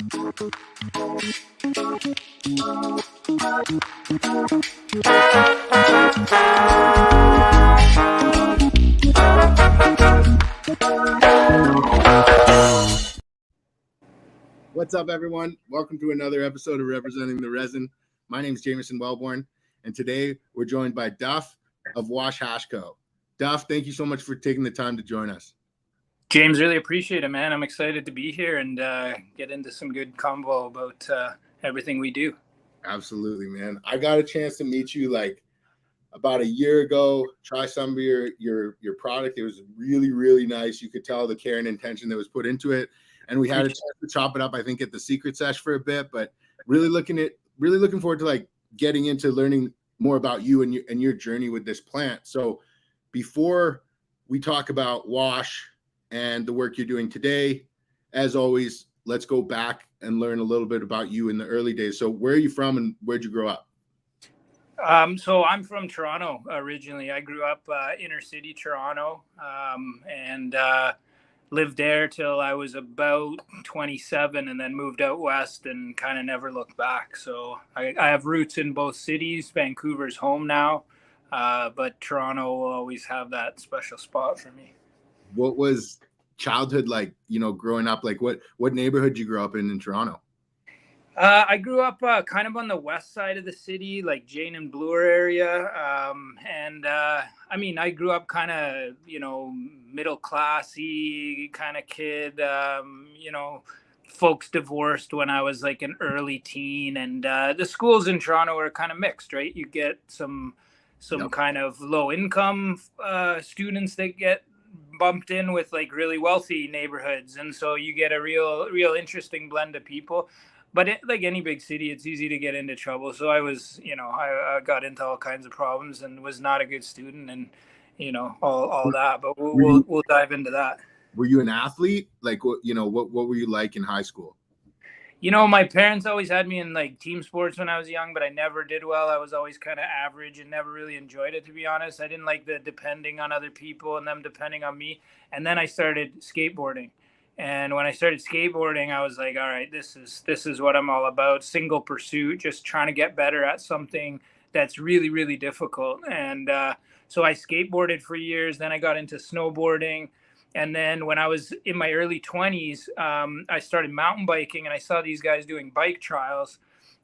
What's up, everyone? Welcome to another episode of Representing the Resin. My name is Jameson Wellborn, and today we're joined by Duff of Wash Hash Co. Duff, thank you so much for taking the time to join us. James, really appreciate it, man. I'm excited to be here and get into some good convo about everything we do. Absolutely, man. I got a chance to meet you like about a year ago, try some of your product. It was really, really nice. You could tell the care and intention that was put into it. And we had a chance to chop it up, I think, at the Secret Sesh for a bit, but really looking forward to like getting into learning more about you and your journey with this plant. So before we talk about Wash and the work you're doing today, as always, let's go back and learn a little bit about you in the early days. So where are you from and where'd you grow up? So I'm from Toronto originally. I grew up inner city Toronto and lived there till I was about 27 and then moved out west and kind of never looked back. So I have roots in both cities. Vancouver's home now, but Toronto will always have that special spot for me. What was childhood like, growing up? Like what neighborhood did you grow up in Toronto? I grew up kind of on the west side of the city, like Jane and Bloor area. I grew up kind of, middle classy kind of kid, folks divorced when I was like an early teen, and the schools in Toronto are kind of mixed, right? You get some kind of low income students that get bumped in with like really wealthy neighborhoods. And so you get a real interesting blend of people. But like any big city, it's easy to get into trouble. So I was, I got into all kinds of problems and was not a good student and, all that. But we'll dive into that. Were you an athlete? Like, what were you like in high school? My parents always had me in like team sports when I was young, but I never did well. I was always kind of average and never really enjoyed it, to be honest. I didn't like the depending on other people and them depending on me. And then I started skateboarding. And when I started skateboarding, I was like, all right, this is what I'm all about. Single pursuit, just trying to get better at something that's really, really difficult. And so I skateboarded for years. Then I got into snowboarding. And then when I was in my early 20s, I started mountain biking and I saw these guys doing bike trials.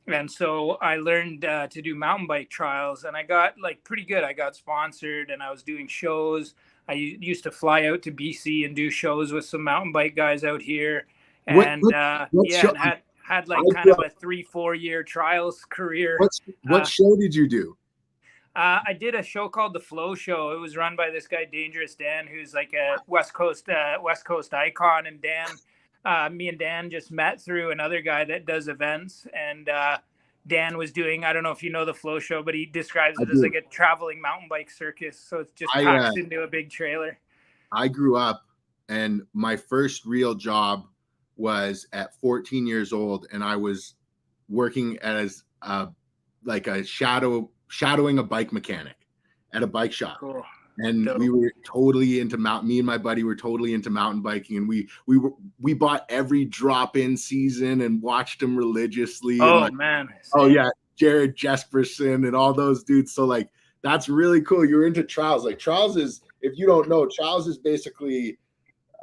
And so I learned to do mountain bike trials and I got like pretty good. I got sponsored and I was doing shows. I used to fly out to BC and do shows with some mountain bike guys out here, and had like kind of a 3-4 year trials career. What show did you do? I did a show called The Flow Show. It was run by this guy Dangerous Dan, who's like a West Coast icon. And Dan, me and Dan just met through another guy that does events, and Dan was doing, I don't know if you know The Flow Show, but he describes it as like a traveling mountain bike circus. So it's just packed into a big trailer. I grew up and my first real job was at 14 years old. And I was working as shadowing a bike mechanic at a bike shop. Cool. And we were totally into me and my buddy were totally into mountain biking, and we bought every drop-in season and watched them religiously. Oh man. Oh yeah, Jared Jesperson and all those dudes. So like that's really cool. You're into trials. Like trials is, if you don't know, trials is basically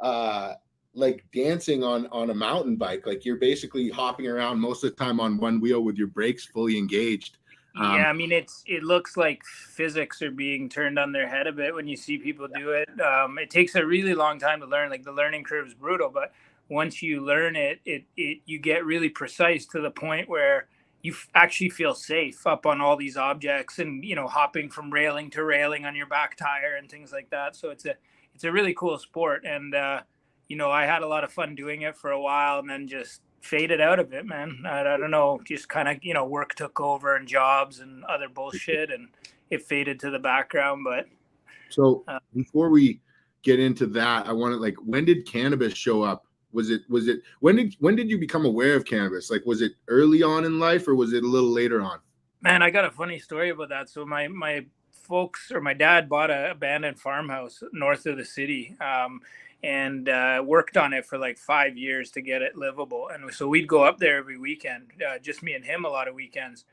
like dancing on a mountain bike. Like you're basically hopping around most of the time on one wheel with your brakes fully engaged. Yeah, I mean, it looks like physics are being turned on their head a bit when you see people do it. It takes a really long time to learn. Like the learning curve is brutal, but once you learn it, you get really precise to the point where you actually feel safe up on all these objects and, hopping from railing to railing on your back tire and things like that. So it's a really cool sport. And, I had a lot of fun doing it for a while and then just faded out of it, man. I don't know, just kind of, work took over and jobs and other bullshit and it faded to the background. But so before we get into that, I want to when did cannabis show up? Was it when did you become aware of cannabis? Like, was it early on in life or was it a little later on? Man, I got a funny story about that. So my folks or my dad bought an abandoned farmhouse north of the city. and worked on it for like 5 years to get it livable. And so we'd go up there every weekend, just me and him, a lot of weekends.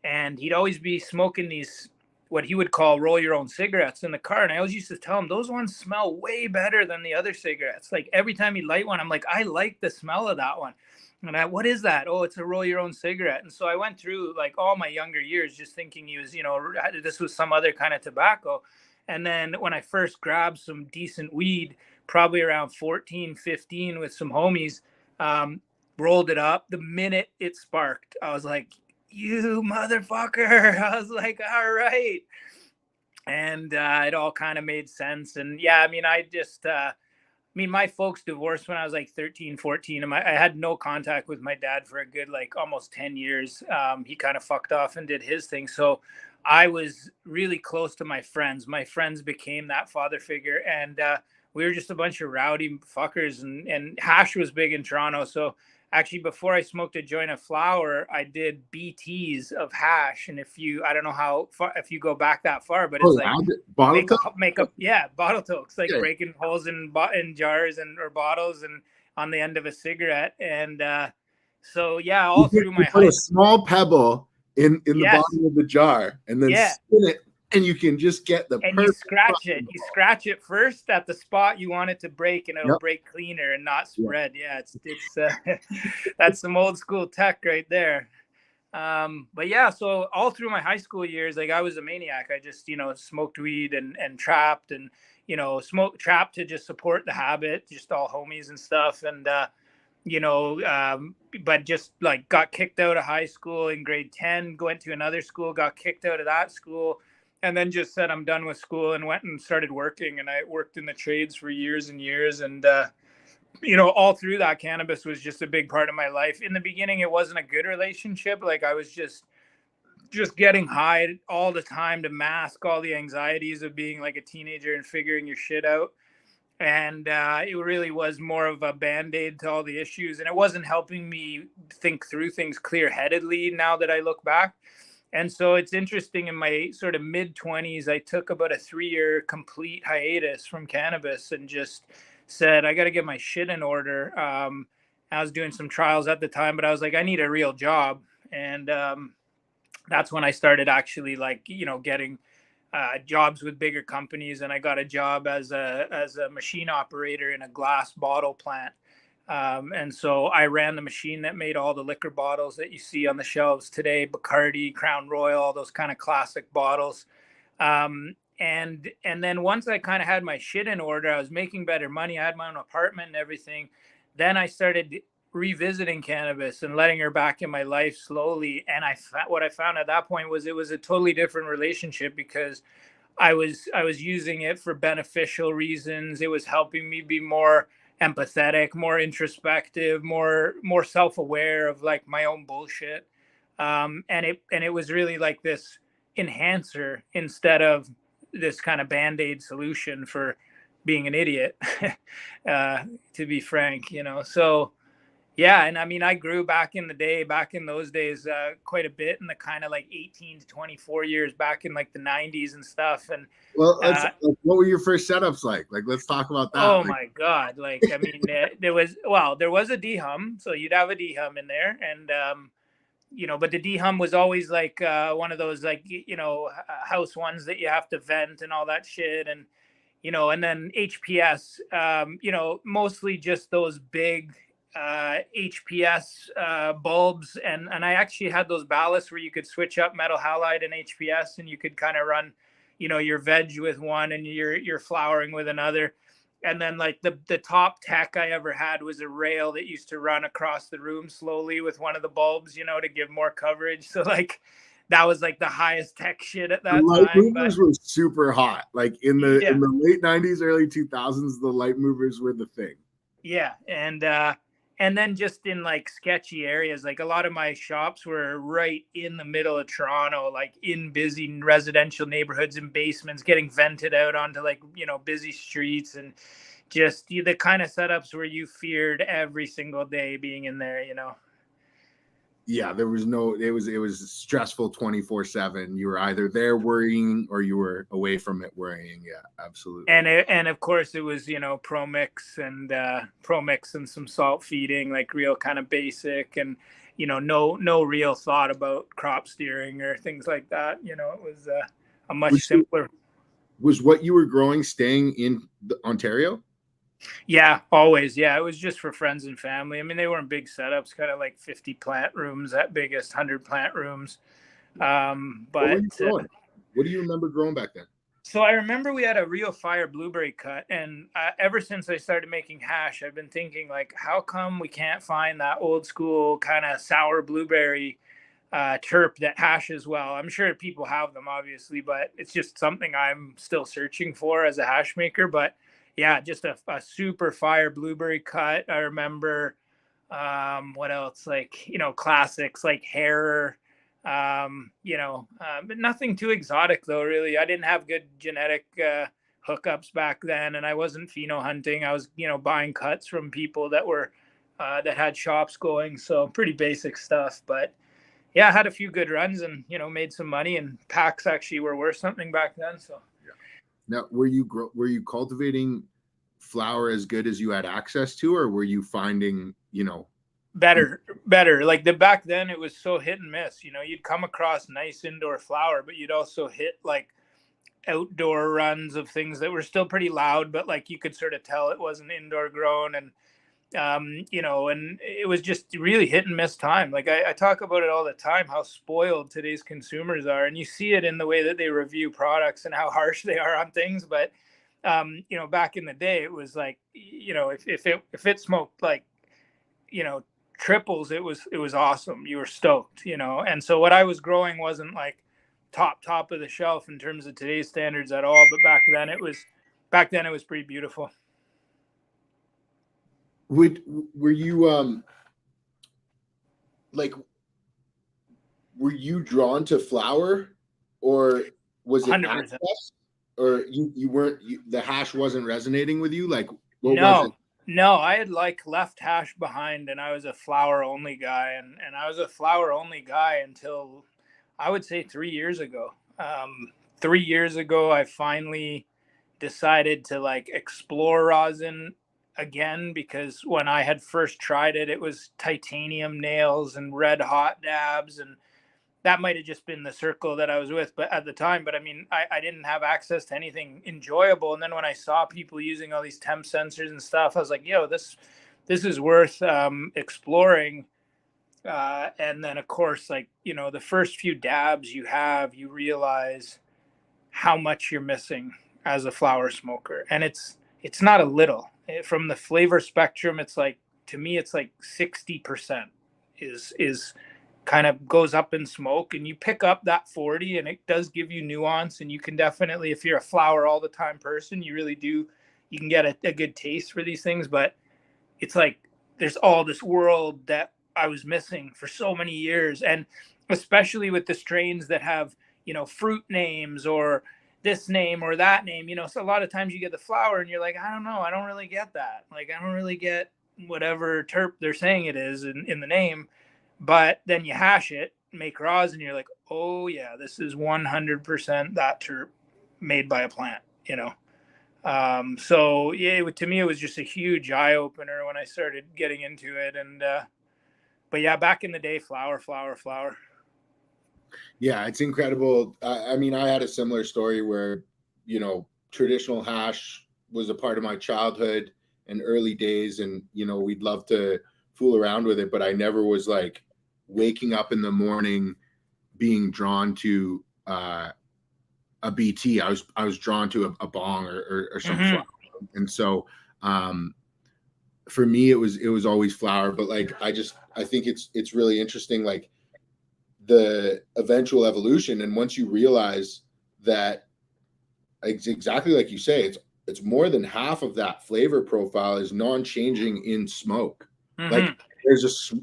And he'd always be smoking these, what he would call roll your own cigarettes in the car. And I always used to tell him, those ones smell way better than the other cigarettes. Like every time he'd light one, I'm like, I like the smell of that one. And what is that? Oh, it's a roll your own cigarette. And so I went through like all my younger years just thinking he was, this was some other kind of tobacco. And then when I first grabbed some decent weed, probably around 14, 15 with some homies, rolled it up. The minute it sparked, I was like, you motherfucker. I was like, all right. And it all kind of made sense. And yeah, I mean, my folks divorced when I was like 13, 14. And I had no contact with my dad for a good, like almost 10 years. He kind of fucked off and did his thing. So I was really close to my friends. My friends became that father figure. And we were just a bunch of rowdy fuckers. And hash was big in Toronto. So actually, before I smoked a joint of flower, I did BTs of hash. And I don't know how far, if you go back that far, but it's make up, bottle tokes, like breaking holes in jars or bottles and on the end of a cigarette. And so, yeah, all through my put a small pebble in the bottom of the jar and then spin it. And you can just get you scratch it. You scratch it first at the spot you want it to break, and it'll break cleaner and not spread. Yeah, it's that's some old school tech right there. But yeah, so all through my high school years, like I was a maniac. I just smoked weed and trapped and trapped to just support the habit, just all homies and stuff. And but just like got kicked out of high school in grade 10, went to another school, got kicked out of that school. And then just said, I'm done with school, and went and started working. And I worked in the trades for years and years. And, all through that, cannabis was just a big part of my life. In the beginning, it wasn't a good relationship. Like I was just getting high all the time to mask all the anxieties of being like a teenager and figuring your shit out. And it really was more of a Band-Aid to all the issues. And it wasn't helping me think through things clear-headedly now that I look back. And so it's interesting, in my sort of mid-20s, I took about a 3-year complete hiatus from cannabis and just said, I got to get my shit in order. I was doing some trials at the time, but I was like, I need a real job. And that's when I started actually getting jobs with bigger companies. And I got a job as a machine operator in a glass bottle plant. And so I ran the machine that made all the liquor bottles that you see on the shelves today, Bacardi, Crown Royal, all those kind of classic bottles. And then once I kind of had my shit in order, I was making better money. I had my own apartment and everything. Then I started revisiting cannabis and letting her back in my life slowly. And what I found at that point was it was a totally different relationship, because I was using it for beneficial reasons. It was helping me be more empathetic, more introspective, more self-aware of like my own bullshit. And it was really like this enhancer instead of this kind of Band-Aid solution for being an idiot, to be frank, so yeah. And I mean, I grew back in those days, quite a bit in the kind of like 18 to 24 years back in like the 90s and stuff. And well, what were your first setups like? Like, let's talk about that. Oh my God. Like, I mean, there was a D-hum. So you'd have a D-hum in there. And, but the D-hum was always like one of those, like, house ones that you have to vent and all that shit. And, and then HPS, mostly just those big HPS bulbs. And I actually had those ballasts where you could switch up metal halide and HPS, and you could kind of run your veg with one and you're flowering with another. And then like the top tech I ever had was a rail that used to run across the room slowly with one of the bulbs, to give more coverage. So like that was like the highest tech shit at that time. Light movers were super hot. Like in the late 90s, early 2000s, the light movers were the thing. Yeah. And then just in like sketchy areas, like a lot of my shops were right in the middle of Toronto, like in busy residential neighborhoods and basements, getting vented out onto like, busy streets, and just the kind of setups where you feared every single day being in there, Yeah, there was no, it was stressful 24/7. You were either there worrying or you were away from it worrying. Yeah, absolutely. And of course it was, pro mix and some salt feeding, like real kind of basic, and no real thought about crop steering or things like that. It was a much simpler. Was what you were growing staying in Ontario? Yeah, always. Yeah, it was just for friends and family. I mean, they weren't big setups, kind of like 50 plant rooms at biggest, 100 plant rooms. What were you growing? What do you remember growing back then? So I remember we had a real fire blueberry cut, and ever since I started making hash, I've been thinking, like, how come we can't find that old school kind of sour blueberry terp that hashes well? I'm sure people have them, obviously, but it's just something I'm still searching for as a hash maker. But yeah, just a super fire blueberry cut. I remember what else, like, classics like hair, but nothing too exotic though, really. I didn't have good genetic hookups back then, and I wasn't pheno hunting. I was, buying cuts from people that were that had shops going. So pretty basic stuff. But yeah, I had a few good runs and, made some money, and packs actually were worth something back then. So yeah. Now, were you cultivating flower as good as you had access to, or were you finding, better? Like back then it was so hit and miss. You'd come across nice indoor flower, but you'd also hit like outdoor runs of things that were still pretty loud, but like you could sort of tell it wasn't indoor grown. And and it was just really hit and miss time. Like I talk about it all the time, how spoiled today's consumers are, and you see it in the way that they review products and how harsh they are on things. But back in the day, it was like, if it smoked like, triples, it was awesome. You were stoked, and so what I was growing wasn't like top of the shelf in terms of today's standards at all, but back then it was pretty beautiful. Were you like, were you drawn to flower, or was it 100%. access, or you weren't, the hash wasn't resonating with you? Like, what was it? No, I had like left hash behind, and I was a flower only guy, and I was a flower only guy until I would say 3 years ago. 3 years ago, I finally decided to like explore rosin again, because when I had first tried it, it was titanium nails and red hot dabs, and that might have just been the circle that I was with, but at the time. But I mean, I didn't have access to anything enjoyable. And then when I saw people using all these temp sensors and stuff, I was like, yo, this is worth exploring. And then of course, like, the first few dabs you realize how much you're missing as a flower smoker. And it's not a little. From the flavor spectrum, it's like, to me, it's like 60% is kind of goes up in smoke, and you pick up that 40, and it does give you nuance. And you can definitely, if you're a flower all the time person, you can get a good taste for these things. But it's like, there's all this world that I was missing for so many years. And especially with the strains that have, fruit names or this name or that name, so a lot of times you get the flower and you're like, I don't know, I don't really get that. Like, I don't really get whatever terp they're saying it is in the name. But then you hash it, make rosin, and you're like, oh yeah, this is 100% that terp made by a plant, So yeah, to me, it was just a huge eye opener when I started getting into it. And, but yeah, back in the day, flower. Yeah, it's incredible. I mean, I had a similar story where, traditional hash was a part of my childhood and early days, and, we'd love to fool around with it, but I never was like waking up in the morning being drawn to a BT. I was drawn to a bong or some flower. And so for me, it was always flower. But like, I think it's really interesting, like the eventual evolution. And once you realize that, it's exactly like you say, it's more than half of that flavor profile is non-changing in smoke. Like,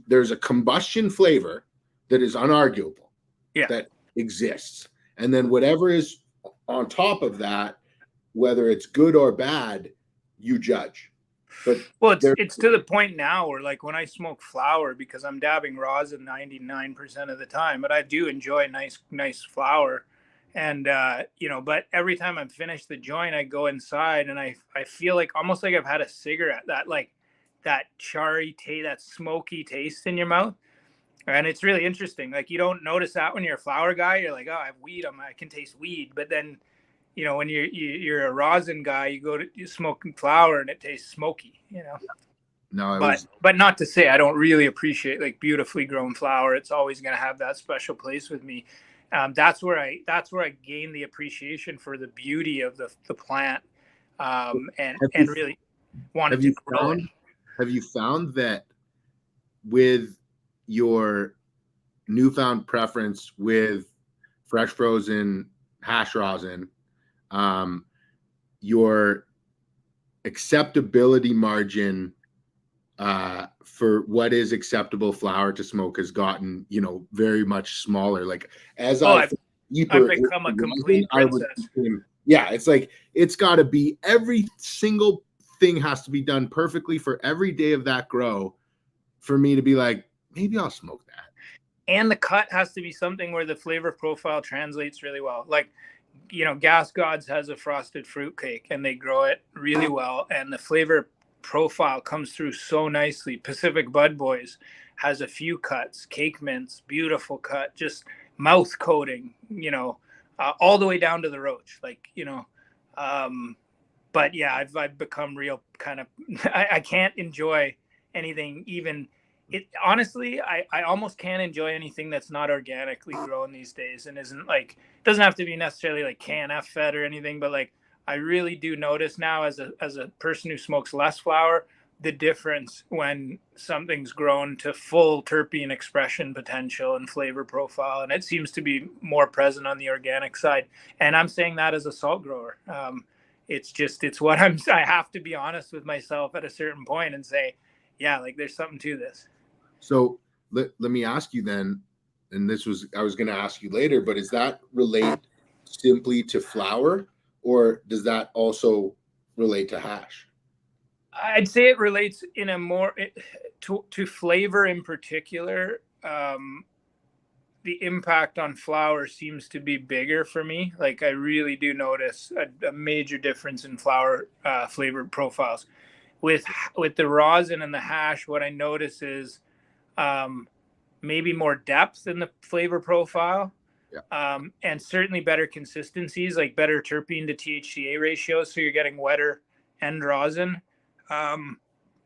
there's a combustion flavor that is unarguable, that exists, and then whatever is on top of that, whether it's good or bad, you judge. But Well, it's to the point now where, like, when I smoke flower, because I'm dabbing rosin 99% of the time, but I do enjoy nice flower. And but every time I'm finished the joint, I go inside and I feel like almost like I've had a cigarette, that charry taste, that smoky taste in your mouth. And it's really interesting. Like, you don't notice that when you're a flower guy. You're like, oh, I have weed. I can taste weed. But then, when you're a rosin guy, you smoke flower and it tastes smoky. No, But not to say I don't really appreciate, like, beautifully grown flower. It's always going to have that special place with me. That's where I gain the appreciation for the beauty of the plant, and really wanted to grow it. Have you found that with your newfound preference with fresh frozen hash rosin, your acceptability margin for what is acceptable flower to smoke has gotten, very much smaller? Like, as I've become a complete princess. It's like, it's got to be, every single thing has to be done perfectly for every day of that grow for me to be like, maybe I'll smoke that. And the cut has to be something where the flavor profile translates really well. Like, Gas Gods has a frosted fruit cake and they grow it really well, and the flavor profile comes through so nicely. Pacific Bud Boys has a few cuts, Cake Mints, beautiful cut, just mouth coating, all the way down to the roach. Like, but yeah, I've become real kind of, I can't enjoy anything even. Honestly, I almost can't enjoy anything that's not organically grown these days, and doesn't have to be necessarily like KNF fed or anything, but like, I really do notice now, as a person who smokes less flower, the difference when something's grown to full terpene expression potential and flavor profile, and it seems to be more present on the organic side. And I'm saying that as a salt grower. It's what I have to be honest with myself at a certain point and say, yeah, like, there's something to this. So let me ask you then, and I was going to ask you later, but does that relate simply to flower, or does that also relate to hash? I'd say it relates in a more to flavor in particular. The impact on flower seems to be bigger for me. Like, I really do notice a major difference in flower flavor profiles. With the rosin and the hash, what I notice is maybe more depth in the flavor profile, and certainly better consistencies, like better terpene to THCA ratios, so you're getting wetter end rosin,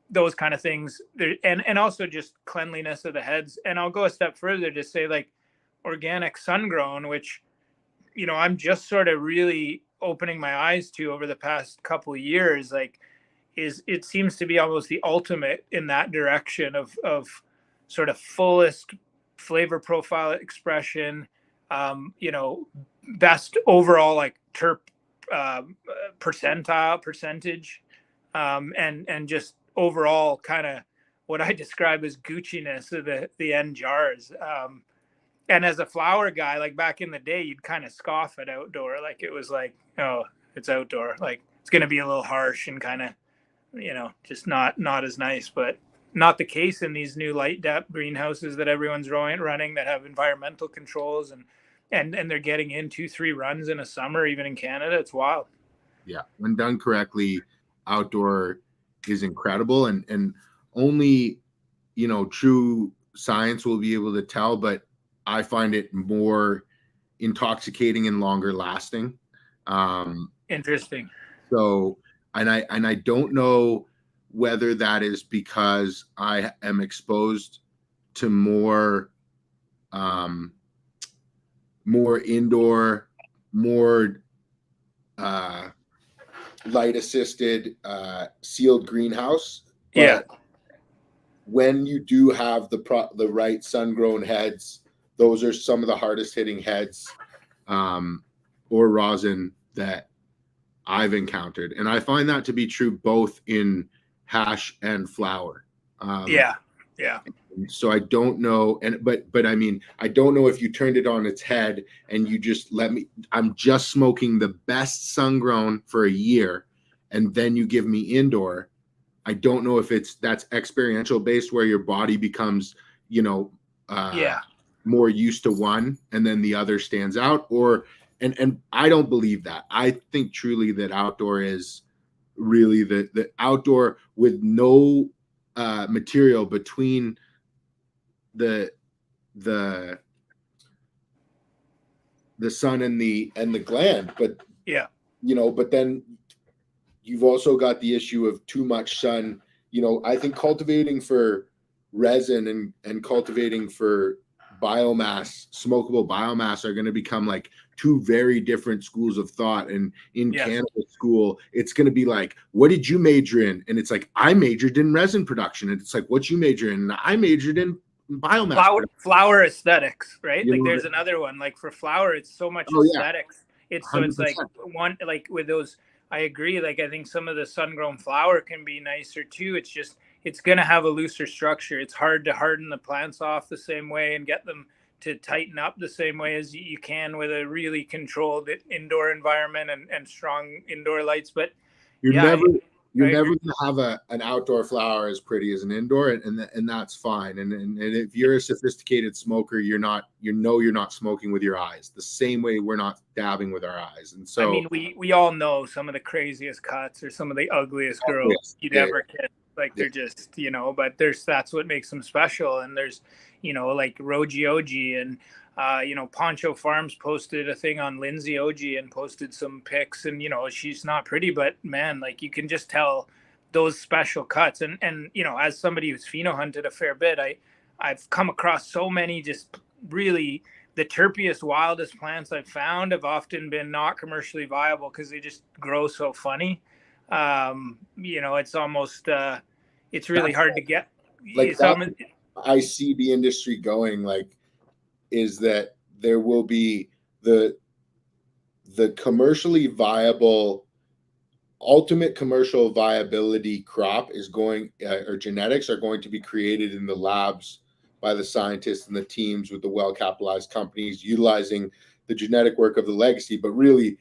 those kind of things there, and also just cleanliness of the heads. And I'll go a step further to say, like, organic sun grown, which I'm just sort of really opening my eyes to over the past couple of years, like, it seems to be almost the ultimate in that direction of sort of fullest flavor profile expression, best overall, like, terp percentage, and just overall kind of what I describe as Gucci-ness of the end jars. And as a flower guy, like, back in the day, you'd kind of scoff at outdoor. Like, it was like, oh, it's outdoor. Like, it's going to be a little harsh and kind of, just not as nice. But not the case in these new light depth greenhouses that everyone's running that have environmental controls, and they're getting in 2-3 runs in a summer, even in Canada. It's wild. Yeah, when done correctly, outdoor is incredible, and only true science will be able to tell, but I find it more intoxicating and longer lasting. Interesting. So, and I don't know whether that is because I am exposed to more indoor, more light assisted sealed greenhouse. But yeah, when you do have the right sun grown heads, those are some of the hardest hitting heads or rosin that I've encountered, and I find that to be true both in hash and flower. Yeah. So I don't know, but I mean, I don't know if you turned it on its head and you just I'm just smoking the best sun grown for a year, and then you give me indoor I don't know if that's experiential based where your body becomes, more used to one and then the other stands out, and I don't believe that. I think truly that outdoor is really the outdoor with no material between the sun and the gland, but but then you've also got the issue of too much sun. I think cultivating for resin and cultivating for biomass, smokable biomass, are going to become like two very different schools of thought. And in cannabis school, it's going to be like, what did you major in? And it's like, I majored in resin production. And it's like, what you major in? And I majored in biomass. Flower aesthetics, right? Like there's another one. Like for flower, it's so much aesthetics. It's 100%. So it's like one, like with those, I agree. Like I think some of the sun-grown flower can be nicer too. It's just, it's going to have a looser structure. It's hard to harden the plants off the same way and get them to tighten up the same way as you can with a really controlled indoor environment and strong indoor lights. But you're never going to have an outdoor flower as pretty as an indoor, and that's fine. And if you're a sophisticated smoker, you're not smoking with your eyes the same way we're not dabbing with our eyes. And so, I mean, we all know some of the craziest cuts or some of the ugliest girls you'd ever kiss. Like they're just, but that's what makes them special. And there's, like Roji OG and, Poncho Farms posted a thing on Lindsay OG and posted some pics, and, she's not pretty, but man, like you can just tell those special cuts. And, as somebody who's pheno hunted a fair bit, I've come across so many just really the terpiest, wildest plants I've found have often been not commercially viable because they just grow so funny. It's almost it's really hard to get. Like I see the industry going like is that there will be the commercially viable, ultimate commercial viability crop is going or genetics are going to be created in the labs by the scientists and the teams with the well-capitalized companies utilizing the genetic work of the legacy, but really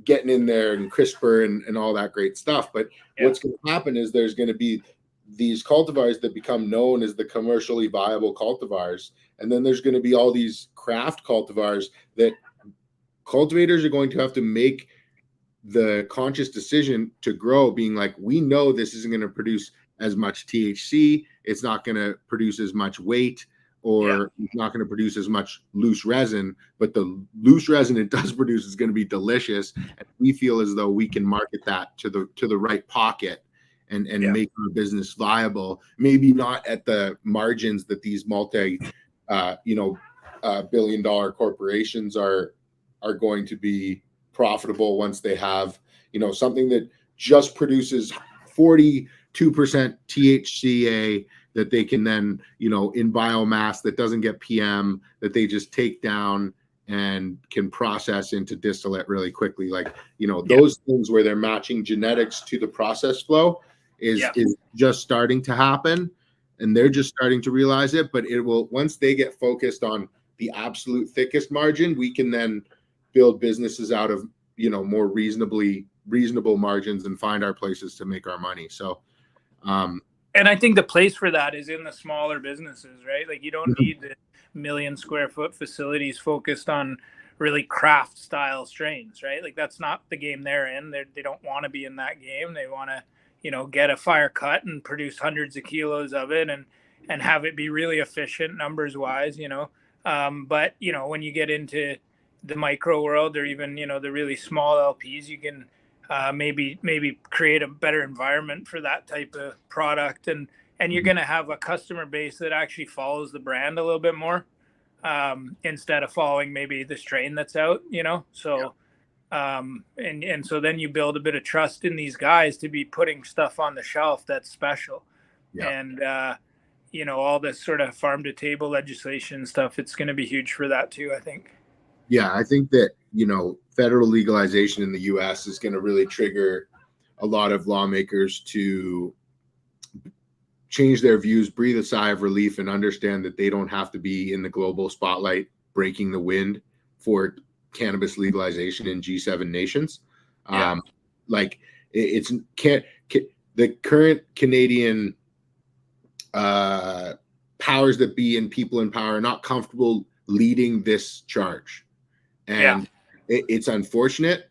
getting in there and CRISPR and all that great stuff. But what's going to happen is there's going to be these cultivars that become known as the commercially viable cultivars. And then there's going to be all these craft cultivars that cultivators are going to have to make the conscious decision to grow, being like, we know this isn't going to produce as much THC. It's not going to produce as much weight, or it's not going to produce as much loose resin, but the loose resin it does produce is going to be delicious. And we feel as though we can market that to the right pocket and make our business viable. Maybe not at the margins that these billion-dollar corporations are going to be profitable once they have, something that just produces 42% THCA that they can then, in biomass that doesn't get PM, that they just take down and can process into distillate really quickly. Like, those things where they're matching genetics to the process flow is just starting to happen, and they're just starting to realize it. But it will, once they get focused on the absolute thickest margin, we can then build businesses out of, more reasonable margins and find our places to make our money. So, and I think the place for that is in the smaller businesses, right? Like you don't need the 1 million square foot facilities focused on really craft style strains, right? Like that's not the game they're in. They don't want to be in that game. They want to, get a fire cut and produce hundreds of kilos of it and have it be really efficient numbers wise, but, when you get into the micro world or even, the really small LPs, you can maybe create a better environment for that type of product. And you're going to have a customer base that actually follows the brand a little bit more instead of following maybe the strain that's out, so and so then you build a bit of trust in these guys to be putting stuff on the shelf that's special. And all this sort of farm to table legislation stuff, it's going to be huge for that too, I think. I think that federal legalization in the US is going to really trigger a lot of lawmakers to change their views, breathe a sigh of relief, and understand that they don't have to be in the global spotlight breaking the for cannabis legalization in G7 nations. Like it's the current Canadian powers that be and people in power are not comfortable leading this charge. And it's unfortunate.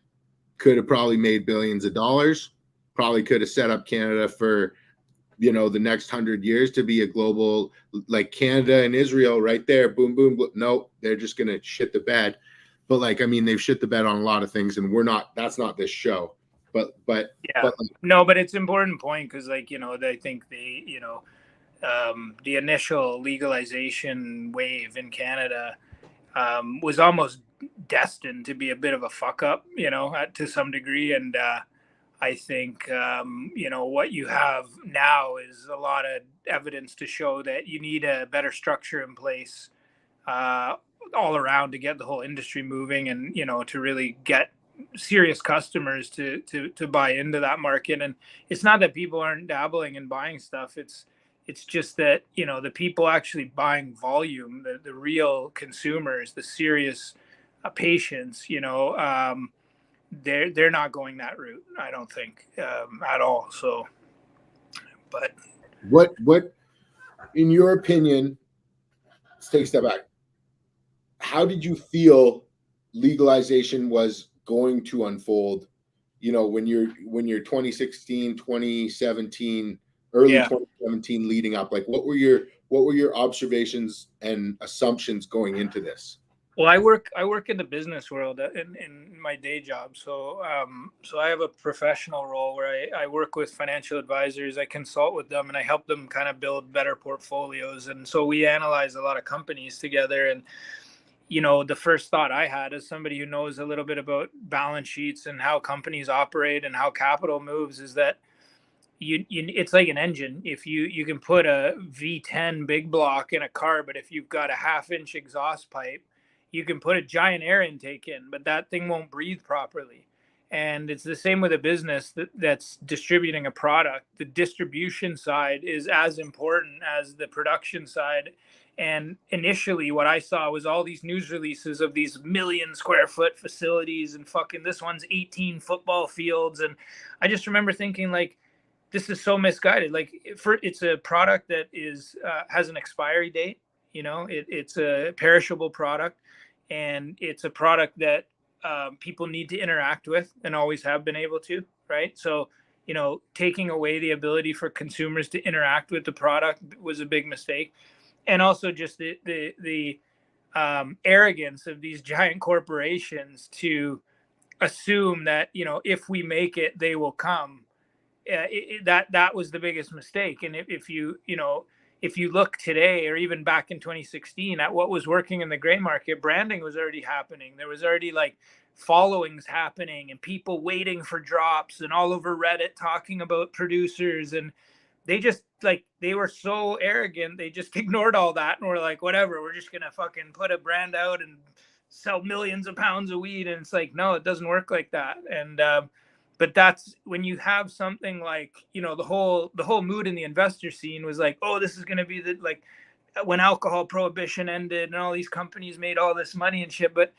Could have probably made billions of dollars, probably could have set up Canada for, the next 100 years to be a global, like Canada and Israel right there. Boom, boom, boom. No, they're just going to shit the bed. But they've shit the bed on a lot of things, and that's not this show. But no, but it's an important point because I think the initial legalization wave in Canada was almost destined to be a bit of a fuck up, to some degree. And I think, what you have now is a lot of evidence to show that you need a better structure in place all around to get the whole industry moving and, to really get serious customers to buy into that market. And it's not that people aren't dabbling and buying stuff. It's just that, the people actually buying volume, the real consumers, the serious patients, they're not going that route, I don't think, at all. So, but what, in your opinion, let's take a step back. How did you feel legalization was going to unfold? When you're 2016, 2017, early 2017 leading up, like what were your observations and assumptions going into this? Well, I work in the business world in my day job. So I have a professional role where I work with financial advisors. I consult with them and I help them kind of build better portfolios. And so we analyze a lot of companies together. And, the first thought I had as somebody who knows a little bit about balance sheets and how companies operate and how capital moves is that it's like an engine. If you can put a V10 big block in a car, but if you've got a 1/2-inch exhaust pipe, you can put a giant air intake in, but that thing won't breathe properly. And it's the same with a business that's distributing a product. The distribution side is as important as the production side. And initially what I saw was all these news releases of these 1,000,000 square foot facilities and fucking this one's 18 football fields. And I just remember thinking like, this is so misguided. Like it's a product that has an expiry date. It's a perishable product, and it's a product that people need to interact with and always have been able to, right? So, taking away the ability for consumers to interact with the product was a big mistake. And also just the arrogance of these giant corporations to assume that, if we make it, they will come. That was the biggest mistake. And if you look today or even back in 2016 at what was working in the gray market, branding was already happening. There was already like followings happening and people waiting for drops and all over Reddit talking about producers. And they were so arrogant. They just ignored all that and were like, whatever, we're just going to fucking put a brand out and sell millions of pounds of weed. And it's like, no, it doesn't work like that. And, but that's when you have something like, the whole mood in the investor scene was like, oh, this is going to be like when alcohol prohibition ended and all these companies made all this money and shit. But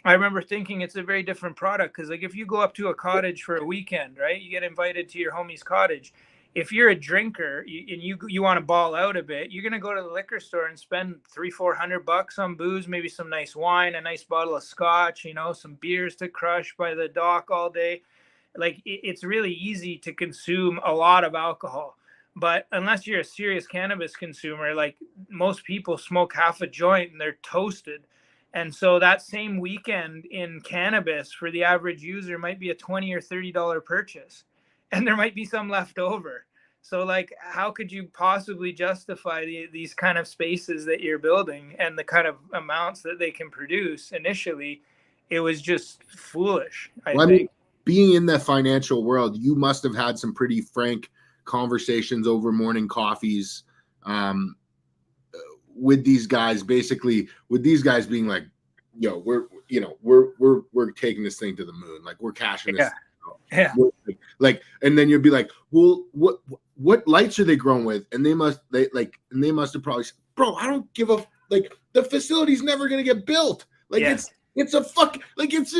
I remember thinking it's a very different product. Cause like if you go up to a cottage for a weekend, right, you get invited to your homie's cottage. If you're a drinker and you want to ball out a bit, you're going to go to the liquor store and spend $300-400 on booze, maybe some nice wine, a nice bottle of scotch, some beers to crush by the dock all day. Like it's really easy to consume a lot of alcohol, but unless you're a serious cannabis consumer, like most people smoke half a joint and they're toasted. And so that same weekend in cannabis for the average user might be a $20 or $30 purchase, and there might be some left over. So like, how could you possibly justify these kind of spaces that you're building and the kind of amounts that they can produce initially? It was just foolish, I think. Being in the financial world, you must have had some pretty frank conversations over morning coffees with these guys, basically with these guys being like, yo, we're taking this thing to the moon. Like we're cashing this. Yeah. Like, and then you'd be like, well, what lights are they growing with? And they must have probably said, bro, I don't give a, like the facility's never going to get built. Like it's a fuck, like it's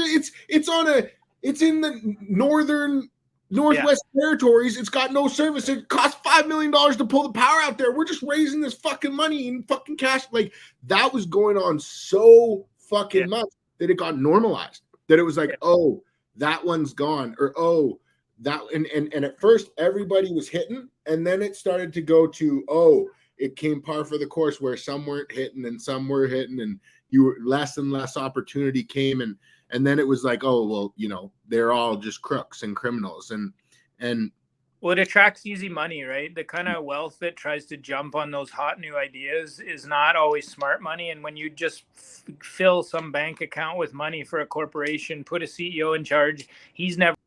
in the northern Northwest Territories, it's got no service. It costs $5 million to pull the power out there. We're just raising this fucking money in fucking cash. Like, that was going on so fucking much that it got normalized. That it was like, oh, that one's gone, or oh, that and at first everybody was hitting, and then it started to go to, oh, it came par for the course where some weren't hitting and some were hitting, and you were less and less opportunity came, and then it was like, oh, well, you know, they're all just crooks and criminals, and well, it attracts easy money, right? The kind of wealth that tries to jump on those hot new ideas is not always smart money. And when you just fill some bank account with money for a corporation, put a CEO in charge, he's never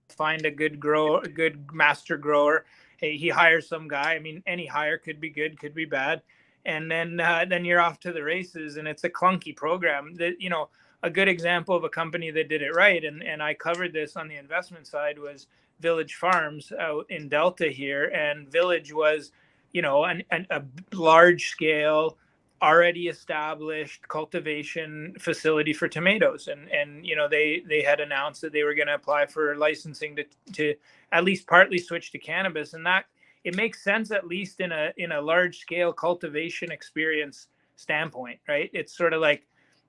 find a good grower, a good master grower. Hey, he hires some guy. I mean, any hire could be good, could be bad, and then you're off to the races. And it's a clunky program. That, you know, a good example of a company that did it right, and I covered this on the investment side, was Village Farms out in Delta here. And Village was, you know, a large scale, already established cultivation facility for tomatoes, and you know, they had announced that they were going to apply for licensing to at least partly switch to cannabis, and that it makes sense, at least in a large scale cultivation experience standpoint, right? It's sort of like,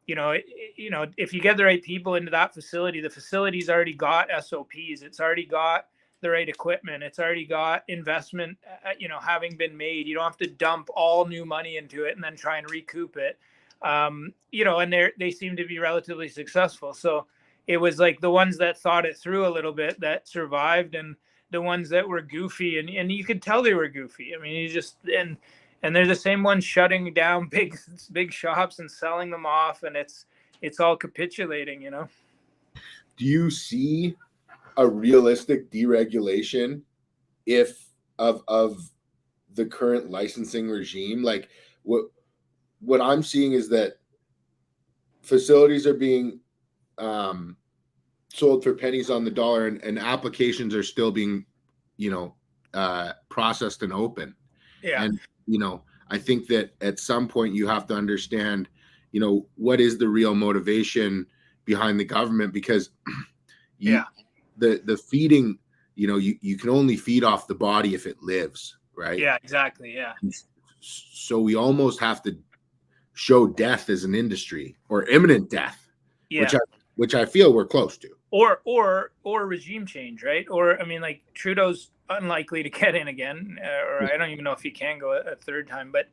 you know, if you get the right people into that facility, the facility's already got SOPs, it's already got the right equipment, it's already got investment, you know, having been made. You don't have to dump all new money into it and then try and recoup it. You know, and they seem to be relatively successful. So it was like the ones that thought it through a little bit that survived, and the ones that were goofy, and you could tell they were goofy. I mean, you just, and they're the same ones shutting down big shops and selling them off, and it's all capitulating, you know. Do you see a realistic deregulation of the current licensing regime? Like, what I'm seeing is that facilities are being sold for pennies on the dollar, and applications are still being, you know, processed and open. Yeah. And, you know, I think that at some point you have to understand, you know, what is the real motivation behind the government, because the feeding, you know, you can only feed off the body if it lives, right? Yeah, exactly. Yeah. So we almost have to show death as an industry, or imminent death, which I feel we're close to. Or regime change, right? Or, I mean, like, Trudeau's unlikely to get in again, or I don't even know if he can go a third time, but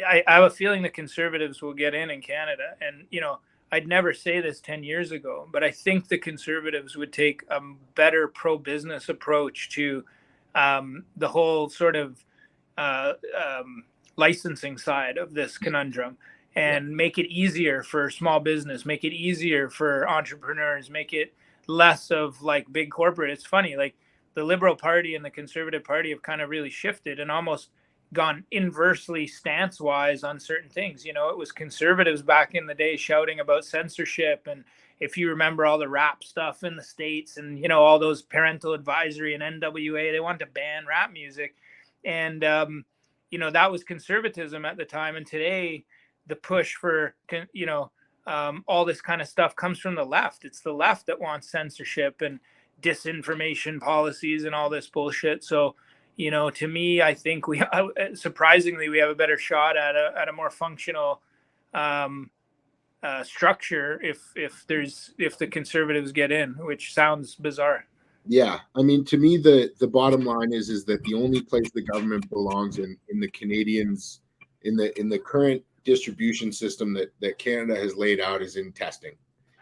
I have a feeling the Conservatives will get in Canada. And, you know, I'd never say this 10 years ago, but I think the Conservatives would take a better pro-business approach to the whole sort of licensing side of this conundrum, and make it easier for small business, make it easier for entrepreneurs, make it less of like big corporate. It's funny, like the Liberal Party and the Conservative Party have kind of really shifted and almost gone inversely stance-wise on certain things. You know, it was Conservatives back in the day shouting about censorship, and if you remember all the rap stuff in the States, and, you know, all those parental advisory and NWA, they wanted to ban rap music. And, you know, that was conservatism at the time. And today, the push for, you know, all this kind of stuff comes from the left. It's the left that wants censorship and disinformation policies and all this bullshit. So, you know, to me, I think surprisingly, we have a better shot at a more functional structure if the Conservatives get in, which sounds bizarre. Yeah, I mean, to me, the bottom line is that the only place the government belongs in the Canadians, in the current distribution system that Canada has laid out, is in testing.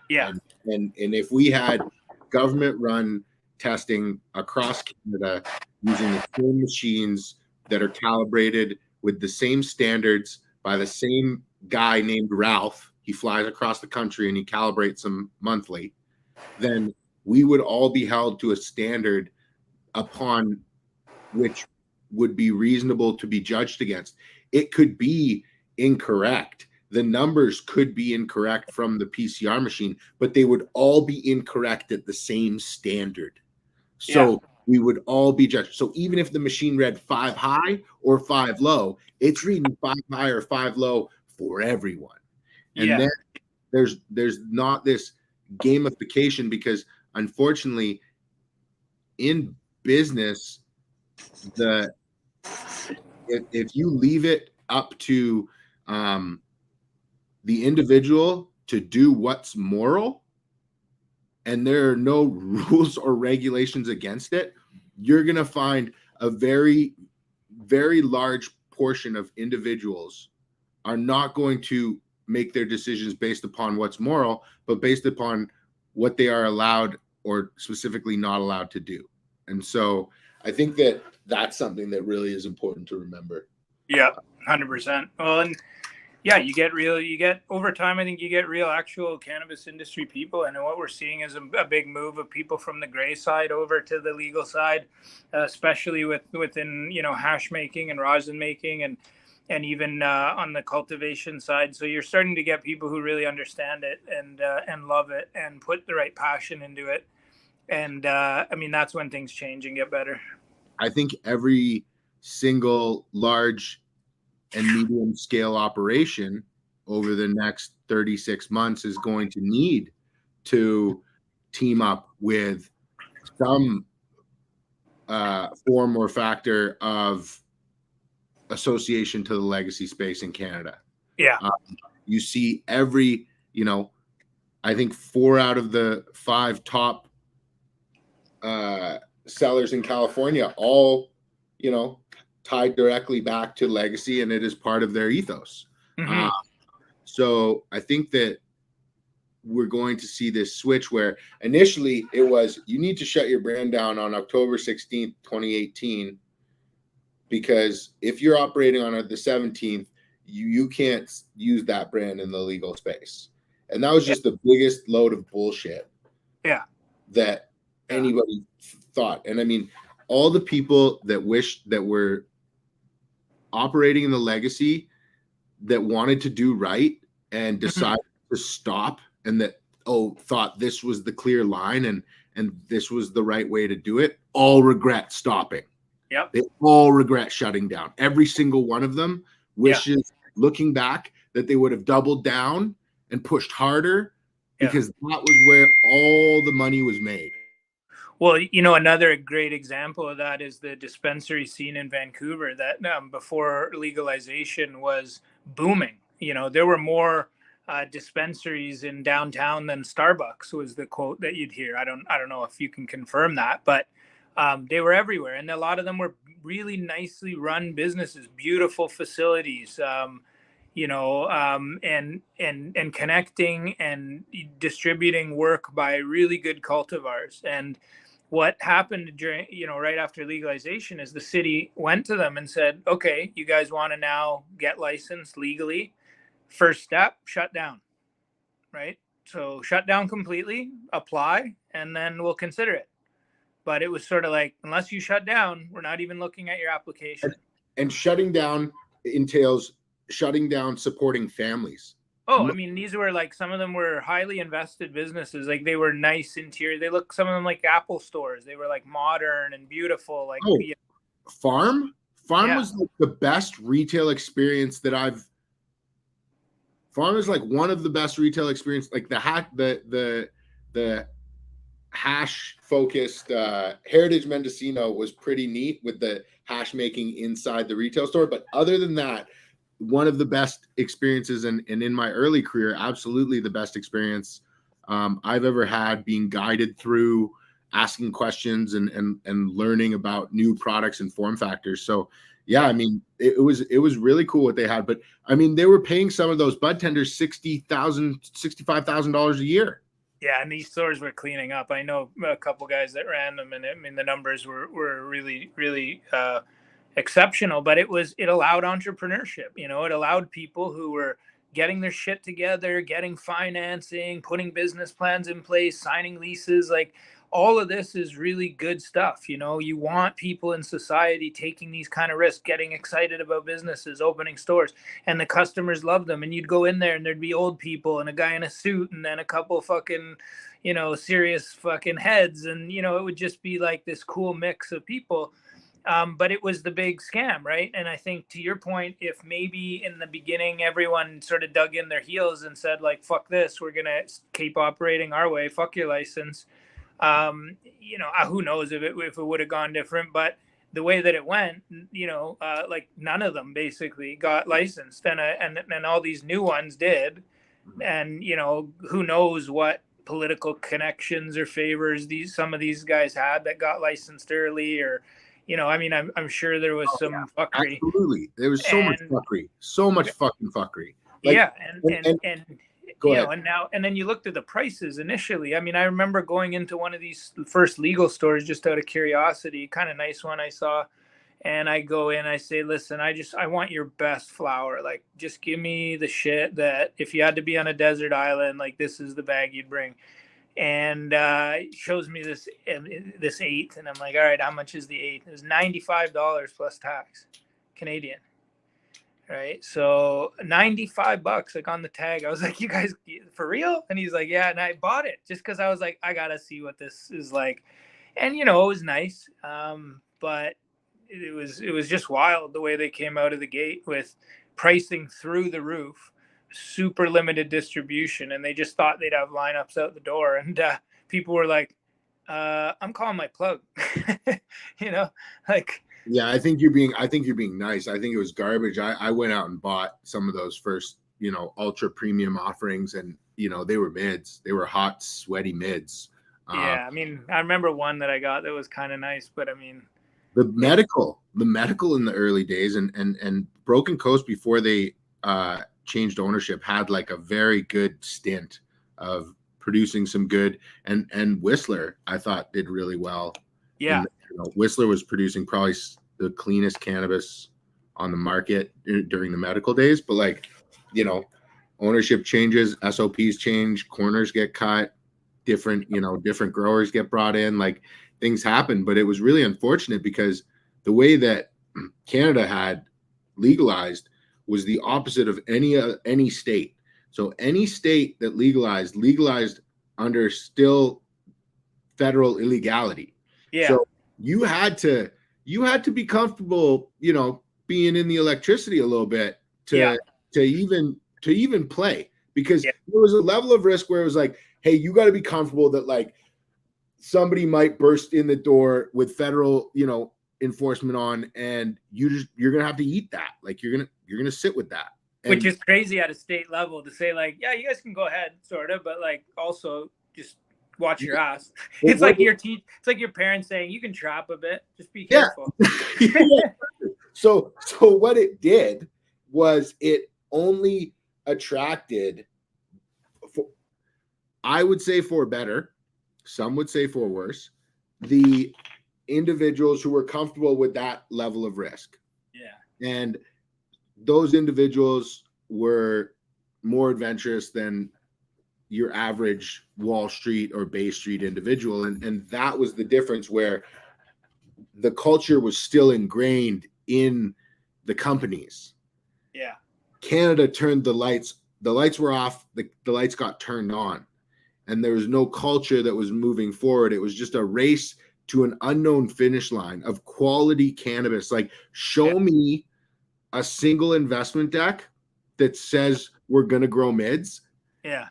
Yeah, and if we had government run testing across Canada using the same machines that are calibrated with the same standards by the same guy named Ralph, he flies across the country and he calibrates them monthly, then we would all be held to a standard upon which would be reasonable to be judged against. It could be incorrect. The numbers could be incorrect from the PCR machine, but they would all be incorrect at the same standard. So we would all be judged. So even if the machine read 5 high or 5 low, it's reading 5 high or 5 low for everyone. And then there's not this gamification, because unfortunately in business, if you leave it up to the individual to do what's moral, and there are no rules or regulations against it, you're going to find a very, very large portion of individuals are not going to make their decisions based upon what's moral, but based upon what they are allowed or specifically not allowed to do. And so I think that that's something that really is important to remember. Yeah, 100%. Well, and yeah, you get over time, I think you get real actual cannabis industry people. And what we're seeing is a big move of people from the gray side over to the legal side, especially within, hash making and rosin making and even on the cultivation side. So you're starting to get people who really understand it and love it and put the right passion into it. And that's when things change and get better. I think every single large and medium scale operation over the next 36 months is going to need to team up with some form or factor of association to the legacy space in Canada. Yeah. You see every, I think 4 out of the 5 top sellers in California all, tied directly back to legacy, and it is part of their ethos. Mm-hmm. So I think that we're going to see this switch where initially it was, you need to shut your brand down on October 16th, 2018, because if you're operating on the 17th, you can't use that brand in the legal space. And that was just the biggest load of bullshit that anybody thought. And I mean, all the people that wished that were operating in the legacy that wanted to do right and decided to stop, and that thought this was the clear line and this was the right way to do it, all regret stopping. Yep. They all regret shutting down. Every single one of them wishes, looking back, that they would have doubled down and pushed harder, because that was where all the money was made. Well, another great example of that is the dispensary scene in Vancouver that before legalization was booming. There were more dispensaries in downtown than Starbucks, was the quote that you'd hear. I don't know if you can confirm that, but they were everywhere. And a lot of them were really nicely run businesses, beautiful facilities, and connecting and distributing work by really good cultivars. And what happened during, right after legalization is the city went to them and said, okay, you guys want to now get licensed legally. First step, shut down, right? So shut down completely, apply, and then we'll consider it. But it was sort of like, unless you shut down, we're not even looking at your application. And shutting down entails shutting down supporting families. Oh, I mean, these were like, some of them were highly invested businesses. Like, they were nice interior. They look, some of them like Apple stores. They were like modern and beautiful. Like Farm was like the best retail experience that Farm is like one of the best retail experience. Like the hash focused Heritage Mendocino was pretty neat with the hash making inside the retail store. But other than that, one of the best experiences, and in my early career, absolutely the best experience I've ever had, being guided through, asking questions and learning about new products and form factors. So yeah, I mean, it was really cool what they had. But I mean, they were paying some of those bud tenders $60,000, $65,000 a year. Yeah, and these stores were cleaning up. I know a couple guys that ran them, and I mean, the numbers were really, really exceptional. But it allowed entrepreneurship. It allowed people who were getting their shit together, getting financing, putting business plans in place, signing leases. Like, all of this is really good stuff. You want people in society taking these kind of risks, getting excited about businesses, opening stores, and the customers love them. And you'd go in there and there'd be old people and a guy in a suit and then a couple fucking, serious fucking heads. And, it would just be like this cool mix of people. But it was the big scam, right? And I think, to your point, if maybe in the beginning everyone sort of dug in their heels and said, like, fuck this, we're going to keep operating our way, fuck your license, Who knows if it would have gone different, but the way that it went, like none of them basically got licensed, and all these new ones did, and who knows what political connections or favors some of these guys had that got licensed early, or I'm sure there was some fuckery. Absolutely, there was so much fuckery, fucking fuckery. Like, go ahead. And then you looked at the prices initially. I mean, I remember going into one of these first legal stores just out of curiosity, kind of nice one I saw. And I go in, I say, listen, I want your best flower. Like, just give me the shit that if you had to be on a desert island, like this is the bag you'd bring. And shows me this 8th. And I'm like, all right, how much is the 8th? It was $95 plus tax, Canadian. Right, so $95 like on the tag. I was like, you guys for real? And he's like, yeah. And I bought it just because I was like, I gotta see what this is like. And it was nice, but it was just wild the way they came out of the gate with pricing through the roof, super limited distribution, and they just thought they'd have lineups out the door. And people were like, I'm calling my plug. Like. Yeah, I think you're being nice. I think it was garbage. I went out and bought some of those first, ultra premium offerings, and they were mids. They were hot, sweaty mids. Yeah, I mean, I remember one that I got that was kind of nice, but I mean, the medical in the early days, and Broken Coast before they changed ownership had like a very good stint of producing some good, and Whistler I thought did really well. Yeah. Whistler was producing probably the cleanest cannabis on the market during the medical days, but like, ownership changes, SOPs change, corners get cut, different growers get brought in, like things happen. But it was really unfortunate because the way that Canada had legalized was the opposite of any state. So any state that legalized under still federal illegality. Yeah. So you had to be comfortable, being in the electricity a little bit to even play, because there was a level of risk where it was like, hey, you got to be comfortable that like somebody might burst in the door with federal, enforcement on, and you're gonna have to eat that. Like you're gonna sit with that. Which is crazy at a state level to say like, yeah, you guys can go ahead, sort of, but like also just watch your ass. It's like your parents saying you can trap a bit, just be careful. So what it did was it only attracted, I would say for better, some would say for worse, the individuals who were comfortable with that level of risk. Yeah. And those individuals were more adventurous than your average Wall Street or Bay Street individual. And that was the difference, where the culture was still ingrained in the companies. Yeah. Canada turned the lights were off, the lights got turned on, and there was no culture that was moving forward. It was just a race to an unknown finish line of quality cannabis. Like, show me a single investment deck that says we're going to grow mids. Yeah.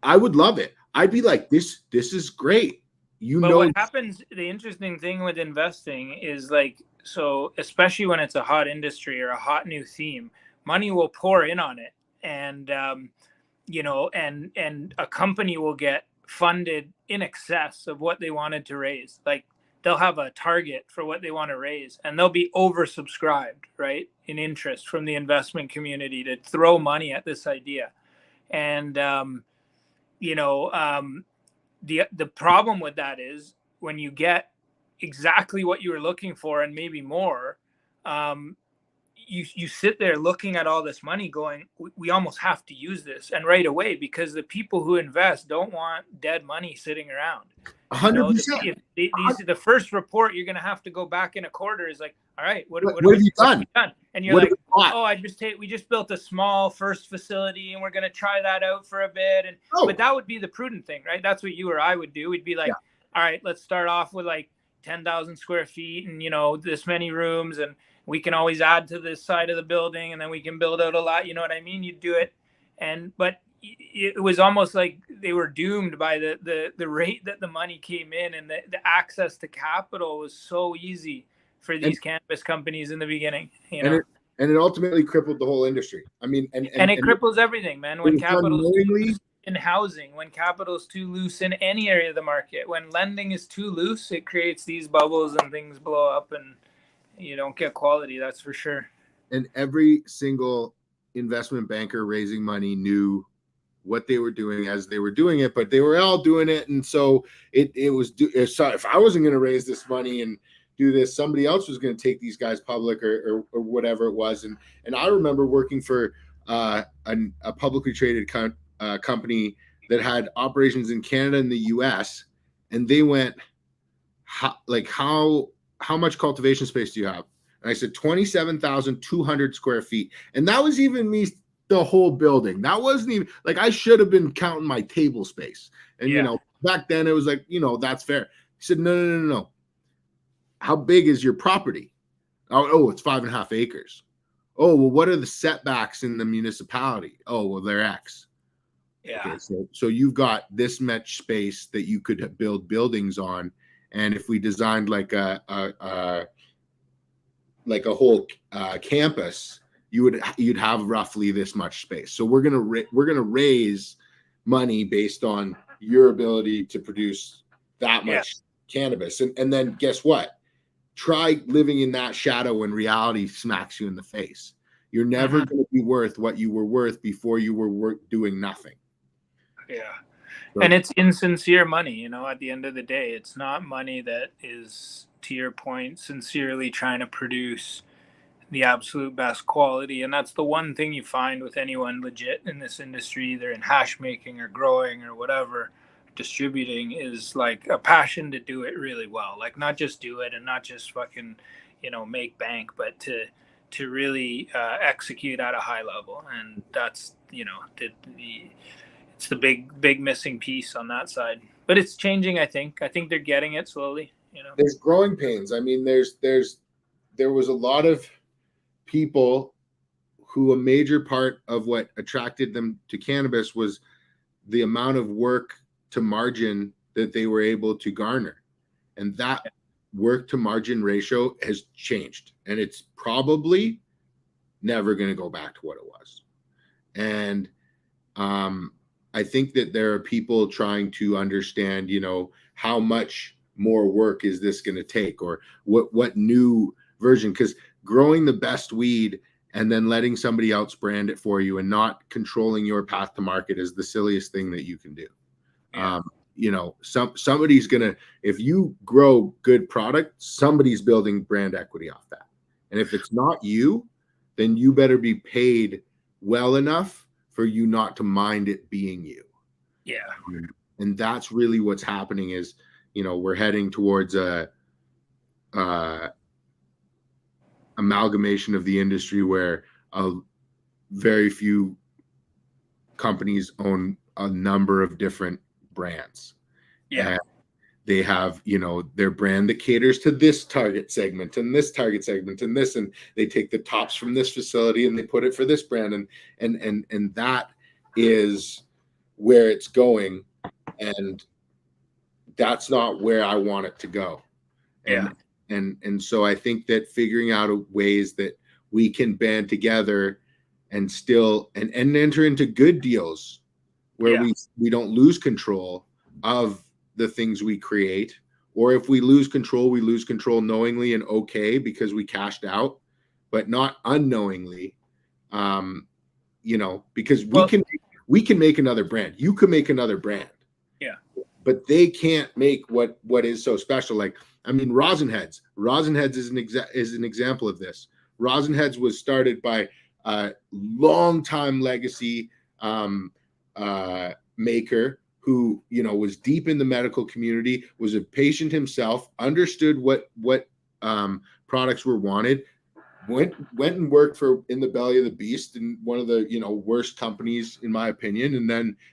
I would love it. I'd be like, this is great. But what happens, the interesting thing with investing is like, so especially when it's a hot industry or a hot new theme, money will pour in on it. And, and a company will get funded in excess of what they wanted to raise. Like, they'll have a target for what they want to raise, and they'll be oversubscribed, right, in interest from the investment community to throw money at this idea. And, the problem with that is when you get exactly what you were looking for and maybe more, you sit there looking at all this money going, we almost have to use this, and right away, because the people who invest don't want dead money sitting around. 100%. The first report you're going to have to go back in a quarter is like, all right, what have you done? And you're like, oh, we just built a small first facility and we're going to try that out for a bit. And but that would be the prudent thing, right? That's what you or I would do. We'd be like, all right, let's start off with like 10,000 square feet and, this many rooms, and we can always add to this side of the building, and then we can build out a lot. You know what I mean? You do it. But it was almost like they were doomed by the rate that the money came in, and the access to capital was so easy for these cannabis companies in the beginning, and it ultimately crippled the whole industry. I mean, and it cripples everything, man. When capital's too loose in housing, when capital's too loose in any area of the market, when lending is too loose, it creates these bubbles and things blow up, and you don't get quality. That's for sure. And every single investment banker raising money knew what they were doing as they were doing it, but they were all doing it. And so if I wasn't going to raise this money and do this, somebody else was going to take these guys public or whatever it was. And I remember working for a publicly traded company that had operations in Canada and the US, and they went, how much cultivation space do you have? And I said 27,200 square feet. And that was even me, the whole building. That wasn't even like, I should have been counting my table space. And back then it was like, that's fair. He said, no. How big is your property? Oh, it's 5.5 acres. Oh, well, what are the setbacks in the municipality? Oh, well, they're X. Yeah. Okay, so you've got this much space that you could build buildings on. And if we designed like a whole campus, you'd have roughly this much space. So we're gonna raise money based on your ability to produce that much cannabis. And then guess what? Try living in that shadow when reality smacks you in the face. You're never going to be worth what you were worth before you were doing nothing. Yeah. So, and it's insincere money, at the end of the day. It's not money that is, to your point, sincerely trying to produce the absolute best quality. And that's the one thing you find with anyone legit in this industry, either in hash making or growing or whatever, distributing, is like a passion to do it really well. Like, not just do it and not just fucking, make bank, but to really execute at a high level. And that's, it's the big missing piece on that side. But it's changing, I think. I think they're getting it slowly. There's growing pains. I mean, there was a lot of people who a major part of what attracted them to cannabis was the amount of work to margin that they were able to garner. And that work to margin ratio has changed. And it's probably never going to go back to what it was. And I think that there are people trying to understand, how much more work is this going to take, or what new version, because growing the best weed and then letting somebody else brand it for you and not controlling your path to market is the silliest thing that you can do. Somebody's gonna, if you grow good product, somebody's building brand equity off that. And if it's not you, then you better be paid well enough for you not to mind it being you. Yeah. And that's really what's happening is, we're heading towards a amalgamation of the industry where very few companies own a number of different brands. Yeah. And they have, their brand that caters to this target segment and this target segment and this, and they take the tops from this facility and they put it for this brand. And that is where it's going. And that's not where I want it to go. And so I think that figuring out ways that we can band together and still and enter into good deals where we don't lose control of the things we create, or if we lose control knowingly and okay because we cashed out, but not unknowingly, because we can make another brand. You can make another brand. Yeah. But they can't make what is so special. Like, I mean, Resin Heads. Resin Heads is an example of this. Resin Heads was started by a long-time legacy maker who, was deep in the medical community, was a patient himself, understood what products were wanted, went and worked in the belly of the beast in one of the worst companies in my opinion,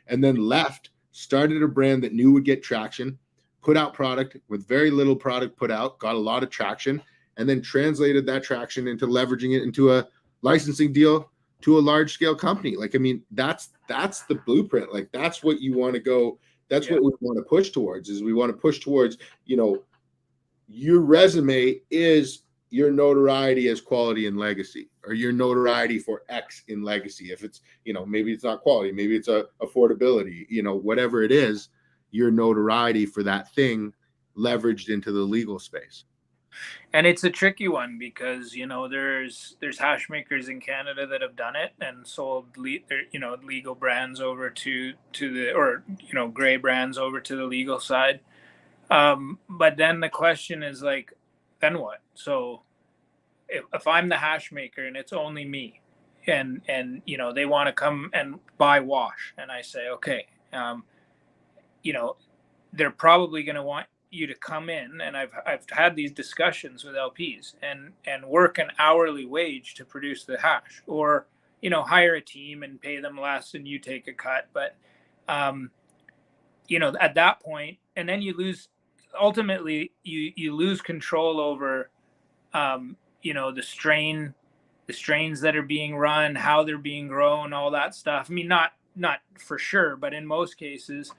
and then left. Started a brand that knew would get traction, put out product with very little product put out, got a lot of traction, and then translated that traction into leveraging it into a licensing deal to a large scale company. Like, I mean, that's the blueprint. Like, that's what you want to go. That's what we want to push towards, is we want to push towards, you know, your resume is your notoriety as quality and legacy, or your notoriety for X in legacy. If it's, you know, maybe it's not quality, maybe it's a affordability, you know, whatever it is, your notoriety for that thing leveraged into the legal space. And it's a tricky one because, you know, there's hash makers in Canada that have done it and sold legal brands over to the, or, you know, gray brands over to the legal side. But then the question is, like, then what? So if I'm the hash maker and it's only me, and you know, they want to come and buy wash, and I say, okay, you know, they're probably going to want you to come in, and I've had these discussions with LPs, and work an hourly wage to produce the hash, or, you know, hire a team and pay them less and you take a cut. But you know, at that point, and then you lose, ultimately you lose control over you know, the strains that are being run, how they're being grown, all that stuff. I mean, not for sure, but in most cases.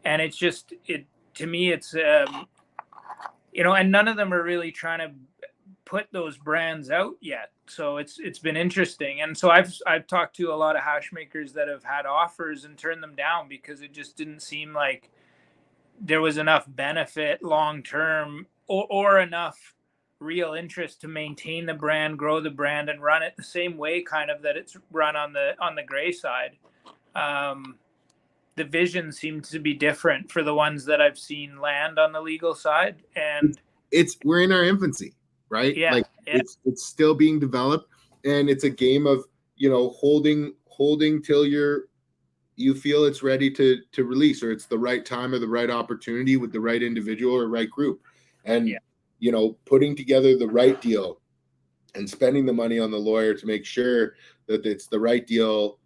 And it's just, to me, it's, you know, and none of them are really trying to put those brands out yet. So it's been interesting. And so I've talked to a lot of hash makers that have had offers and turned them down because it just didn't seem like there was enough benefit long term, or enough real interest to maintain the brand, grow the brand, and run it the same way kind of that it's run on the gray side. The vision seems to be different for the ones that I've seen land on the legal side. And we're in our infancy, right? Yeah, like yeah. It's still being developed, and it's a game of, you know, holding till you feel it's ready to release, or it's the right time or the right opportunity with the right individual or right group. And you know, putting together the right deal and spending the money on the lawyer to make sure that it's the right deal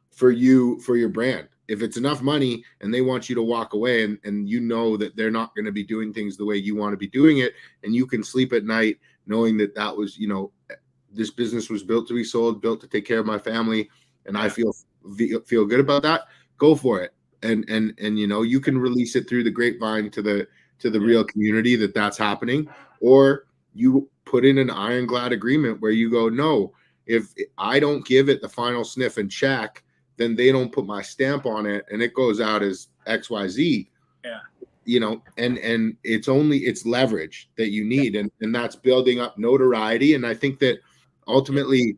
for you, for your brand. If it's enough money and they want you to walk away, and you know that they're not going to be doing things the way you want to be doing it, and you can sleep at night knowing that was, you know, this business was built to be sold, built to take care of my family, and I feel good about that, go for it. And you know, you can release it through the grapevine to the real community that's happening, or you put in an ironclad agreement where you go, no, if I don't give it the final sniff and check, then they don't put my stamp on it, and it goes out as XYZ. Yeah. You know, and it's leverage that you need, and that's building up notoriety. And I think that ultimately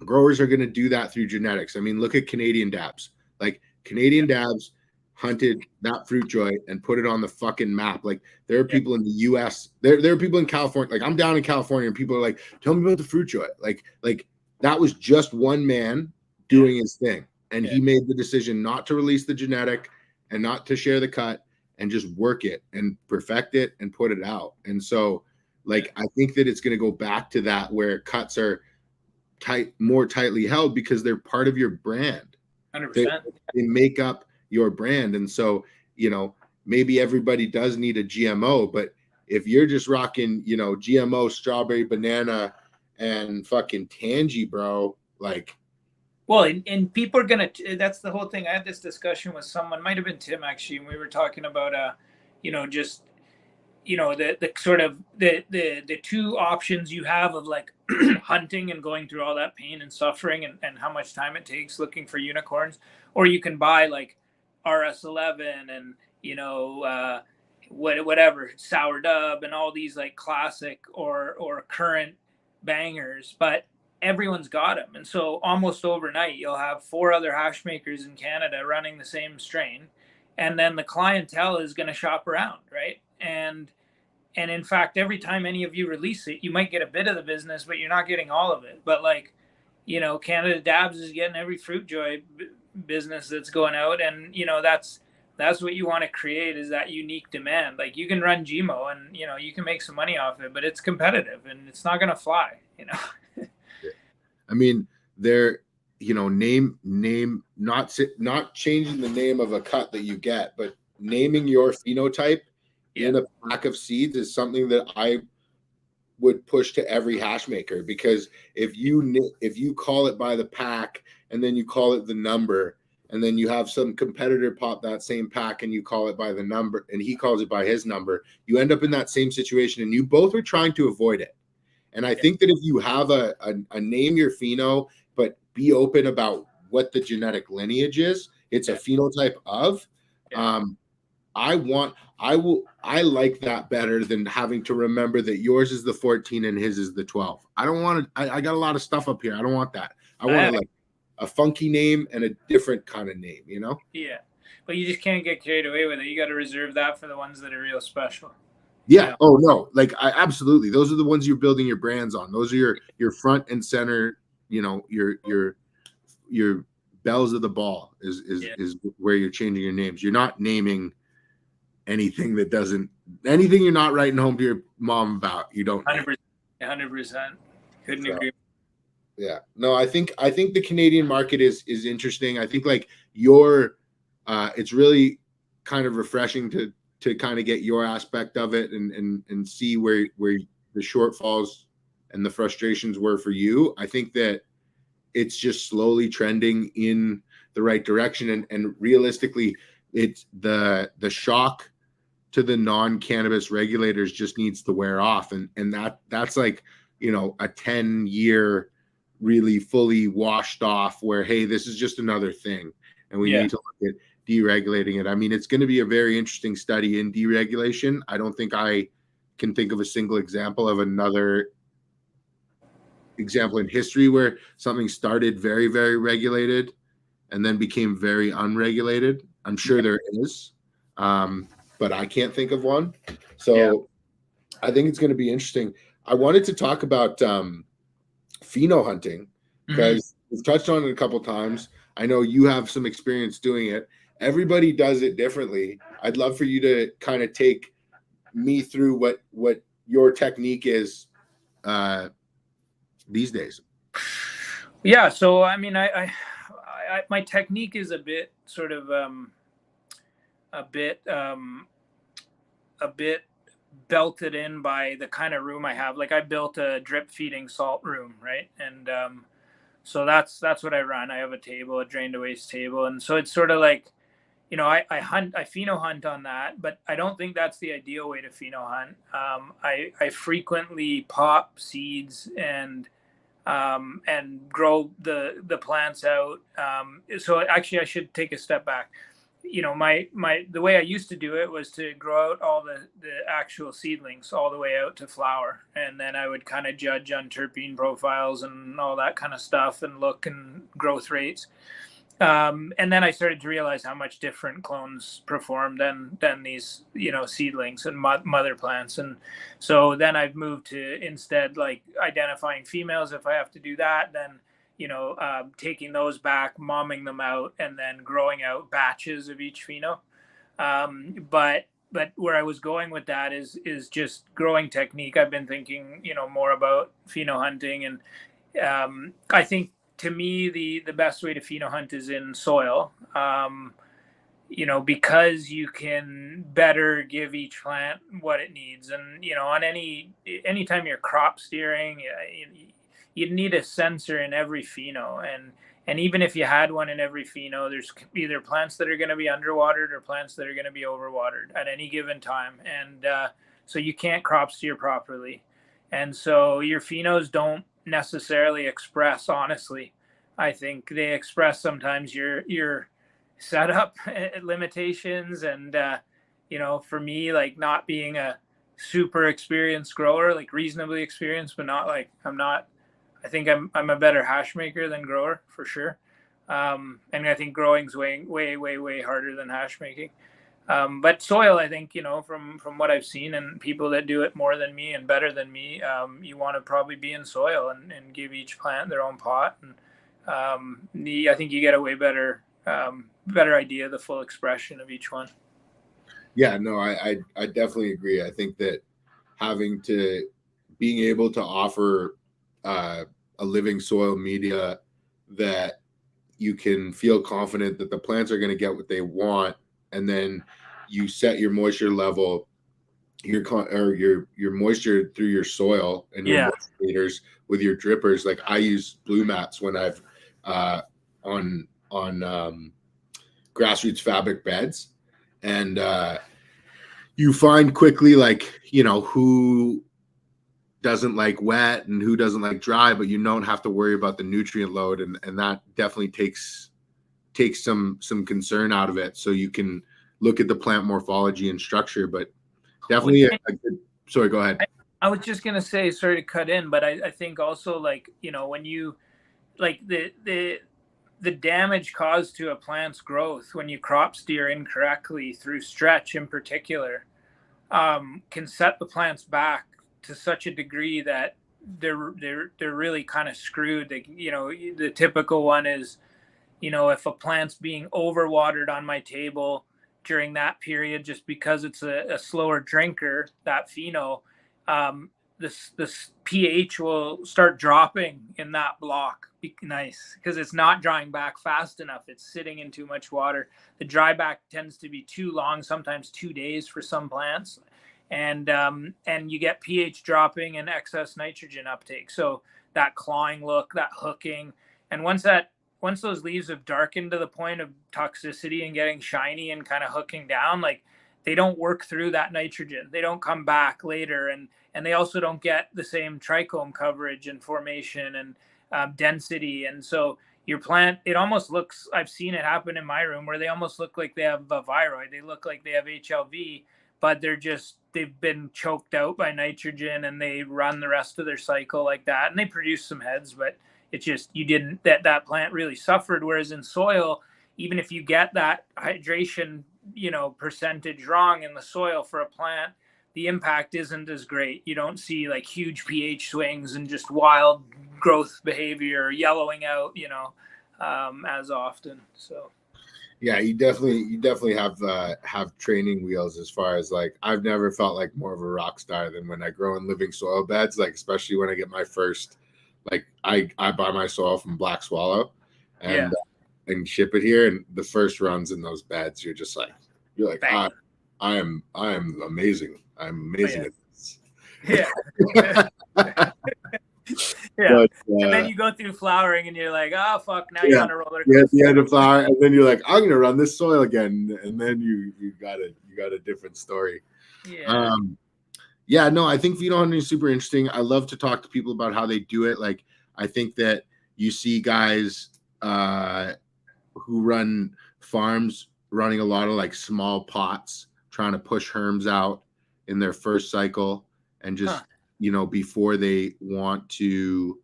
growers are going to do that through genetics. I mean, look at Canadian dabs. Like, Canadian dabs hunted that fruit joy and put it on the fucking map. Like, there are people in the US, there are people in California. Like, I'm down in California and people are like, tell me about the fruit joy. Like that was just one man doing his thing. And he made the decision not to release the genetic and not to share the cut, and just work it and perfect it and put it out. And so, like, I think that it's going to go back to that, where cuts are more tightly held because they're part of your brand. 100%. They make up your brand. And so, you know, maybe everybody does need a GMO, but if you're just rocking, you know, GMO, strawberry, banana, and fucking Tangy, bro, like. Well, and people are going to, that's the whole thing. I had this discussion with someone, might have been Tim actually, and we were talking about, you know, just, you know, the sort of the two options you have of, like, hunting and going through all that pain and suffering and how much time it takes looking for unicorns, or you can buy like RS11 and, you know, whatever, Sour Dub and all these like classic or current bangers, but everyone's got them. And so almost overnight, you'll have 4 other hash makers in Canada running the same strain. And then the clientele is going to shop around, right? And in fact, every time any of you release it, you might get a bit of the business, but you're not getting all of it. But, like, you know, Canada Dabs is getting every Fruit Joy business that's going out. And, you know, that's what you want to create, is that unique demand. Like, you can run GMO and, you know, you can make some money off it, but it's competitive and it's not going to fly, you know? I mean, they're, you know, not changing the name of a cut that you get, but naming your phenotype in a pack of seeds is something that I would push to every hash maker, because if you call it by the pack and then you call it the number, and then you have some competitor pop that same pack and you call it by the number and he calls it by his number, you end up in that same situation, and you both are trying to avoid it. And I think that if you have a name your pheno, but be open about what the genetic lineage is, it's a phenotype of, I like that better than having to remember that yours is the 14 and his is the 12. I don't want to, I got a lot of stuff up here. I don't want that. I want like a funky name and a different kind of name, you know? Yeah. But you just can't get carried away with it. You got to reserve that for the ones that are real special. Yeah. Yeah. Oh no. Like absolutely. Those are the ones you're building your brands on. Those are your front and center, you know, your bells of the ball is where you're changing your names. You're not naming anything that doesn't, anything you're not writing home to your mom about. You don't. 100%. Couldn't agree. Yeah. No, I think the Canadian market is interesting. I think like it's really kind of refreshing to kind of get your aspect of it and see where the shortfalls and the frustrations were for you. I think that it's just slowly trending in the right direction. And realistically, it's the shock to the non-cannabis regulators just needs to wear off. And that's like, you know, a 10-year really fully washed off where, hey, this is just another thing. And we need to look at deregulating it. I mean, it's going to be a very interesting study in deregulation. I don't think I can think of a single example of another example in history where something started very, very regulated and then became very unregulated. I'm sure there is, but I can't think of one. So I think it's going to be interesting. I wanted to talk about pheno hunting because we've touched on it a couple of times. I know you have some experience doing it. Everybody does it differently. I'd love for you to kind of take me through what your technique is these days. Yeah. So, I mean, I my technique is a bit sort of a bit belted in by the kind of room I have. Like I built a drip feeding salt room, right? And so that's what I run. I have a table, a drain to waste table, and so it's sort of like, you know, I pheno hunt on that, but I don't think that's the ideal way to pheno hunt. I frequently pop seeds and grow the plants out. So actually, I should take a step back. You know, the way I used to do it was to grow out all the actual seedlings all the way out to flower, and then I would kind of judge on terpene profiles and all that kind of stuff, and look and growth rates. And then I started to realize how much different clones perform than these, you know, seedlings and mother plants. And so then I've moved to instead like identifying females if I have to do that, then, you know, taking those back, momming them out, and then growing out batches of each pheno. But where I was going with that is just growing technique. I've been thinking, you know, more about pheno hunting, and I think to me the best way to pheno hunt is in soil. You know, because you can better give each plant what it needs, and you know, on anytime you're crop steering, you need a sensor in every pheno, and even if you had one in every pheno, there's either plants that are going to be underwatered or plants that are going to be overwatered at any given time, and so you can't crop steer properly, and so your phenos don't necessarily express honestly. I think they express sometimes your setup limitations, and you know, for me, like not being a super experienced grower, like reasonably experienced, but not like I think I'm a better hash maker than grower for sure. And I think growing's way harder than hash making. But soil, I think, you know, from what I've seen and people that do it more than me and better than me, you want to probably be in soil and give each plant their own pot. And I think you get a way better idea of the full expression of each one. Yeah, no, I definitely agree. I think that being able to offer a living soil media that you can feel confident that the plants are going to get what they want, and then you set your moisture level your moisture through your soil and your moisturizers with your drippers. Like I use blue mats when I've on grassroots fabric beds, and you find quickly, like, you know, who doesn't like wet and who doesn't like dry, but you don't have to worry about the nutrient load, and that definitely takes some concern out of it, so you can look at the plant morphology and structure. But definitely a good, sorry, go ahead. I was just gonna say, sorry to cut in, but I think also, like, you know, when you like the damage caused to a plant's growth when you crop steer incorrectly through stretch in particular can set the plants back to such a degree that they're really kind of screwed. They, you know, the typical one is, you know, if a plant's being overwatered on my table during that period, just because it's a slower drinker, that pheno, this pH will start dropping in that block. Nice, because it's not drying back fast enough. It's sitting in too much water. The dry back tends to be too long, sometimes 2 days for some plants, and you get pH dropping and excess nitrogen uptake. So that clawing look, that hooking, and once those leaves have darkened to the point of toxicity and getting shiny and kind of hooking down, like, they don't work through that nitrogen. They don't come back later, and they also don't get the same trichome coverage and formation and density. And so your plant, it almost looks, I've seen it happen in my room, where they almost look like they have a viroid. They look like they have HLV, but they've been choked out by nitrogen, and they run the rest of their cycle like that. And they produce some heads, but it's just, that plant really suffered. Whereas in soil, even if you get that hydration, you know, percentage wrong in the soil for a plant, the impact isn't as great. You don't see like huge pH swings and just wild growth behavior, yellowing out, you know, as often. So yeah, you definitely have training wheels, as far as, like, I've never felt like more of a rock star than when I grow in living soil beds, like, especially when I get my first, like, I buy my soil from Black Swallow and ship it here, and the first runs in those beds, you're like, I am amazing. I'm amazing at this. Yeah. Yeah. But, and then you go through flowering, and you're like, oh fuck, now you're on a roller coaster. Yeah, at the end of flower, and then you're like, I'm gonna run this soil again, and then you got a different story. Yeah. No, I think pheno hunting is super interesting. I love to talk to people about how they do it. Like, I think that you see guys who run farms running a lot of like small pots, trying to push herms out in their first cycle, and just you know, before they want to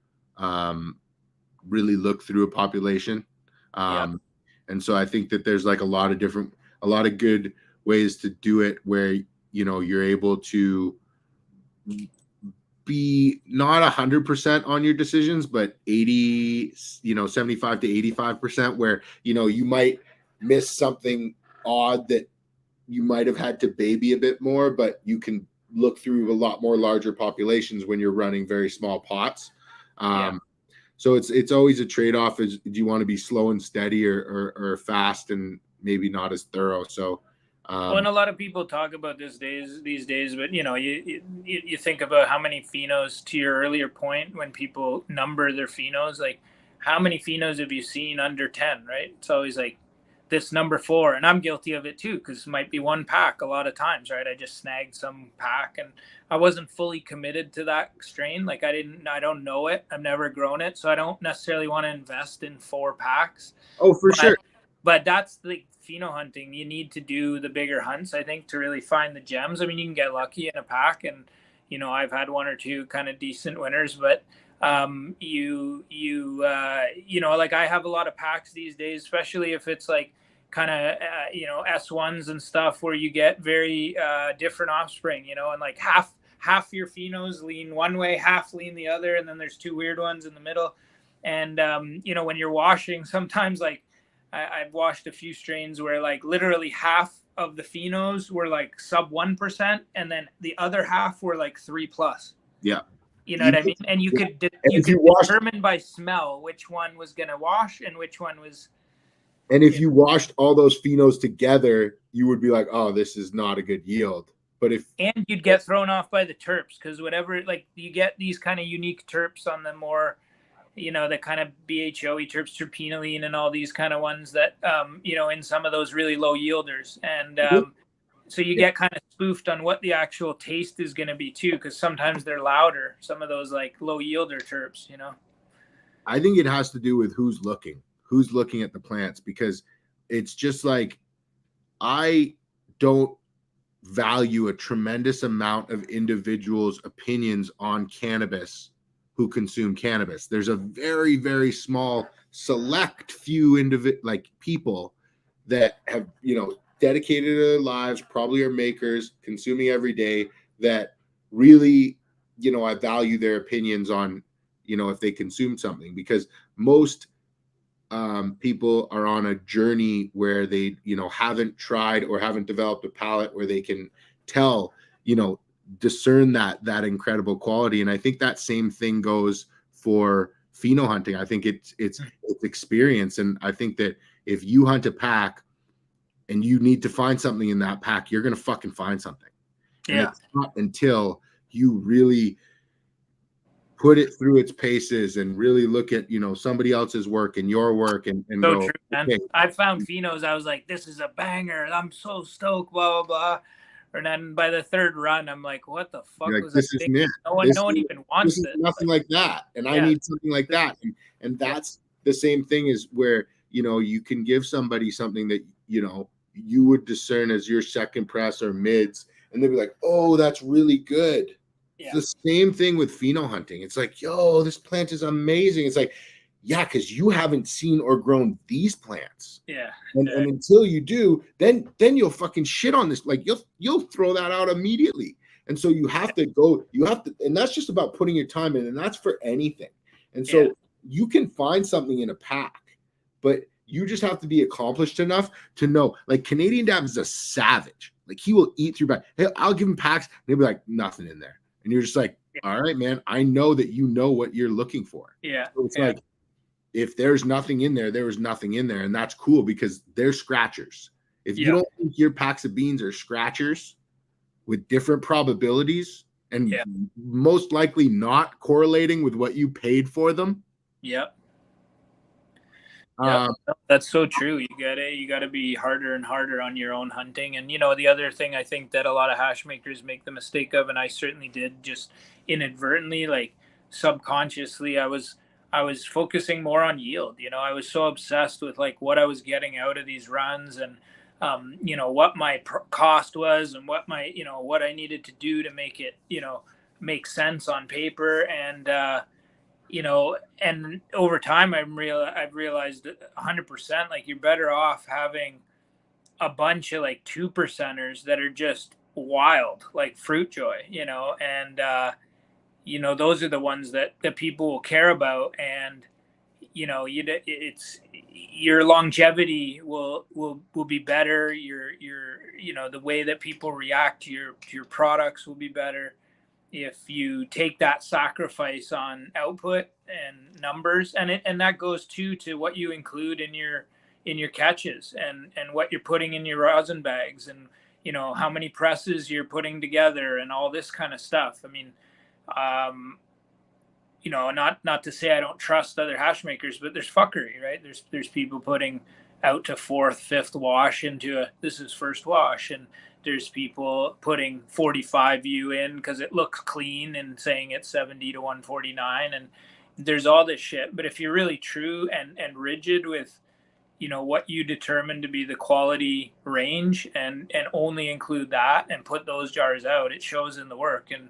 really look through a population. And so I think that there's like a lot of good ways to do it, where, you know, you're able to be not 100% on your decisions, but 75 to 85%, where, you know, you might miss something odd that you might have had to baby a bit more, but you can look through a lot more larger populations when you're running very small pots. So it's always a trade-off. Do you want to be slow and steady, or fast and maybe not as thorough? So and a lot of people talk about these days, but, you know, you think about how many phenos, to your earlier point, when people number their phenos, like, how many phenos have you seen under 10, right? It's always like this number 4, and I'm guilty of it too, because it might be one pack a lot of times, right? I just snagged some pack, and I wasn't fully committed to that strain. Like, I don't know it. I've never grown it, so I don't necessarily want to invest in 4 packs. Oh, for sure. But that's the pheno hunting. You need to do the bigger hunts, I think, to really find the gems. I mean, you can get lucky in a pack, and, you know, I've had 1 or 2 kind of decent winners, but you know, like, I have a lot of packs these days, especially if it's like kind of you know, S1s and stuff, where you get very different offspring, you know, and like half your phenos lean one way, half lean the other, and then there's 2 weird ones in the middle. And you know, when you're washing, sometimes, like, I've washed a few strains where, like, literally half of the phenos were like sub 1%, and then the other half were like 3+. Yeah. You know what I mean? And you could determine by smell which one was going to wash and which one was. And if you washed all those phenos together, you would be like, oh, this is not a good yield. But if and you'd get thrown off by the terps, because whatever, like you get these kind of unique terps on the more, the kind of BHO terps, terpenoline, and all these kind of ones that, in some of those really low yielders. And so you get kind of spoofed on what the actual taste is going to be too, because sometimes they're louder, some of those like low yielder terps, I think it has to do with who's looking at the plants, because it's just like, I don't value a tremendous amount of individuals' opinions on cannabis who consume cannabis. There's a very, very small select few people that have, dedicated their lives, probably are makers, consuming every day, that really, I value their opinions on, if they consume something, because most people are on a journey where they, haven't tried or haven't developed a palate where they can tell, discern that incredible quality. And I think that same thing goes for pheno hunting. I think it's experience. And I think that if you hunt a pack and you need to find something in that pack, you're going to fucking find something. And it's not until you really put it through its paces and really look at, somebody else's work and your work and so go, true, man. okay. I found phenos, I was like, this is a banger, I'm so stoked, blah blah blah. And then by the third run, I'm like, what the fuck was this isn't it. No one even wants this. Nothing like that. And I need something like that. And that's the same thing as where, you can give somebody something that, you would discern as your second press or mids, and they'd be like, oh, that's really good. Yeah. It's the same thing with pheno hunting. It's like, yo, this plant is amazing. It's like, yeah, because you haven't seen or grown these plants. Yeah. And until you do, then you'll fucking shit on this. Like you'll throw that out immediately. And so you have to go, and that's just about putting your time in, and that's for anything. And so you can find something in a pack, but you just have to be accomplished enough to know, like Canadian Dab is a savage. Like he will eat through back. Hey, I'll give him packs. And he'll be like, nothing in there. And you're just like, all right, man, I know that you know what you're looking for. Yeah. So it's like, if there's nothing in there, there was nothing in there. And that's cool because they're scratchers. If you don't think your packs of beans are scratchers with different probabilities and most likely not correlating with what you paid for them. Yep. That's so true. You gotta be harder and harder on your own hunting. And the other thing I think that a lot of hash makers make the mistake of, and I certainly did, just inadvertently, like subconsciously, I was focusing more on yield. I was so obsessed with like what I was getting out of these runs, and what my cost was, and what my what I needed to do to make it make sense on paper. And and over time, I've realized 100%, like you're better off having a bunch of like 2%ers that are just wild, like Fruit Joy, and those are the ones that people will care about. And it's your longevity will be better. Your the way that people react to your products will be better if you take that sacrifice on output and numbers. And that goes to what you include in your catches, and what you're putting in your rosin bags, and how many presses you're putting together, and all this kind of stuff. I mean, not to say I don't trust other hash makers, but there's fuckery, right? There's people putting out to fourth, fifth wash into this is first wash, and there's people putting 45U in because it looks clean and saying it's 70 to 149, and there's all this shit. But if you're really true and rigid with what you determine to be the quality range, and only include that and put those jars out, it shows in the work. And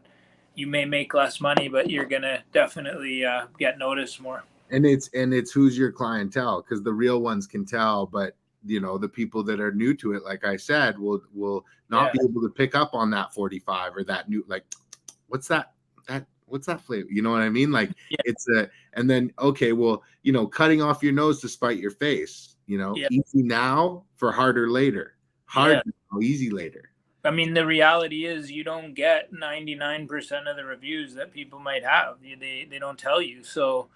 you may make less money, but you're gonna definitely get noticed more. And it's who's your clientele, because the real ones can tell, but the people that are new to it, like I said, will not be able to pick up on that 45 or that new, like, what's that flavor? You know what I mean? Like it's and then, okay, well, cutting off your nose to spite your face, easy now for harder later, now, easy later. I mean, the reality is you don't get 99% of the reviews that people might have. They don't tell you. So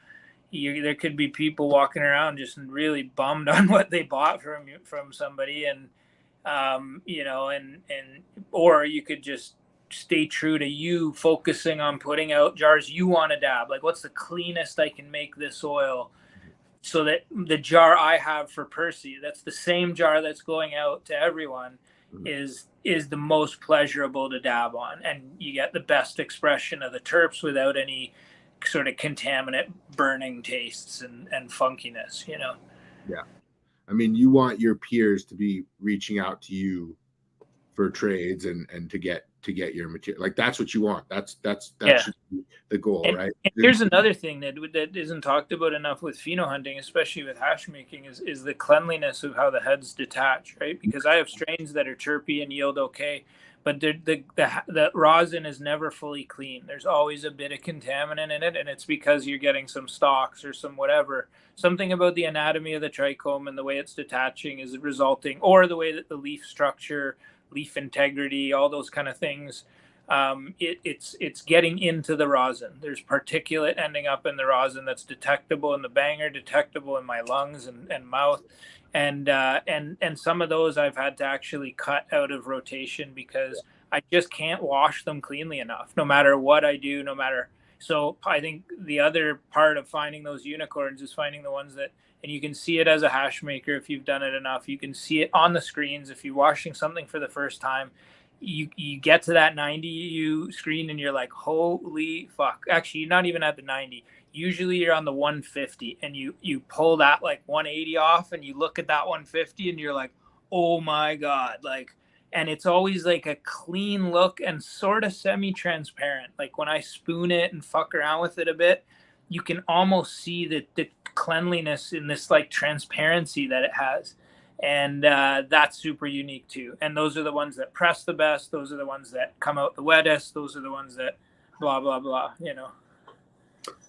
there could be people walking around just really bummed on what they bought from somebody, and you know, and or you could just stay true to you, focusing on putting out jars you want to dab. Like, what's the cleanest I can make this oil, so that the jar I have for Percy, that's the same jar that's going out to everyone, is the most pleasurable to dab on, and you get the best expression of the terps without any sort of contaminant burning tastes and funkiness, you know. Yeah. I mean, you want your peers to be reaching out to you for trades and to get your material. Like, that's what you want. That Yeah. should be the goal, right? And here's another thing that isn't talked about enough with pheno hunting, especially with hash making, is the cleanliness of how the heads detach, right? Because I have strains that are chirpy and yield okay, but the rosin is never fully clean. There's always a bit of contaminant in it, and it's because you're getting some stalks or some whatever. Something about the anatomy of the trichome and the way it's detaching is resulting, or the way that the leaf structure, leaf integrity, all those kind of things, it's getting into the rosin. There's particulate ending up in the rosin that's detectable in the banger, detectable in my lungs and mouth, and some of those I've had to actually cut out of rotation because I just can't wash them cleanly enough, no matter what I do, no matter. So I think the other part of finding those unicorns is finding the ones that, and you can see it as a hash maker if you've done it enough. You can see it on the screens if you're washing something for the first time. You get to that 90 U screen and you're like, holy fuck. Actually, you're not even at the 90. Usually you're on the 150, and you pull that like 180 off and you look at that 150 and you're like, oh my God. Like, and it's always like a clean look and sort of semi-transparent. Like, when I spoon it and fuck around with it a bit, you can almost see the cleanliness in this like transparency that it has. And that's super unique too. And those are the ones that press the best. Those are the ones that come out the wettest. Those are the ones that blah, blah, blah, you know.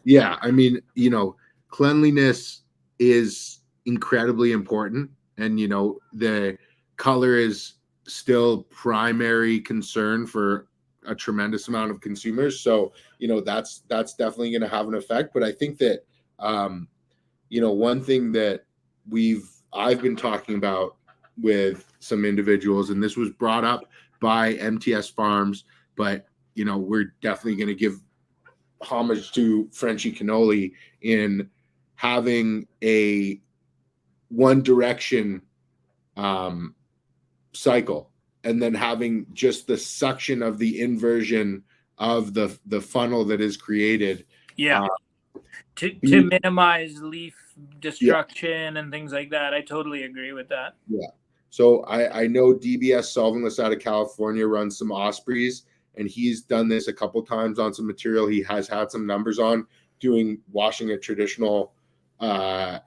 Yeah. I mean, you know, cleanliness is incredibly important. And, you know, the color is still primary concern for a tremendous amount of consumers. So, you know, that's definitely going to have an effect. But I think that, you know, one thing that I've been talking about with some individuals, and this was brought up by MTS Farms, but, you know, we're definitely going to give homage to Frenchy Cannoli in having a one direction cycle, and then having just the suction of the inversion of the funnel that is created. Yeah. To minimize leaf destruction and things like that. I totally agree with that. Yeah. So I know DBS Solventless out of California runs some Ospreys, and he's done this a couple times on some material he has had some numbers on doing washing a traditional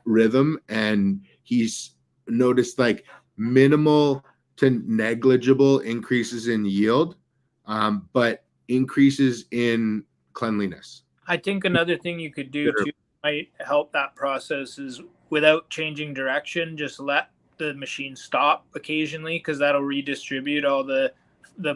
rhythm, and he's noticed like minimal to negligible increases in yield, but increases in cleanliness. I think another thing you could do too might help that process is, without changing direction, just let the machine stop occasionally, because that'll redistribute all the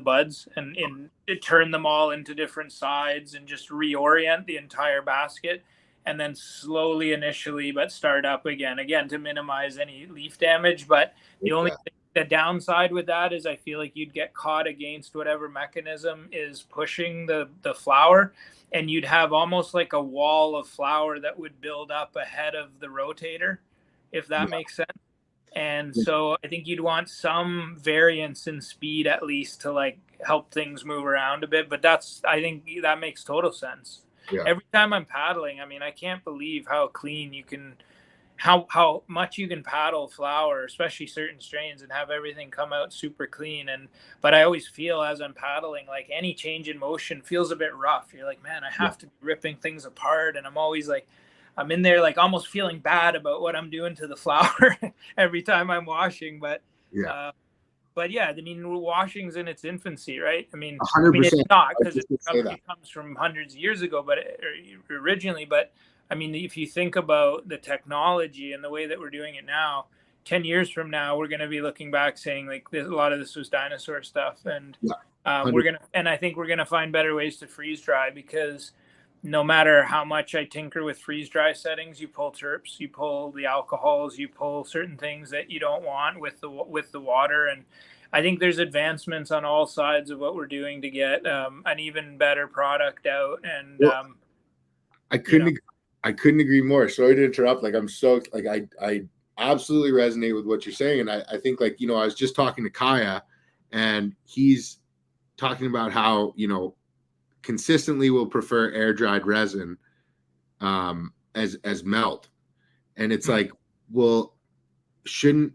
buds and turn them all into different sides and just reorient the entire basket, and then slowly initially but start up again to minimize any leaf damage. But the only thing, the downside with that is I feel like you'd get caught against whatever mechanism is pushing the flower, and you'd have almost like a wall of flour that would build up ahead of the rotator, if that makes sense. And so I think you'd want some variance in speed at least to like help things move around a bit. But I think that makes total sense. Yeah. Every time I'm paddling, I mean, I can't believe how clean you can, how much you can paddle flower, especially certain strains, and have everything come out super clean. But I always feel as I'm paddling, like any change in motion feels a bit rough. You're like, man, I have to be ripping things apart. And I'm always like, I'm in there like almost feeling bad about what I'm doing to the flower every time I'm washing. But yeah, I mean, washing's in its infancy, right? I mean, 100%. It's not, because it comes from hundreds of years ago, but originally. But I mean, if you think about the technology and the way that we're doing it now, 10 years from now, we're going to be looking back saying like a lot of this was dinosaur stuff. And I think we're going to find better ways to freeze dry, because no matter how much I tinker with freeze dry settings, you pull terps, you pull the alcohols, you pull certain things that you don't want with the water. And I think there's advancements on all sides of what we're doing to get an even better product out. And Well, I you couldn't know, I couldn't agree more. Sorry to interrupt. Like I'm so like I absolutely resonate with what you're saying. And I think like, I was just talking to Kaya and he's talking about how, consistently will prefer air dried resin as melt. And it's like, well, shouldn't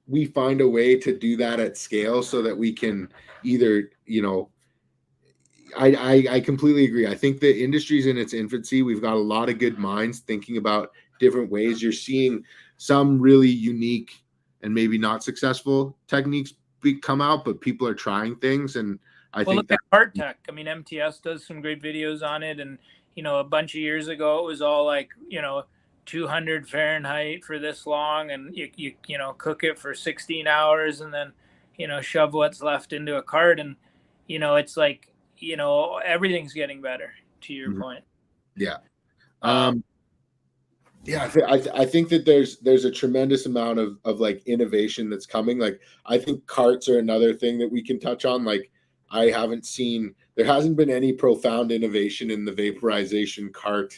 we find a way to do that at scale so that we can either, I completely agree. I think the industry's in its infancy. We've got a lot of good minds thinking about different ways. You're seeing some really unique and maybe not successful techniques come out, but people are trying things. And I think look at Part Tech. I mean, MTS does some great videos on it. And, a bunch of years ago, it was all like, 200 Fahrenheit for this long, and you cook it for 16 hours and then, shove what's left into a cart. And, it's like, everything's getting better, to your point. Yeah. Yeah, I think that there's a tremendous amount of like innovation that's coming. Like I think carts are another thing that we can touch on. Like there hasn't been any profound innovation in the vaporization cart.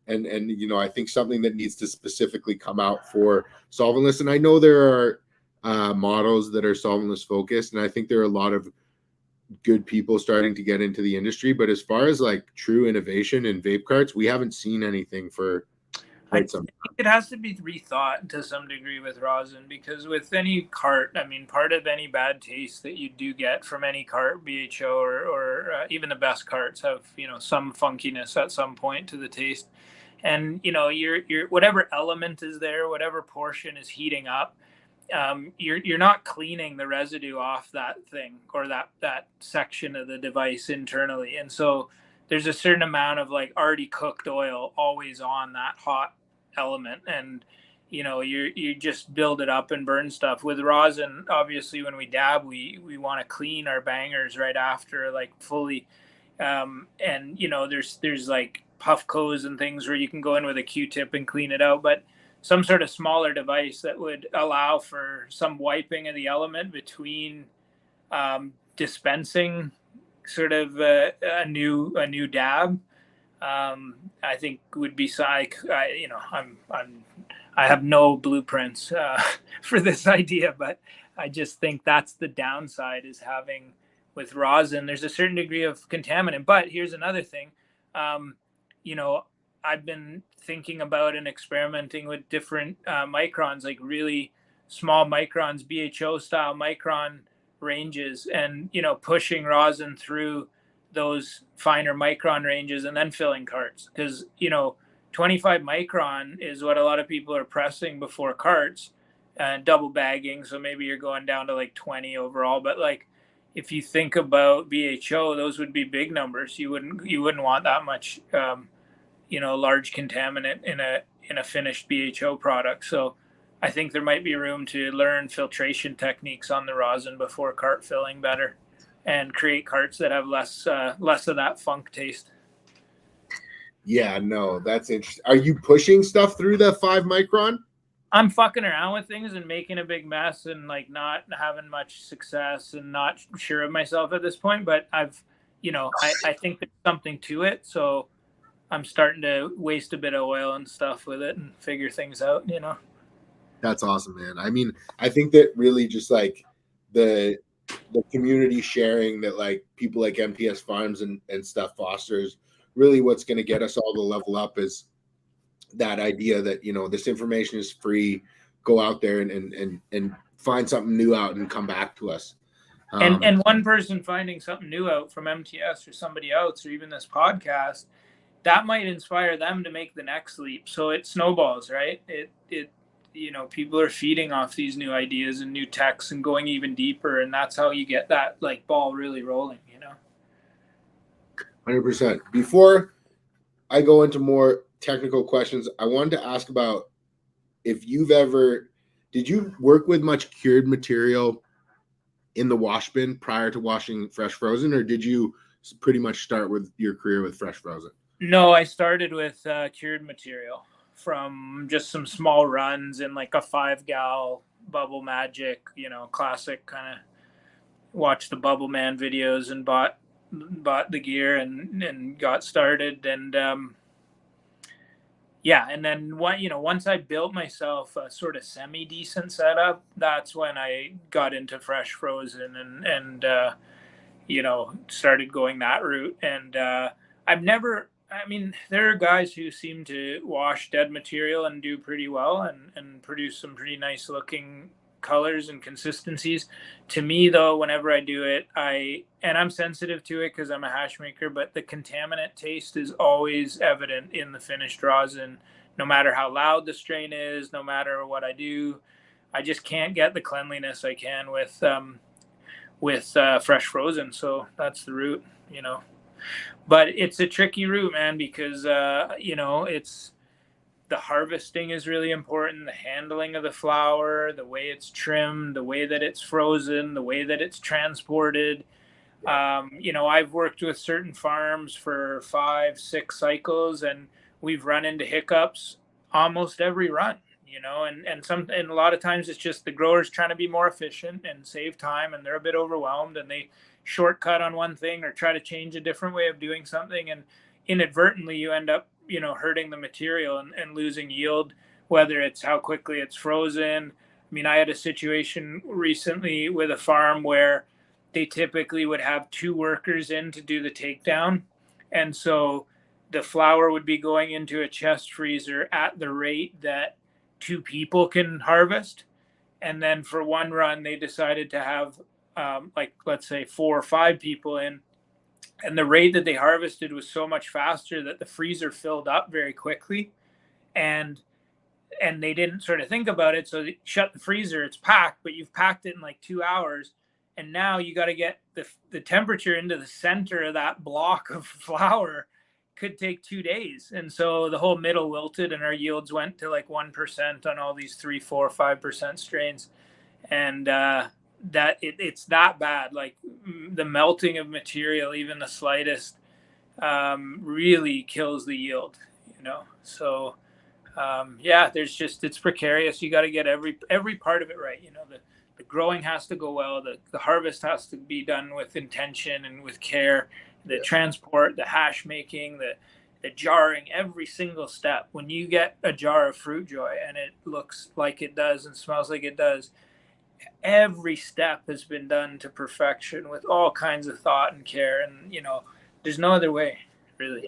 And I think something that needs to specifically come out for solventless. And I know there are models that are solventless focused, and I think there are a lot of good people starting to get into the industry. But as far as like true innovation in vape carts, we haven't seen anything for quite some time. It has to be rethought to some degree with rosin, because with any cart, I mean, part of any bad taste that you do get from any cart, BHO or even the best carts have, some funkiness at some point to the taste. And, your whatever element is there, whatever portion is heating up, you're not cleaning the residue off that thing or that section of the device internally. And so there's a certain amount of like already cooked oil always on that hot element, and you just build it up and burn stuff. With rosin, obviously when we dab, we want to clean our bangers right after, like fully. And there's like Puffcos and things where you can go in with a Q-tip and clean it out, but some sort of smaller device that would allow for some wiping of the element between dispensing sort of a new dab, I think would be I have no blueprints for this idea, but I just think that's the downside, is having with rosin, there's a certain degree of contaminant. But here's another thing, I've been thinking about and experimenting with different microns, like really small microns, BHO style micron ranges, and pushing rosin through those finer micron ranges and then filling carts, because 25 micron is what a lot of people are pressing before carts and double bagging, so maybe you're going down to like 20 overall. But like if you think about BHO, those would be big numbers. You wouldn't want that much large contaminant in a finished BHO product. So I think there might be room to learn filtration techniques on the rosin before cart filling better, and create carts that have less of that funk taste. Yeah, no, that's interesting. Are you pushing stuff through the 5 micron? I'm fucking around with things and making a big mess and like not having much success and not sure of myself at this point. But I've, I think there's something to it. So I'm starting to waste a bit of oil and stuff with it and figure things out, That's awesome, man. I mean, I think that really just like the community sharing that like people like MPS Farms and stuff fosters, really what's going to get us all to level up is that idea that, this information is free. Go out there and find something new out and come back to us. And one person finding something new out from MTS or somebody else, or even this podcast, that might inspire them to make the next leap. So it snowballs, right? It people are feeding off these new ideas and new techs and going even deeper, and that's how you get that like ball really rolling, 100%. Before I go into more technical questions, I wanted to ask about if did you work with much cured material in the wash bin prior to washing fresh frozen, or did you pretty much start with your career with fresh frozen? No, I started with cured material from just some small runs in like a 5-gal Bubble Magic, classic kind of watched the Bubble Man videos and bought the gear and got started. And and then once I built myself a sort of semi decent setup, that's when I got into fresh frozen and started going that route. And there are guys who seem to wash dead material and do pretty well and produce some pretty nice looking colors and consistencies. To me, though, whenever I do it, I'm sensitive to it because I'm a hash maker, but the contaminant taste is always evident in the finished rosin, no matter how loud the strain is, no matter what I do. I just can't get the cleanliness I can with fresh frozen. So that's the route, but it's a tricky route, man, because it's the harvesting is really important, the handling of the flower, the way it's trimmed, the way that it's frozen, the way that it's transported. I've worked with certain farms for 5-6 cycles, and we've run into hiccups almost every run, and a lot of times it's just the growers trying to be more efficient and save time, and they're a bit overwhelmed and they shortcut on one thing or try to change a different way of doing something, and inadvertently you end up hurting the material and losing yield, whether it's how quickly it's frozen. I mean, I had a situation recently with a farm where they typically would have 2 workers in to do the takedown, and so the flour would be going into a chest freezer at the rate that 2 people can harvest. And then for one run they decided to have let's say 4 or 5 people in, and the rate that they harvested was so much faster that the freezer filled up very quickly, and they didn't sort of think about it. So they shut the freezer, it's packed, but you've packed it in like 2 hours, and now you got to get the temperature into the center of that block of flour. Could take 2 days, and so the whole middle wilted, and our yields went to like 1% on all these 3, 4, 5% strains, and it's that bad. Like the melting of material, even the slightest, really kills the yield, So it's precarious. You got to get every part of it right. The growing has to go well. The harvest has to be done with intention and with care. The transport, the hash making, the jarring, every single step. When you get a jar of Fruit Joy and it looks like it does and smells like it does, every step has been done to perfection with all kinds of thought and care, and there's no other way, really.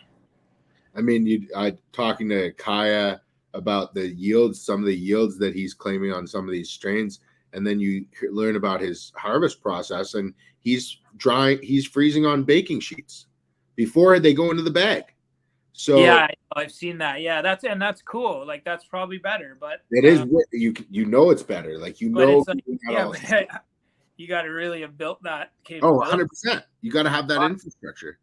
I mean, talking to Kaya about the yields, some of the yields that he's claiming on some of these strains, and then you learn about his harvest process, and he's freezing on baking sheets before they go into the bag. So yeah, I've seen that. Yeah, that's cool. Like that's probably better, but it is. It's better. Like you got to really have built that capability. 100%. You got to have that infrastructure.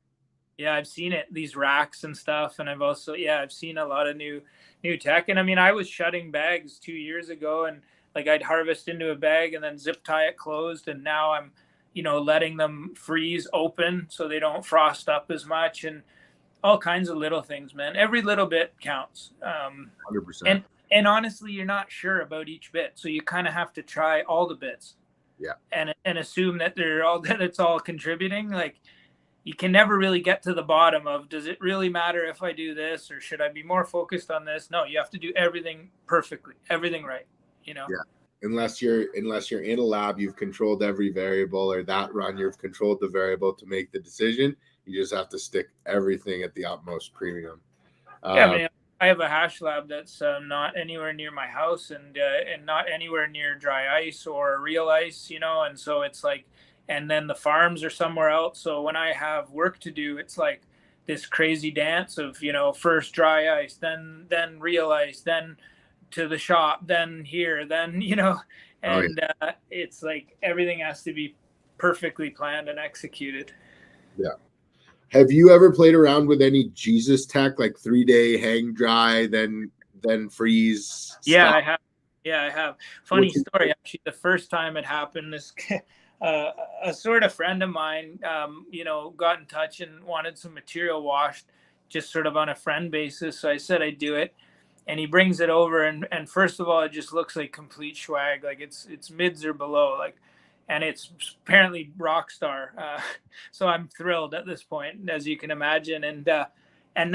Yeah, I've seen it, these racks and stuff, and I've seen a lot of new tech. And I mean, I was shutting bags 2 years ago, and like I'd harvest into a bag and then zip tie it closed, and now I'm letting them freeze open so they don't frost up as much, and all kinds of little things, man. Every little bit counts. 100%. And honestly, you're not sure about each bit, so you kind of have to try all the bits. Yeah. And assume that it's all contributing. Like you can never really get to the bottom of, does it really matter if I do this, or should I be more focused on this? No, you have to do everything perfectly, everything right. Yeah. Unless you're in a lab, you've controlled every variable, or that run you've controlled the variable to make the decision. You just have to stick everything at the utmost premium. I have a hash lab that's not anywhere near my house, and not anywhere near dry ice or real ice, and so it's like, and then the farms are somewhere else. So when I have work to do, it's like this crazy dance of, first dry ice, then real ice, then to the shop, then here, then, and it's like everything has to be perfectly planned and executed. Yeah. Have you ever played around with any Jesus tech, like 3-day hang dry, then freeze? Yeah, I have. Funny story. Actually, the first time it happened, a sort of friend of mine, got in touch and wanted some material washed, just sort of on a friend basis. So I said I'd do it, and he brings it over, and first of all, it just looks like complete swag, like it's mids or below, like, and it's apparently Rockstar. So I'm thrilled at this point, as you can imagine, and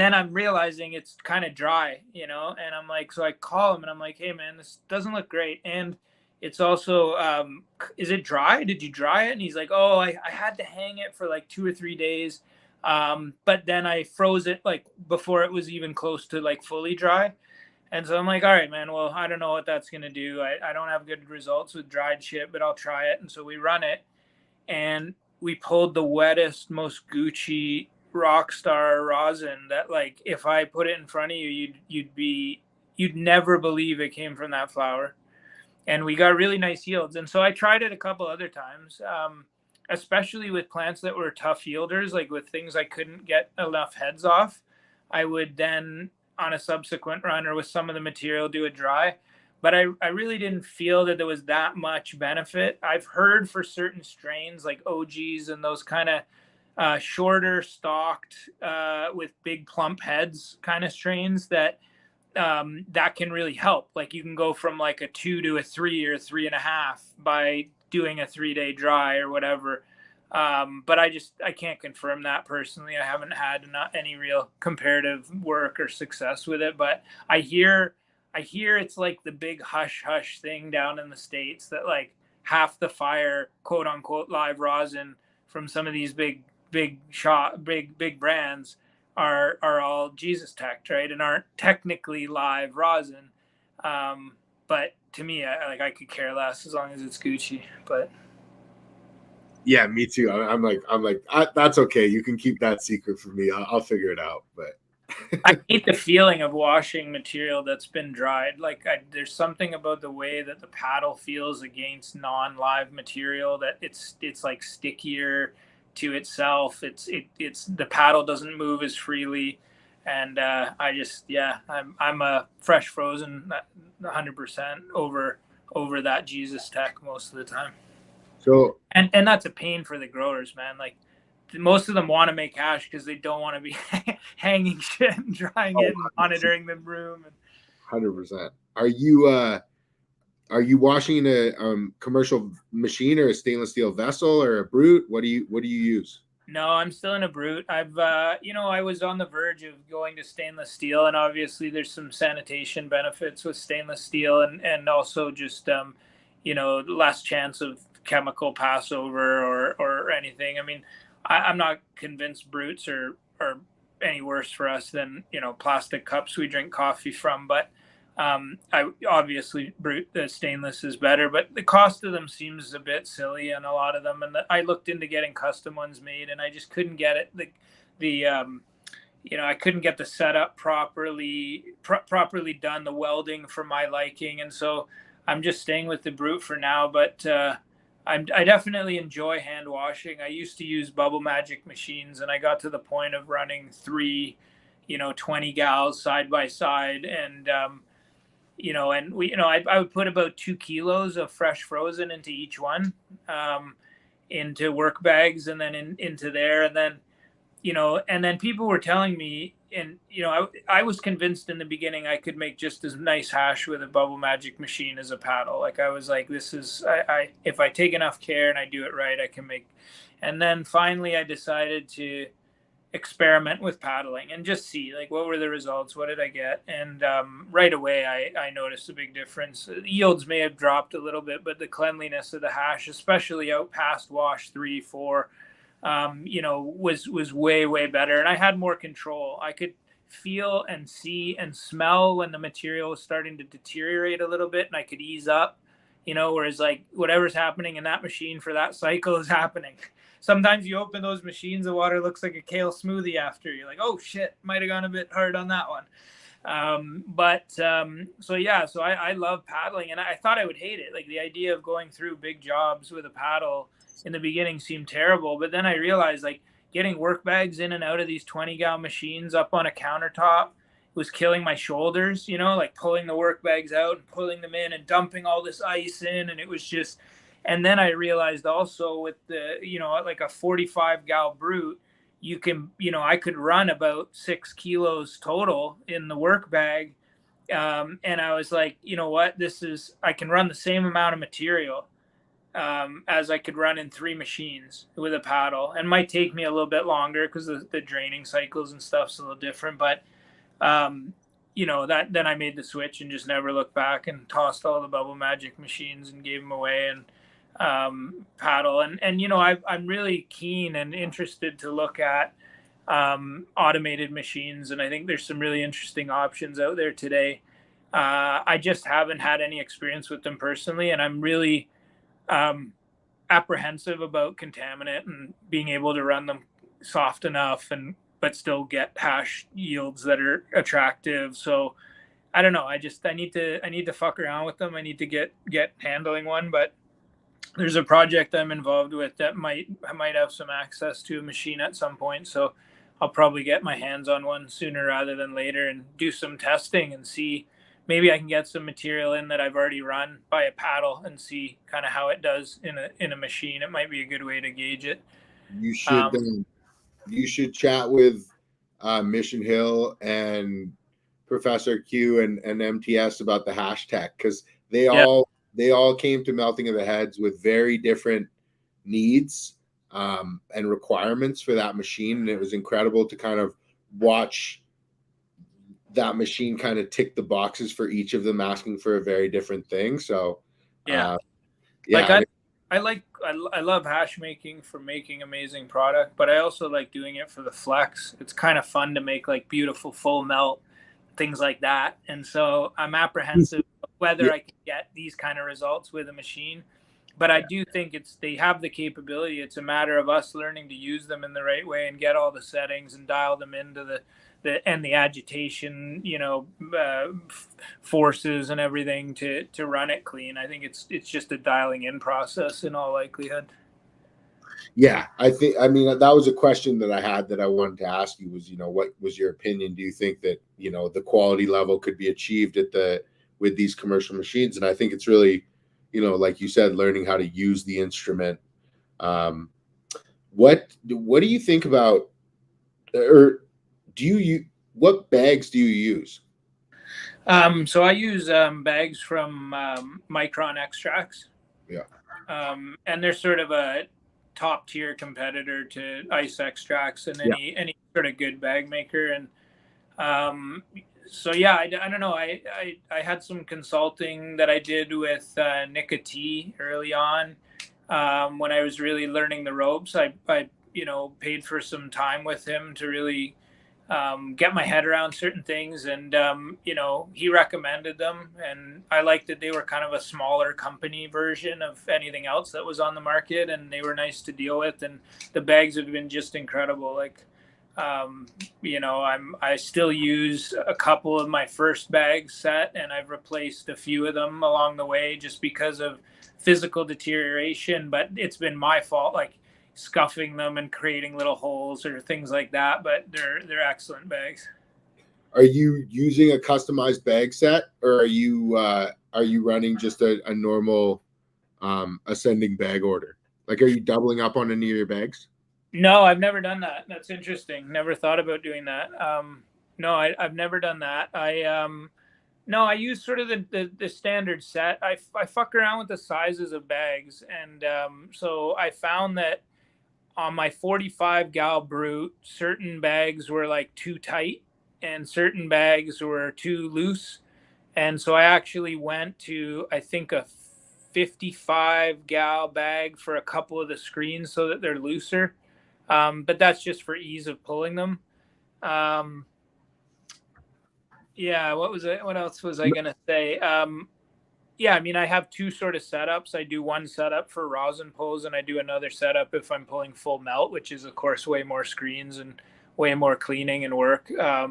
then I'm realizing it's kind of dry, and I'm like, so I call him and I'm like, hey man, this doesn't look great, and it's also, is it dry? Did you dry it? And he's like, oh, I had to hang it for like 2 or 3 days. But then I froze it like before it was even close to like fully dry. And so I'm like, all right, man, well, I don't know what that's going to do. I don't have good results with dried shit, but I'll try it. And so we run it, and we pulled the wettest, most Gucci Rockstar rosin that, like, if I put it in front of you, you'd never believe it came from that flower. And we got really nice yields. And so I tried it a couple other times, especially with plants that were tough yielders, like with things I couldn't get enough heads off. I would then, on a subsequent run or with some of the material, do it dry. But I really didn't feel that there was that much benefit. I've heard for certain strains like OGs and those kind of shorter stalked with big plump heads kind of strains that can really help. Like you can go from like a 2 to a 3 or 3.5 by doing a 3-day dry or whatever. But I can't confirm that personally. I haven't had any real comparative work or success with it, but I hear it's like the big hush hush thing down in the States that like half the fire, quote unquote, live rosin from some of these big brands are all Jesus teched, right, and aren't technically live rosin. But to me, I could care less as long as it's Gucci. But yeah, me too. I'm like, that's okay. You can keep that secret from me. I'll figure it out. But I hate the feeling of washing material that's been dried. Like there's something about the way that the paddle feels against non-live material that it's like stickier to itself. It's the paddle doesn't move as freely, and I'm a fresh frozen 100% over that Jesus tech most of the time. So and that's a pain for the growers, man. Like most of them want to make hash because they don't want to be hanging shit and drying it and monitoring the room. 100%. Are you washing a commercial machine or a stainless steel vessel or a brute? What do you use? No, I'm still in a brute. I've I was on the verge of going to stainless steel, and obviously there's some sanitation benefits with stainless steel, and also just less chance of chemical passover or anything. I mean, I'm not convinced brutes are any worse for us than plastic cups we drink coffee from, but I obviously brute the stainless is better, but the cost of them seems a bit silly on a lot of them. And I looked into getting custom ones made, and I just couldn't get it. I couldn't get the setup properly done, the welding for my liking, and so I'm just staying with the brute for now. But I definitely enjoy hand washing. I used to use Bubble Magic machines, and I got to the point of running 3, 20 gals side by side, and I would put about 2 kilos of fresh frozen into each one, into work bags, and then into there, and then people were telling me, and I was convinced in the beginning I could make just as nice hash with a Bubble Magic machine as a paddle. Like I was like, this is if I take enough care and I do it right, I can make. And then finally I decided to experiment with paddling and just see like what were the results, what did I get, and right away I noticed a big difference. Yields may have dropped a little bit, but the cleanliness of the hash, especially out past wash 3, 4, was way better, and I had more control. I could feel and see and smell when the material was starting to deteriorate a little bit, and I could ease up, whereas like whatever's happening in that machine for that cycle is happening. Sometimes you open those machines, the water looks like a kale smoothie after. You're like, oh shit, might have gone a bit hard on that one. So I love paddling, and I thought I would hate it. Like the idea of going through big jobs with a paddle in the beginning seemed terrible, but then I realized like getting work bags in and out of these 20 gal machines up on a countertop was killing my shoulders, like pulling the work bags out and pulling them in and dumping all this ice in. And it was just, And then I realized also with the, like a 45 gal brute, you can, I could run about 6 kilos total in the work bag. And I was like, you know what, I can run the same amount of material as I could run in 3 machines with a paddle, and might take me a little bit longer because the draining cycles and stuff's a little different. But that then I made the switch and just never looked back, and tossed all the Bubble Magic machines and gave them away, and paddle. And I'm really keen and interested to look at automated machines, and I think there's some really interesting options out there today. I just haven't had any experience with them personally, and I'm really apprehensive about contaminant and being able to run them soft enough but still get hash yields that are attractive. So I don't know. I need to fuck around with them. I need to get handling one, but there's a project I'm involved with that I might have some access to a machine at some point. So I'll probably get my hands on one sooner rather than later and do some testing and see. Maybe I can get some material in that I've already run by a paddle and see kind of how it does in a machine. It might be a good way to gauge it. You should chat with Mission Hill and Professor Q and MTS about the hashtag, because they all came to Melting of the Heads with very different needs and requirements for that machine, and it was incredible to kind of watch that machine kind of tick the boxes for each of them, asking for a very different thing. So I love hash making for making amazing product, but I also like doing it for the flex. It's kind of fun to make like beautiful full melt things like that, and so I'm apprehensive whether I can get these kind of results with a machine. But I do think they have the capability. It's a matter of us learning to use them in the right way and get all the settings and dial them into the agitation, forces and everything to run it clean. I think it's just a dialing in process in all likelihood. Yeah, I mean, that was a question that I had that I wanted to ask you was, what was your opinion? Do you think that, the quality level could be achieved with these commercial machines? And I think it's really, like you said, learning how to use the instrument. What do you think about, or what bags do you use? So I use bags from Micron Extracts. Yeah. And they're sort of a top tier competitor to Ice Extracts and any sort of good bag maker. And so I don't know. I had some consulting that I did with Nicotee early on when I was really learning the ropes. I paid for some time with him to really get my head around certain things, and he recommended them, and I liked that they were kind of a smaller company version of anything else that was on the market, and they were nice to deal with, and the bags have been just incredible. Like I still use a couple of my first bag set, and I've replaced a few of them along the way just because of physical deterioration, but it's been my fault, like scuffing them and creating little holes or things like that. But they're excellent bags. Are you using a customized bag set, or are you running just a normal ascending bag order? Like, are you doubling up on any of your bags? No, I've never done that. That's interesting. Never thought about doing that. No, I've never done that. No, I use sort of the standard set. I fuck around with the sizes of bags, and so I found that on my 45 gal brute, certain bags were like too tight and certain bags were too loose. And so I actually went to, I think, a 55 gal bag for a couple of the screens so that they're looser. But that's just for ease of pulling them. What else was I going to say? I mean, I have two sort of setups. I do one setup for rosin pulls, and I do another setup if I'm pulling full melt, which is, of course, way more screens and way more cleaning and work. I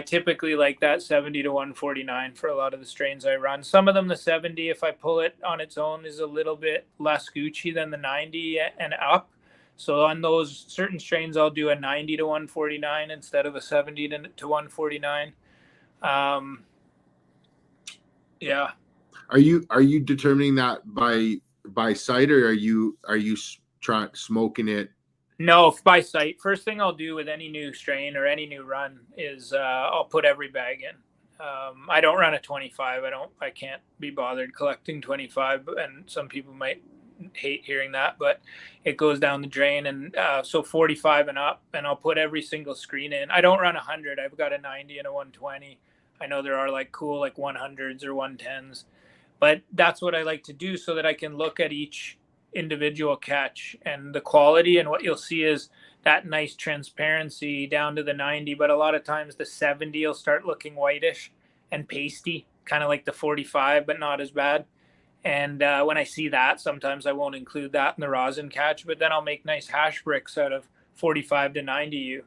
typically like that 70 to 149 for a lot of the strains I run. Some of them, the 70, if I pull it on its own, is a little bit less Gucci than the 90 and up. So on those certain strains, I'll do a 90 to 149 instead of a 70 to 149. Are you determining that by sight, or are you trying smoking it? No, by sight. First thing I'll do with any new strain or any new run is I'll put every bag in. I don't run a 25. I can't be bothered collecting 25, and some people might hate hearing that, but it goes down the drain. And so 45 and up, and I'll put every single screen in. I don't run 100. I've got a 90 and a 120. I know there are like cool like 100s or 110s, but that's what I like to do so that I can look at each individual catch and the quality. And what you'll see is that nice transparency down to the 90, but a lot of times the 70 will start looking whitish and pasty, kind of like the 45, but not as bad. And when I see that, sometimes I won't include that in the rosin catch, but then I'll make nice hash bricks out of 45 to 90U,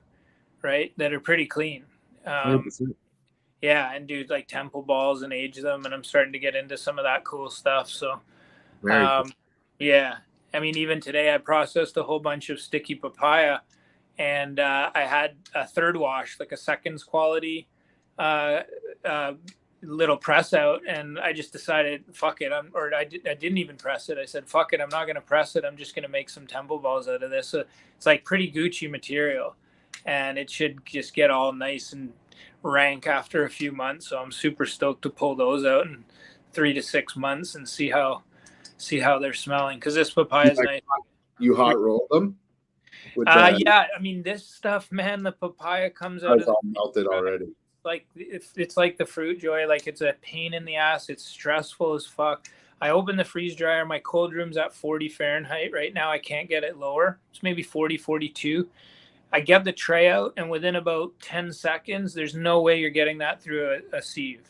right? That are pretty clean. Yeah, and do like temple balls and age them. And I'm starting to get into some of that cool stuff. So, yeah, I mean, even today I processed a whole bunch of sticky papaya, and I had a third wash, like a seconds quality little press out, and I just decided, fuck it. I didn't even press it. I said, fuck it. I'm not going to press it. I'm just going to make some temple balls out of this. So it's like pretty Gucci material, and it should just get all nice and rank after a few months. So I'm super stoked to pull those out in 3 to 6 months and see how they're smelling. Cause this papaya is nice. You hot roll them? Yeah. I mean, this stuff, man, the papaya comes out. It's all melted already. Like it's like the fruit joy. Like it's a pain in the ass. It's stressful as fuck. I open the freeze dryer. My cold room's at 40 Fahrenheit right now. I can't get it lower. It's maybe 40, 42. I get the tray out, and within about 10 seconds, there's no way you're getting that through a sieve.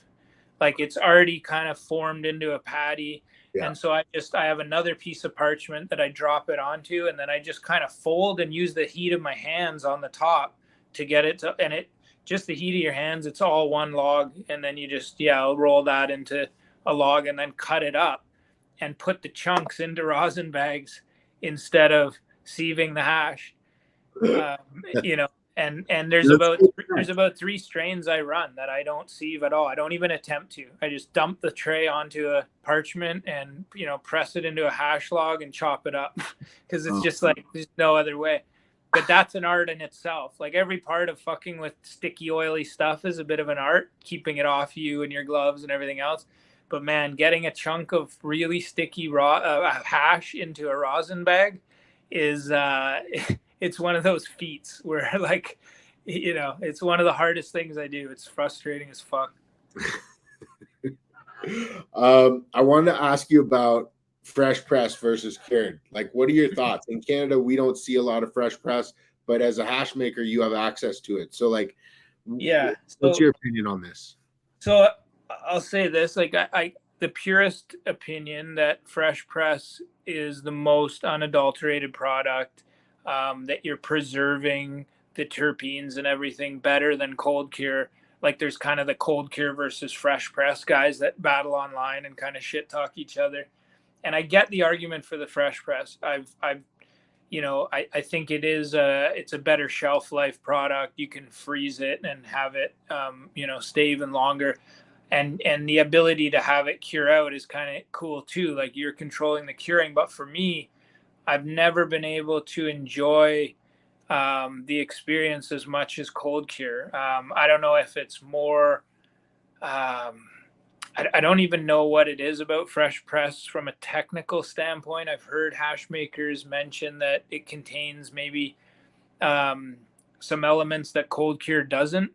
Like it's already kind of formed into a patty. Yeah. And so I have another piece of parchment that I drop it onto, and then I just kind of fold and use the heat of my hands on the top to get it to, and it just the heat of your hands, it's all one log. And then you just, I'll roll that into a log and then cut it up and put the chunks into rosin bags instead of sieving the hash. And there's about 3 strains I run that I don't sieve at all. I don't even attempt to. I just dump the tray onto a parchment and press it into a hash log and chop it up because it's just like there's no other way. But that's an art in itself. Like every part of fucking with sticky oily stuff is a bit of an art, keeping it off you and your gloves and everything else. But man, getting a chunk of really sticky raw hash into a rosin bag is it's one of those feats where like, it's one of the hardest things I do. It's frustrating as fuck. I wanted to ask you about fresh press versus cured. Like, what are your thoughts? In Canada, we don't see a lot of fresh press, but as a hash maker, you have access to it. So like, what's your opinion on this? So I'll say this, like the purest opinion that fresh press is the most unadulterated product, that you're preserving the terpenes and everything better than cold cure. Like there's kind of the cold cure versus fresh press guys that battle online and kind of shit talk each other. And I get the argument for the fresh press. I think it's a better shelf life product. You can freeze it and have it, stay even longer. And the ability to have it cure out is kind of cool too. Like you're controlling the curing. But for me, I've never been able to enjoy the experience as much as cold cure. I don't know if it's more, I don't even know what it is about fresh press from a technical standpoint. I've heard hash makers mention that it contains maybe some elements that cold cure doesn't.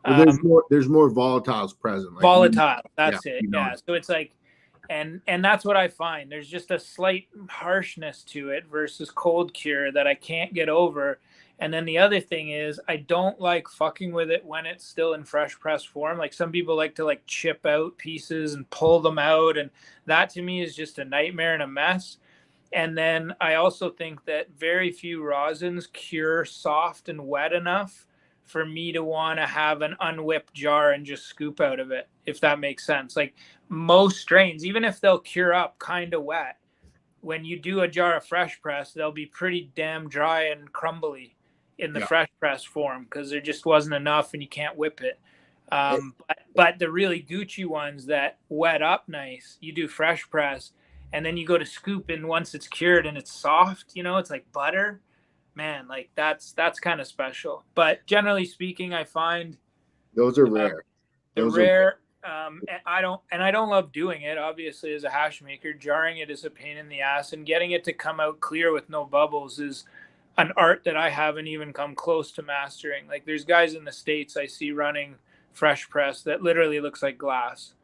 Well, there's more volatiles present. Like volatile, that's it. Yeah. So it's like, and that's what I find. There's just a slight harshness to it versus cold cure that I can't get over. And then the other thing is I don't like fucking with it when it's still in fresh press form. Like some people like to like chip out pieces and pull them out. And that to me is just a nightmare and a mess. And then I also think that very few rosins cure soft and wet enough for me to want to have an unwhipped jar and just scoop out of it, if that makes sense. Like most strains, even if they'll cure up kind of wet, when you do a jar of fresh press, they'll be pretty damn dry and crumbly in the fresh press form because there just wasn't enough and you can't whip it. But the really Gucci ones that wet up nice, you do fresh press, and then you go to scoop in once it's cured and it's soft. It's like butter. Man, like that's kind of special. But generally speaking, I find those are rare. the rare. And I don't love doing it. Obviously, as a hash maker, jarring it is a pain in the ass, and getting it to come out clear with no bubbles is an art that I haven't even come close to mastering. Like there's guys in the States I see running fresh press that literally looks like glass.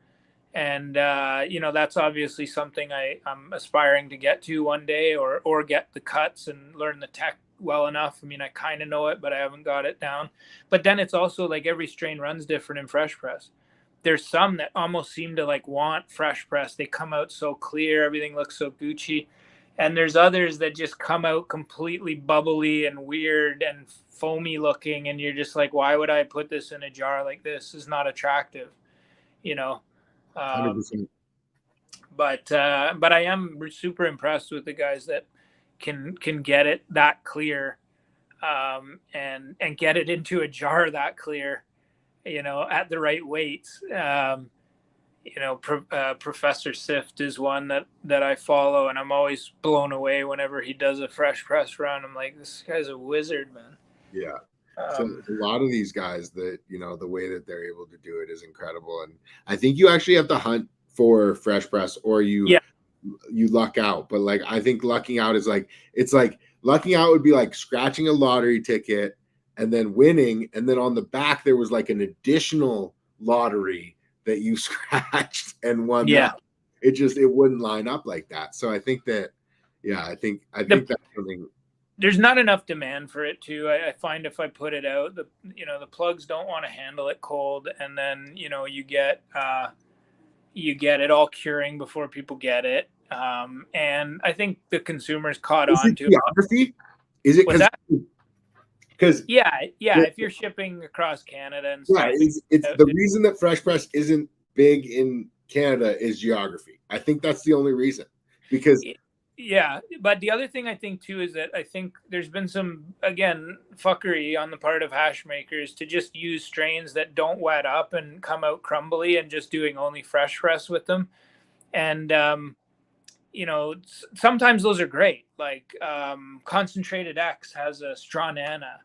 And, that's obviously something I'm aspiring to get to one day, or get the cuts and learn the tech well enough. I mean, I kind of know it, but I haven't got it down. But then it's also like every strain runs different in fresh press. There's some that almost seem to like want fresh press. They come out so clear. Everything looks so Gucci. And there's others that just come out completely bubbly and weird and foamy looking. And you're just like, why would I put this in a jar like this? This is not attractive, 100%. But I am super impressed with the guys that can get it that clear, and get it into a jar that clear, at the right weights. Professor Sift is one that I follow, and I'm always blown away whenever he does a fresh press run. I'm like, this guy's a wizard, man. Yeah. So a lot of these guys that, the way that they're able to do it is incredible. And I think you actually have to hunt for fresh press, or you luck out. But like, I think lucking out is like, it's like lucking out would be like scratching a lottery ticket and then winning. And then on the back, there was like an additional lottery that you scratched and won. Yeah. That. It wouldn't line up like that. So I think that, I think that's something. There's not enough demand for it too. I find if I put it out, the plugs don't want to handle it cold, and then you get it all curing before people get it. And I think the consumers caught on to geography. Is it because if you're shipping across Canada and stuff, it's the reason that fresh press isn't big in Canada is geography. I think that's the only reason, because. Yeah, but the other thing I think too is that I think there's been some, again, fuckery on the part of hash makers to just use strains that don't wet up and come out crumbly, and just doing only fresh press with them. And sometimes those are great. Like Concentrated X has a straw nana,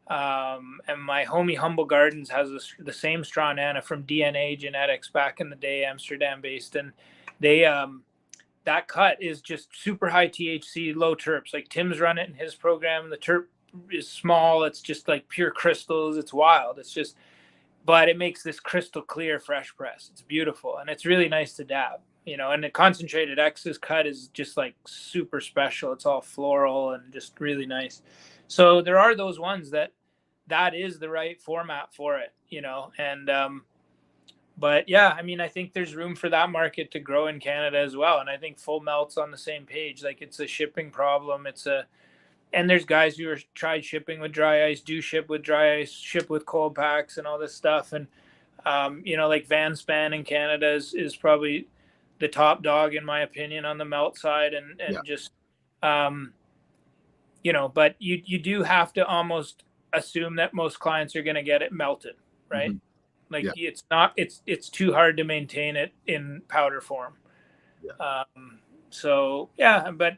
and my homie Humble Gardens has the same straw nana from DNA Genetics back in the day, Amsterdam based, and they that cut is just super high THC, low terps. Like Tim's run it in his program. The terp is small. It's just like pure crystals. It's wild. But it makes this crystal clear fresh press. It's beautiful. And it's really nice to dab, and the Concentrated X's cut is just like super special. It's all floral and just really nice. So there are those ones that is the right format for it, and, but yeah, I mean, I think there's room for that market to grow in Canada as well. And I think Full Melt's on the same page. Like it's a shipping problem. And there's guys who are tried shipping with dry ice, do ship with dry ice, ship with cold packs and all this stuff. And, like Van Span in Canada is probably the top dog in my opinion on the melt side. And just, but you do have to almost assume that most clients are going to get it melted, right? Mm-hmm. Like it's too hard to maintain it in powder form. Yeah. But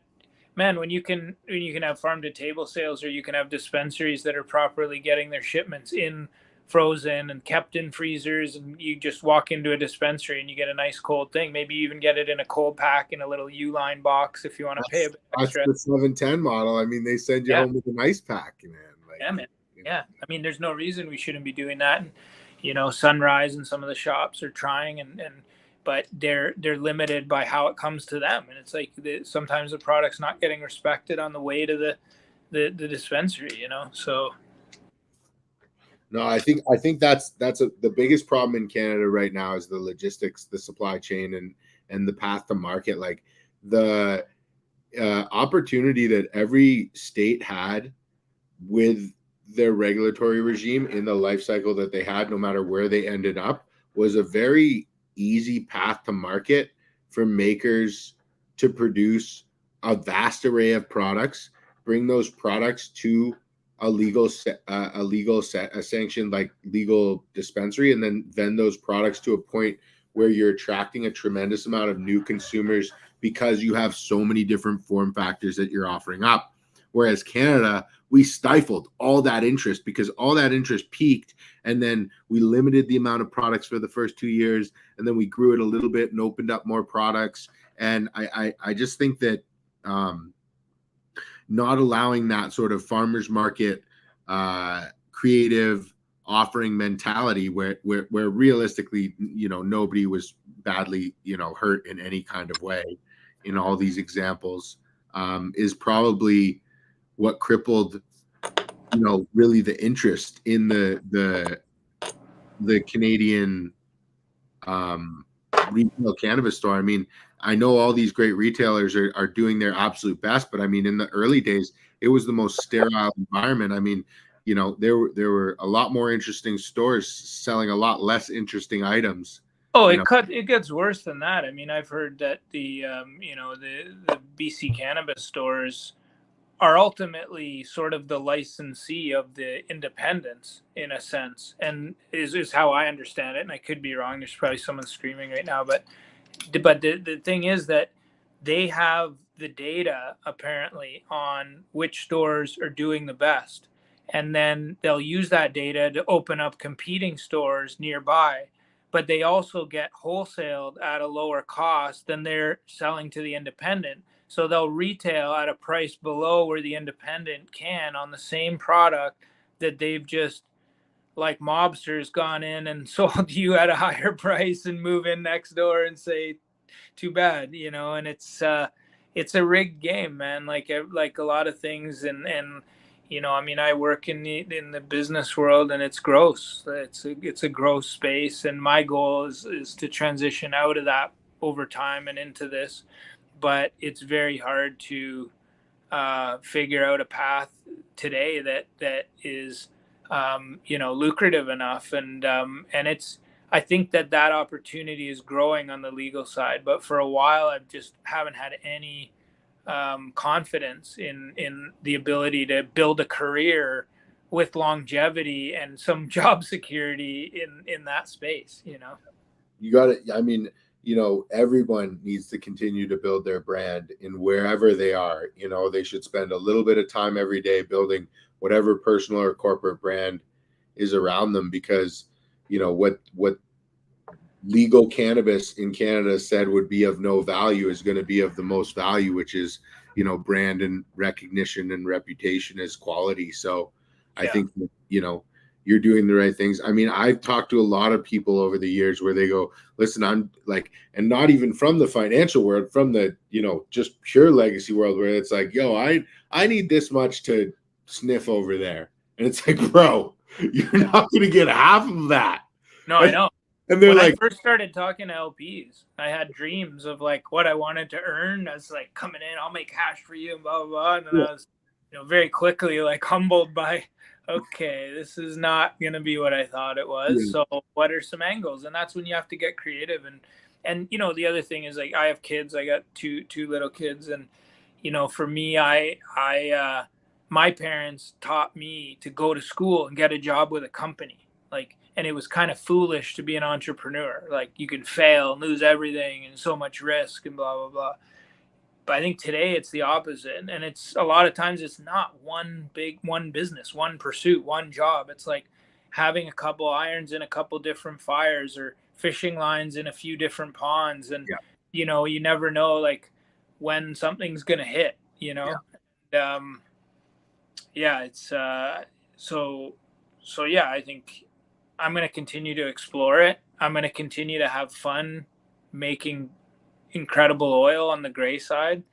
man, when you can have farm to table sales, or you can have dispensaries that are properly getting their shipments in frozen and kept in freezers, and you just walk into a dispensary and you get a nice cold thing. Maybe you even get it in a cold pack in a little U-line box if you want to pay a bit extra. That's the 710 model. I mean, they send you home with an ice pack, man. Like, yeah, man. Yeah. I mean, there's no reason we shouldn't be doing that. And, Sunrise and some of the shops are trying, but they're limited by how it comes to them. And it's like sometimes the product's not getting respected on the way to the dispensary, so. No, I think that's the biggest problem in Canada right now is the logistics, the supply chain, and the path to market. Like the opportunity that every state had with their regulatory regime in the life cycle that they had, no matter where they ended up, was a very easy path to market for makers to produce a vast array of products, bring those products to a sanctioned like legal dispensary, and then vend those products to a point where you're attracting a tremendous amount of new consumers because you have so many different form factors that you're offering up. Whereas Canada, we stifled all that interest because all that interest peaked, and then we limited the amount of products for the first 2 years, and then we grew it a little bit and opened up more products. And I just think that not allowing that sort of farmers market creative offering mentality where realistically, nobody was badly, hurt in any kind of way in all these examples, is probably what crippled, really the interest in the Canadian retail cannabis store. I mean, I know all these great retailers are doing their absolute best, but I mean, in the early days, it was the most sterile environment. I mean, there were a lot more interesting stores selling a lot less interesting items. Oh, it gets worse than that. I mean, I've heard that the BC cannabis stores are ultimately sort of the licensee of the independents in a sense, and is how I understand it. And I could be wrong. There's probably someone screaming right now, but the thing is that they have the data apparently on which stores are doing the best, and then they'll use that data to open up competing stores nearby. But they also get wholesaled at a lower cost than they're selling to the independent. So they'll retail at a price below where the independent can on the same product that they've just, like mobsters, gone in and sold you at a higher price and move in next door and say, too bad, and it's a rigged game, man. Like a lot of things. And I mean, I work in the business world, and it's gross. It's a gross space. And my goal is to transition out of that over time and into this. But it's very hard to figure out a path today that is, lucrative enough. And it's, I think that opportunity is growing on the legal side. But for a while, I just haven't had any confidence in the ability to build a career with longevity and some job security in that space. You got it. I mean, everyone needs to continue to build their brand in wherever they are. They should spend a little bit of time every day building whatever personal or corporate brand is around them, because what legal cannabis in Canada said would be of no value is going to be of the most value, which is brand and recognition and reputation as quality. So I think that, you're doing the right things. I mean, I've talked to a lot of people over the years where they go, listen, I'm like, and not even from the financial world, from the, just pure legacy world, where it's like, yo, I need this much to sniff over there. And it's like, bro, you're not going to get half of that. No, I know. And they're when like, I first started talking to LPs, I had dreams of like what I wanted to earn. I was like, coming in, I'll make cash for you and blah, blah, blah. And then I was, very quickly like humbled by, okay, this is not going to be what I thought it was. So what are some angles? And that's when you have to get creative. And the other thing is, like, I have kids. I got two little kids. And, for me, my parents taught me to go to school and get a job with a company. Like, and it was kind of foolish to be an entrepreneur. Like, you can fail and lose everything and so much risk and blah, blah, blah. But I think today it's the opposite. And it's a lot of times it's not one business, one pursuit, one job. It's like having a couple irons in a couple different fires, or fishing lines in a few different ponds. And, you never know, like, when something's going to hit, And, it's so yeah, I think I'm going to continue to explore it. I'm going to continue to have fun making incredible oil on the gray side.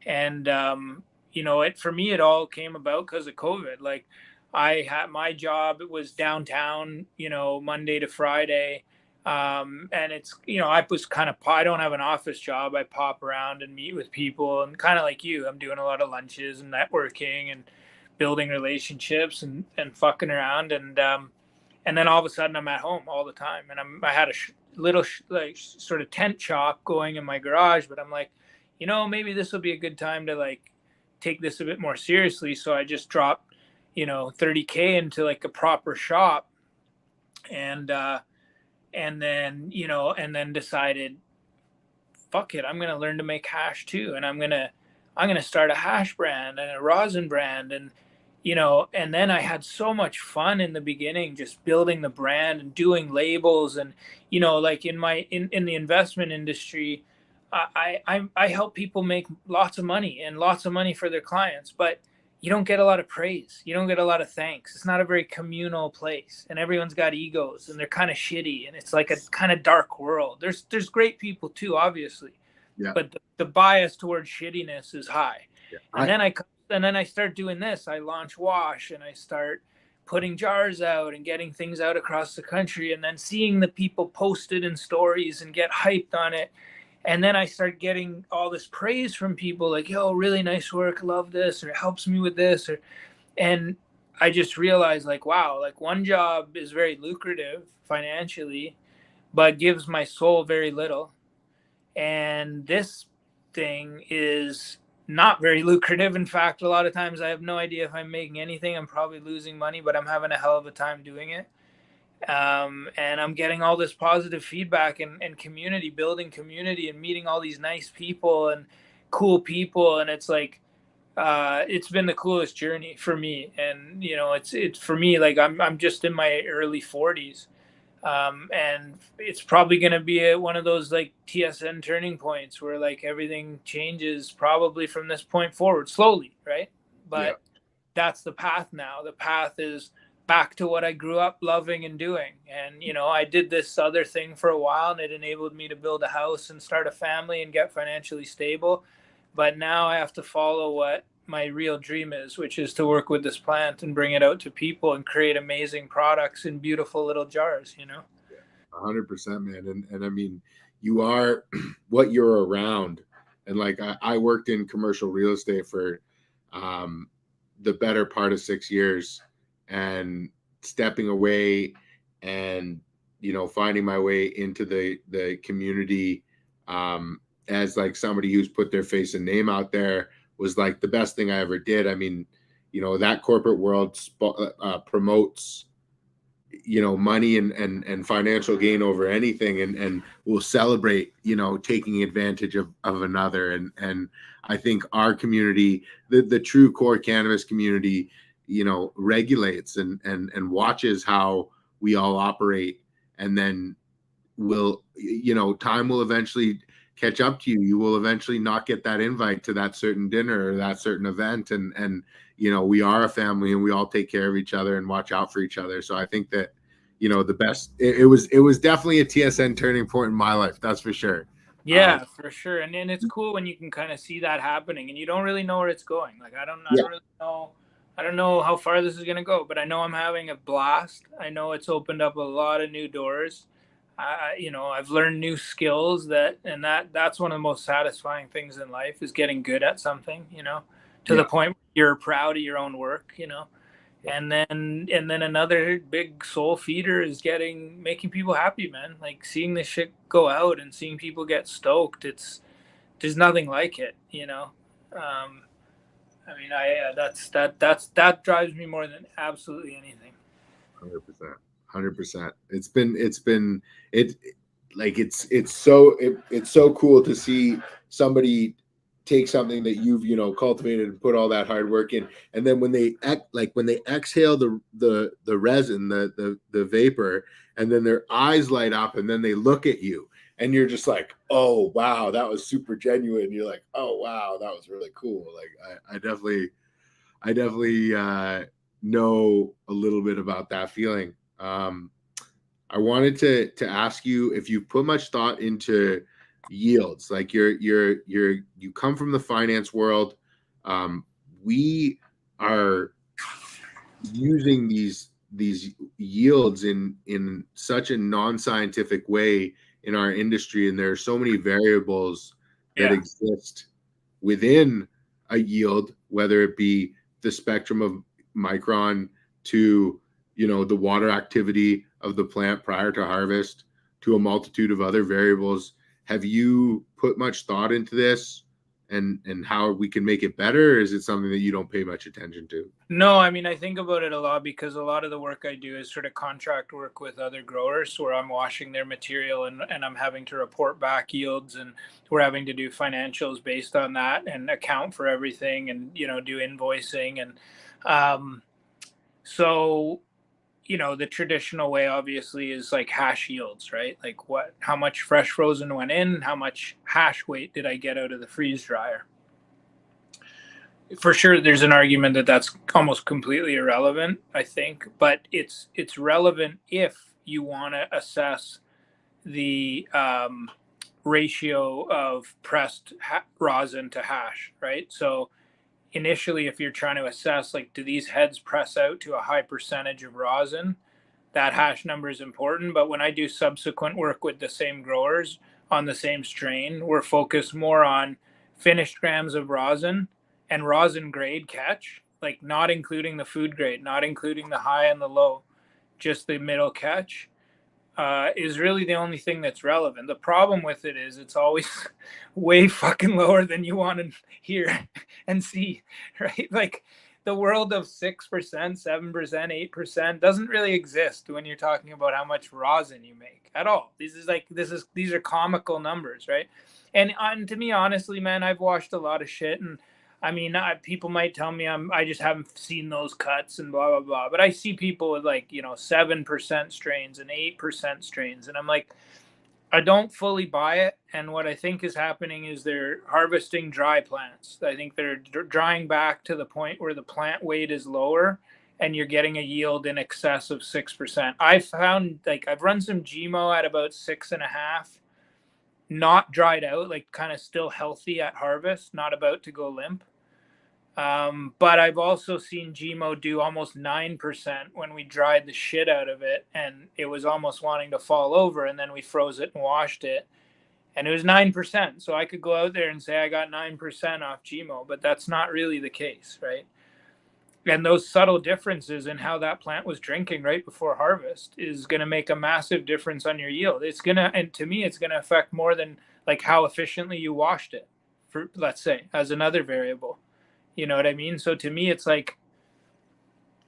And, for me, it all came about because of COVID. Like, I had my job, it was downtown, Monday to Friday. And it's, I don't have an office job. I pop around and meet with people, and kind of like you, I'm doing a lot of lunches and networking and building relationships and fucking around. And then all of a sudden I'm at home all the time, and I had a little like sort of tent shop going in my garage, but I'm like, maybe this will be a good time to like take this a bit more seriously. So I just dropped, $30K into like a proper shop, and then decided, fuck it, I'm gonna learn to make hash too, and I'm gonna start a hash brand and a rosin brand, and then I had so much fun in the beginning, just building the brand and doing labels, and like in the investment industry, I help people make lots of money and lots of money for their clients, but you don't get a lot of praise. You don't get a lot of thanks. It's not a very communal place, and everyone's got egos, and they're kind of shitty, and it's like a kind of dark world. There's great people too, obviously, Yeah. but the bias towards shittiness is high. Yeah. And then I start doing this. I launch Wash, and I start putting jars out and getting things out across the country, and then seeing the people post it in stories and get hyped on it. And then I start getting all this praise from people like, yo, really nice work, love this, or it helps me with this, and I just realized, like, wow, like one job is very lucrative financially, but gives my soul very little. And this thing is not very lucrative. In fact, a lot of times I have no idea if I'm making anything. I'm probably losing money, but I'm having a hell of a time doing it. And I'm getting all this positive feedback and community, building community and meeting all these nice people and cool people. And it's like, it's been the coolest journey for me. And, it's for me, like I'm just in my early 40s. And it's probably going to be one of those like TSN turning points where like everything changes probably from this point forward slowly. Right. But that's the path now. The path is back to what I grew up loving and doing. And, I did this other thing for a while, and it enabled me to build a house and start a family and get financially stable. But now I have to follow what my real dream is, which is to work with this plant and bring it out to people and create amazing products in beautiful little jars, 100%, man. And I mean, you are what you're around. And like, I worked in commercial real estate for the better part of 6 years, and stepping away and, finding my way into the community as like somebody who's put their face and name out there was like the best thing I ever did. I mean, that corporate world promotes, money and financial gain over anything, and will celebrate, taking advantage of another. And I think our community, the true core cannabis community, regulates and watches how we all operate, and then time will eventually catch up to you. You will eventually not get that invite to that certain dinner or that certain event. And we are a family, and we all take care of each other and watch out for each other. So I think that, the best, it was definitely a TSN turning point in my life. That's for sure. Yeah, for sure. And then it's cool when you can kind of see that happening, and you don't really know where it's going. Like, I don't really know. I don't know how far this is going to go, but I know I'm having a blast. I know it's opened up a lot of new doors. I've learned new skills that's one of the most satisfying things in life, is getting good at something, to the point where you're proud of your own work, and then another big soul feeder is making people happy, man. Like seeing this shit go out and seeing people get stoked. There's nothing like it, I mean, that drives me more than absolutely anything. 100%. It's so cool to see somebody take something that you've cultivated and put all that hard work in, and then when they exhale the resin, the vapor, and then their eyes light up, and then they look at you, and you're just like, oh wow, that was super genuine. You're like, oh wow, that was really cool. Like I definitely know a little bit about that feeling. I wanted to ask you if you put much thought into yields. Like you come from the finance world. We are using these yields in such a non-scientific way in our industry, and there are so many variables that exist within a yield, whether it be the spectrum of micron to the water activity of the plant prior to harvest, to a multitude of other variables. Have you put much thought into this? and how we can make it better? Or is it something that you don't pay much attention to? No, I mean, I think about it a lot because a lot of the work I do is sort of contract work with other growers where I'm washing their material and I'm having to report back yields, and we're having to do financials based on that and account for everything and, you know, do invoicing. And so, you know, the traditional way obviously is like hash yields, right? Like how much fresh frozen went in, how much hash weight did I get out of the freeze dryer? For sure there's an argument that that's almost completely irrelevant, I think, but it's relevant if you want to assess the ratio of pressed rosin to hash, right? So initially, if you're trying to assess, like, do these heads press out to a high percentage of rosin, that hash number is important. But when I do subsequent work with the same growers on the same strain, we're focused more on finished grams of rosin and rosin grade catch, like not including the food grade, not including the high and the low, just the middle catch, is really the only thing that's relevant. The problem with it is it's always way fucking lower than you want to hear and see, right? Like the world of 6%, 7%, 8% doesn't really exist when you're talking about how much rosin you make at all. These are comical numbers, right? And to me, honestly, man, I've watched a lot of shit, and I mean, people might tell me I just haven't seen those cuts and blah, blah, blah. But I see people with, like, you know, 7% strains and 8% strains. And I'm like, I don't fully buy it. And what I think is happening is they're harvesting dry plants. I think they're drying back to the point where the plant weight is lower and you're getting a yield in excess of 6%. I found, like, I've run some GMO at about 6.5, not dried out, like kind of still healthy at harvest, not about to go limp. But I've also seen GMO do almost 9% when we dried the shit out of it and it was almost wanting to fall over, and then we froze it and washed it and it was 9%. So I could go out there and say I got 9% off GMO, but that's not really the case, right? And those subtle differences in how that plant was drinking right before harvest is going to make a massive difference on your yield. And to me, it's going to affect more than like how efficiently you washed it, for, let's say, as another variable. You know what I mean? So to me, it's like,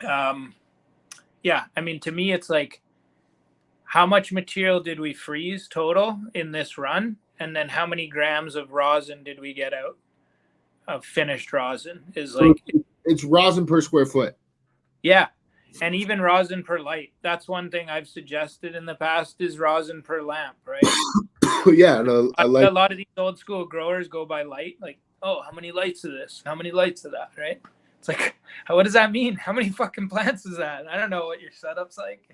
yeah, I mean, to me, it's like, how much material did we freeze total in this run? And then how many grams of rosin did we get out of finished rosin? Is like, it's rosin per square foot. Yeah. And even rosin per light. That's one thing I've suggested in the past, is rosin per lamp, right? Yeah. No, I like a lot of these old school growers go by light. Like, oh, how many lights of this? How many lights of that, right? It's like, what does that mean? How many fucking plants is that? I don't know what your setup's like.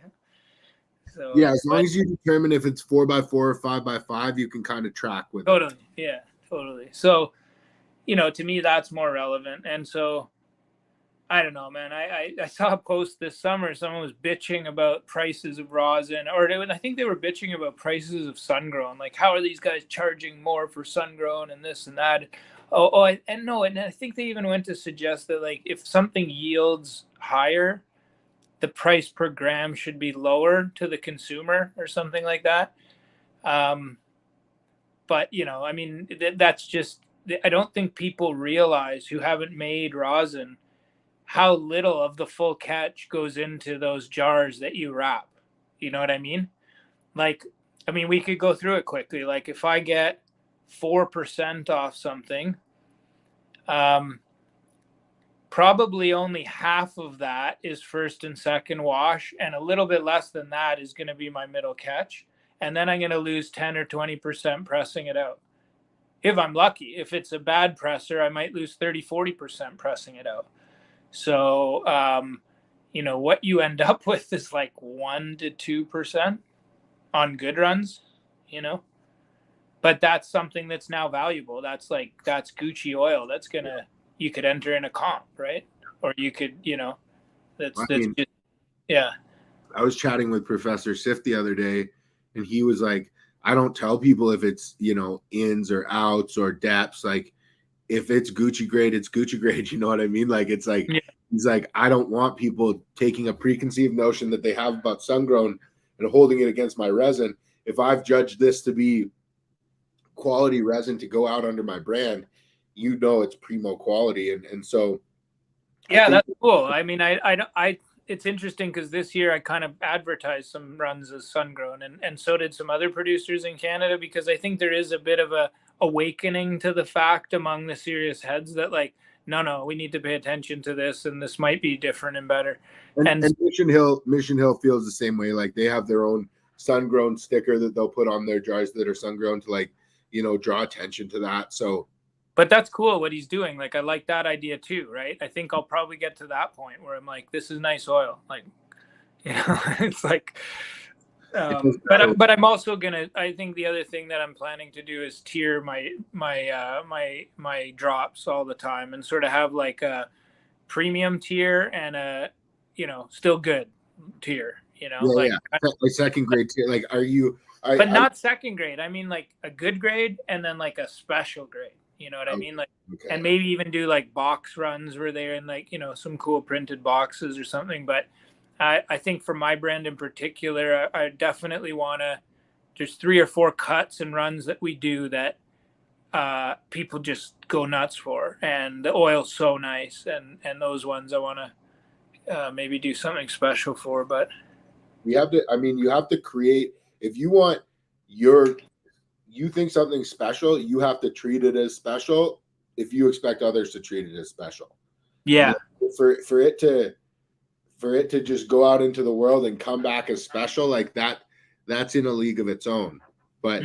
So yeah, as long as you determine if it's 4x4 or 5x5, you can kind of track with totally. it. Yeah, totally. So, you know, to me, that's more relevant. And so, I don't know, man. I saw a post this summer. Someone was bitching about prices of rosin, or I think they were bitching about prices of sun-grown. Like, how are these guys charging more for sun-grown and this and that? And I think they even went to suggest that, like, if something yields higher, the price per gram should be lower to the consumer or something like that. But, you know, I mean, that's just, I don't think people realize, who haven't made rosin, how little of the full catch goes into those jars that you wrap. You know what I mean? Like, I mean, we could go through it quickly. Like, if I get 4% off something, probably only half of that is first and second wash, and a little bit less than that is going to be my middle catch. And then I'm going to lose 10 or 20% pressing it out. If I'm lucky. If it's a bad presser, I might lose 30, 40% pressing it out. So, you know, what you end up with is like 1 to 2% on good runs, you know, but that's something that's now valuable. That's Gucci oil. That's you could enter in a comp, right? Or you could, you know, yeah. I was chatting with Professor Sif the other day, and he was like, I don't tell people if it's, you know, ins or outs or depths. Like, if it's Gucci grade, it's Gucci grade. You know what I mean? Like, it's like, yeah. He's like, I don't want people taking a preconceived notion that they have about sun-grown and holding it against my resin. If I've judged this to be quality resin to go out under my brand, you know it's primo quality. And so yeah, that's cool. I mean, I it's interesting because this year I kind of advertised some runs as sun grown, and so did some other producers in Canada, because I think there is a bit of a awakening to the fact among the serious heads that, like, no, we need to pay attention to this, and this might be different and better. And Mission Hill feels the same way. Like they have their own sun grown sticker that they'll put on their jars that are sun grown to, like, you know, draw attention to that. So, but that's cool what he's doing. Like, I like that idea too, right? I think I'll probably get to that point where I'm like, this is nice oil. Like, you know, it's like, but I'm also gonna. I think the other thing that I'm planning to do is tier my drops all the time, and sort of have like a premium tier and a, you know, still good tier. You know, like second grade tier. Like, but not second grade. I mean, like a good grade and then like a special grade. You know what I mean? Like, okay. And maybe even do like box runs where they're in, like, you know, some cool printed boxes or something. But I think for my brand in particular, I definitely want to, there's 3 or 4 cuts and runs that we do that people just go nuts for. And the oil's so nice. And those ones I want to maybe do something special for. But you have to create, if you want you think something special, you have to treat it as special if you expect others to treat it as special. Yeah. For it to just go out into the world and come back as special, like that's in a league of its own. But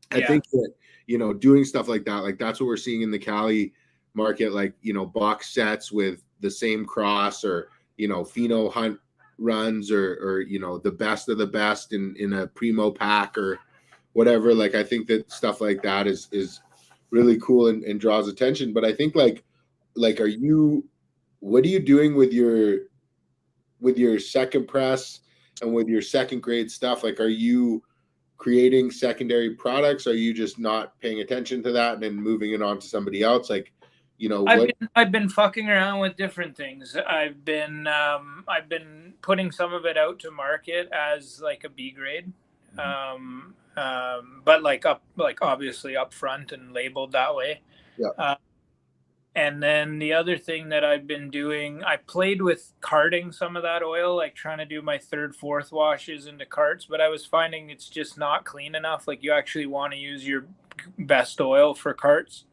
I think that, you know, doing stuff like that, like that's what we're seeing in the Cali market, like, you know, box sets with the same cross, or, you know, pheno hunt runs, or you know, the best of the best in a primo pack or whatever. Like, I think that stuff like that is really cool and draws attention. But I think like what are you doing with your second press and with your second grade stuff? Like, are you creating secondary products? Are you just not paying attention to that and then moving it on to somebody else? Like, you know, I've been fucking around with different things. I've been putting some of it out to market as like a B grade. But like obviously up front and labeled that way. Yeah. And then the other thing that I've been doing, I played with carting some of that oil, like trying to do my 3rd, 4th washes into carts, but I was finding it's just not clean enough. Like, you actually want to use your best oil for carts,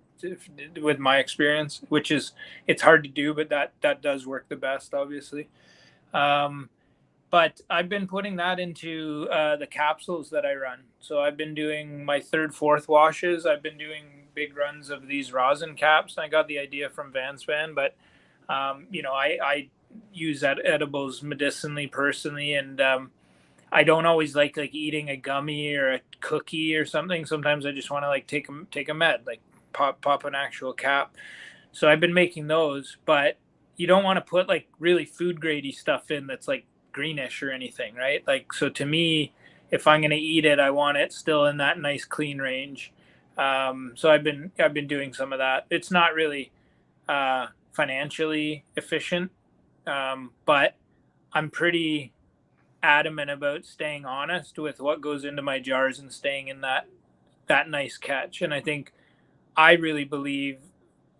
with my experience, which is, it's hard to do, but that does work the best, obviously. But I've been putting that into the capsules that I run. So I've been doing my 3rd, 4th washes. I've been doing big runs of these rosin caps. I got the idea from Vanspan, but you know, I use that edibles medicinally personally, and I don't always like eating a gummy or a cookie or something. Sometimes I just want to like take a med, like pop an actual cap. So I've been making those, but you don't want to put like really food gradey stuff in that's like greenish or anything, right? Like, so to me, if I'm going to eat it, I want it still in that nice clean range. So I've been doing some of that. It's not really financially efficient, but I'm pretty adamant about staying honest with what goes into my jars and staying in that nice catch. And I think, I really believe,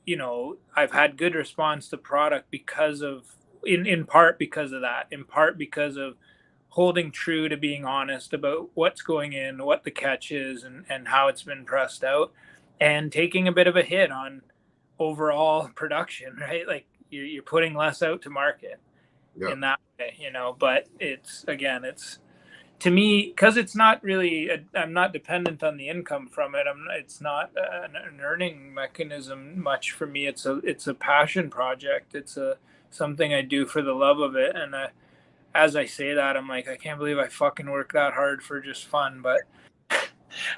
you know, I've had good response to product because of, in part because of that, in part because of holding true to being honest about what's going in, what the catch is, and how it's been pressed out, and taking a bit of a hit on overall production, right? Like, you're putting less out to market in that way, you know. But it's, again, it's, to me, because it's not really, I'm not dependent on the income from it. It's not an earning mechanism much for me. It's a passion project. It's something I do for the love of it. And as I say that, I'm like, I can't believe I fucking work that hard for just fun. But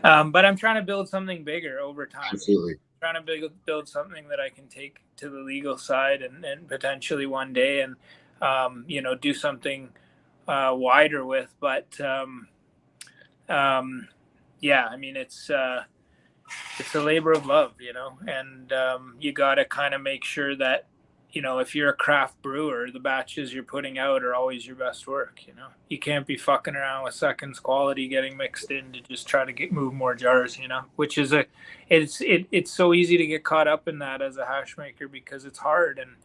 I'm trying to build something bigger over time. Absolutely. I'm trying to build something that I can take to the legal side and potentially one day, and you know, do something wider with. But yeah, I mean, it's a labor of love, you know, and you got to kind of make sure that if you're a craft brewer, the batches you're putting out are always your best work. You can't be fucking around with seconds quality getting mixed in to just try to move more jars, which is it's so easy to get caught up in that as a hash maker because it's hard. And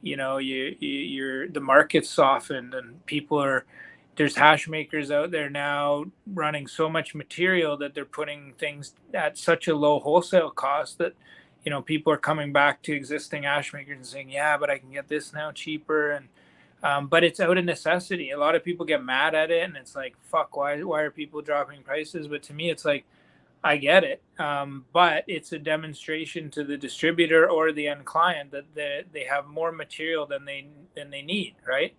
the market's softened and there's hash makers out there now running so much material that they're putting things at such a low wholesale cost that people are coming back to existing hash makers and saying, yeah, but I can get this now cheaper. And but it's out of necessity. A lot of people get mad at it and it's like, fuck, why are people dropping prices? But to me, it's like, I get it. But it's a demonstration to the distributor or the end client that they have more material than they need, right?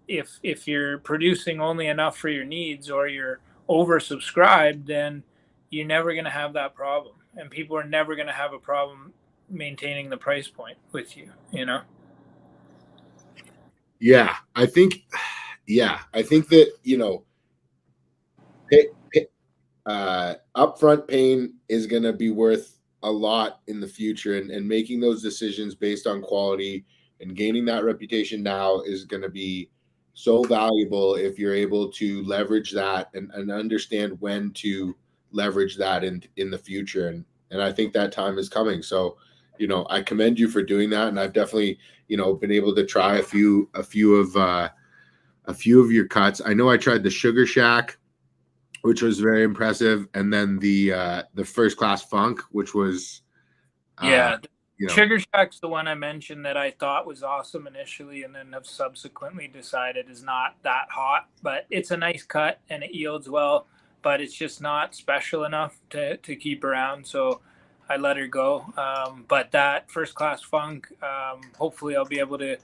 If you're producing only enough for your needs or you're oversubscribed, then you're never going to have that problem. And people are never going to have a problem maintaining the price point with you, Yeah, I think that, upfront pain is going to be worth a lot in the future, and making those decisions based on quality and gaining that reputation now is going to be so valuable if you're able to leverage that and understand when to leverage that in the future. And I think that time is coming. So, I commend you for doing that. And I've definitely, been able to try a few of your cuts. I know I tried the Sugar Shack, which was very impressive. And then the First Class Funk, which was, Sugar Shack's the one I mentioned that I thought was awesome initially and then have subsequently decided is not that hot, but it's a nice cut and it yields well, but it's just not special enough to keep around. So I let her go. But that First Class Funk, hopefully I'll be able to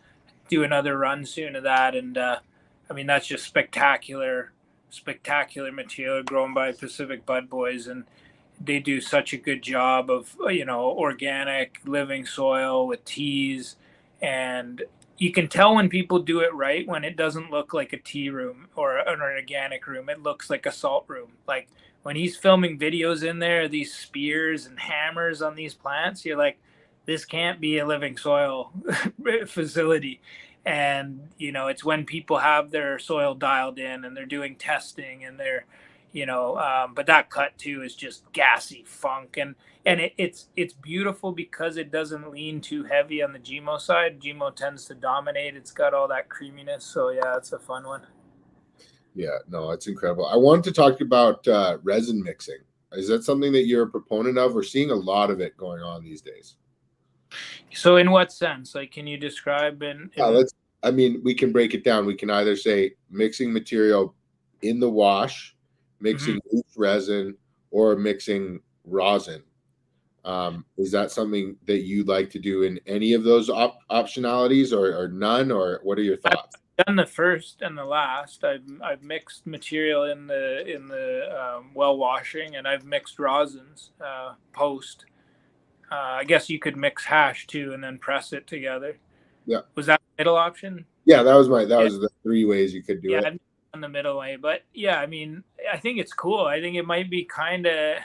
do another run soon of that. And that's just spectacular material grown by Pacific Bud Boys. And they do such a good job of, organic living soil with teas. And you can tell when people do it right, when it doesn't look like a tea room or an organic room, it looks like a salt room. Like when he's filming videos in there, these spears and hammers on these plants, you're like, this can't be a living soil facility. And, it's when people have their soil dialed in and they're doing testing and they're, but that cut too is just gassy funk. And it's beautiful because it doesn't lean too heavy on the GMO side. GMO tends to dominate. It's got all that creaminess. So yeah, it's a fun one. Yeah, no, it's incredible. I wanted to talk about resin mixing. Is that something that you're a proponent of? We're seeing a lot of it going on these days. So in what sense? Like, can you describe we can break it down. We can either say mixing material in the wash, mixing loose resin, or mixing rosin. Is that something that you'd like to do in any of those optionalities or none, or what are your thoughts? I've done the first and the last. I've mixed material in the well washing, and I've mixed rosins post. I guess you could mix hash too and then press it together. Yeah. Was that the middle option? Yeah, that was the 3 ways you could do it. Yeah, on the middle way. But yeah, I think it's cool. I think it might be kind of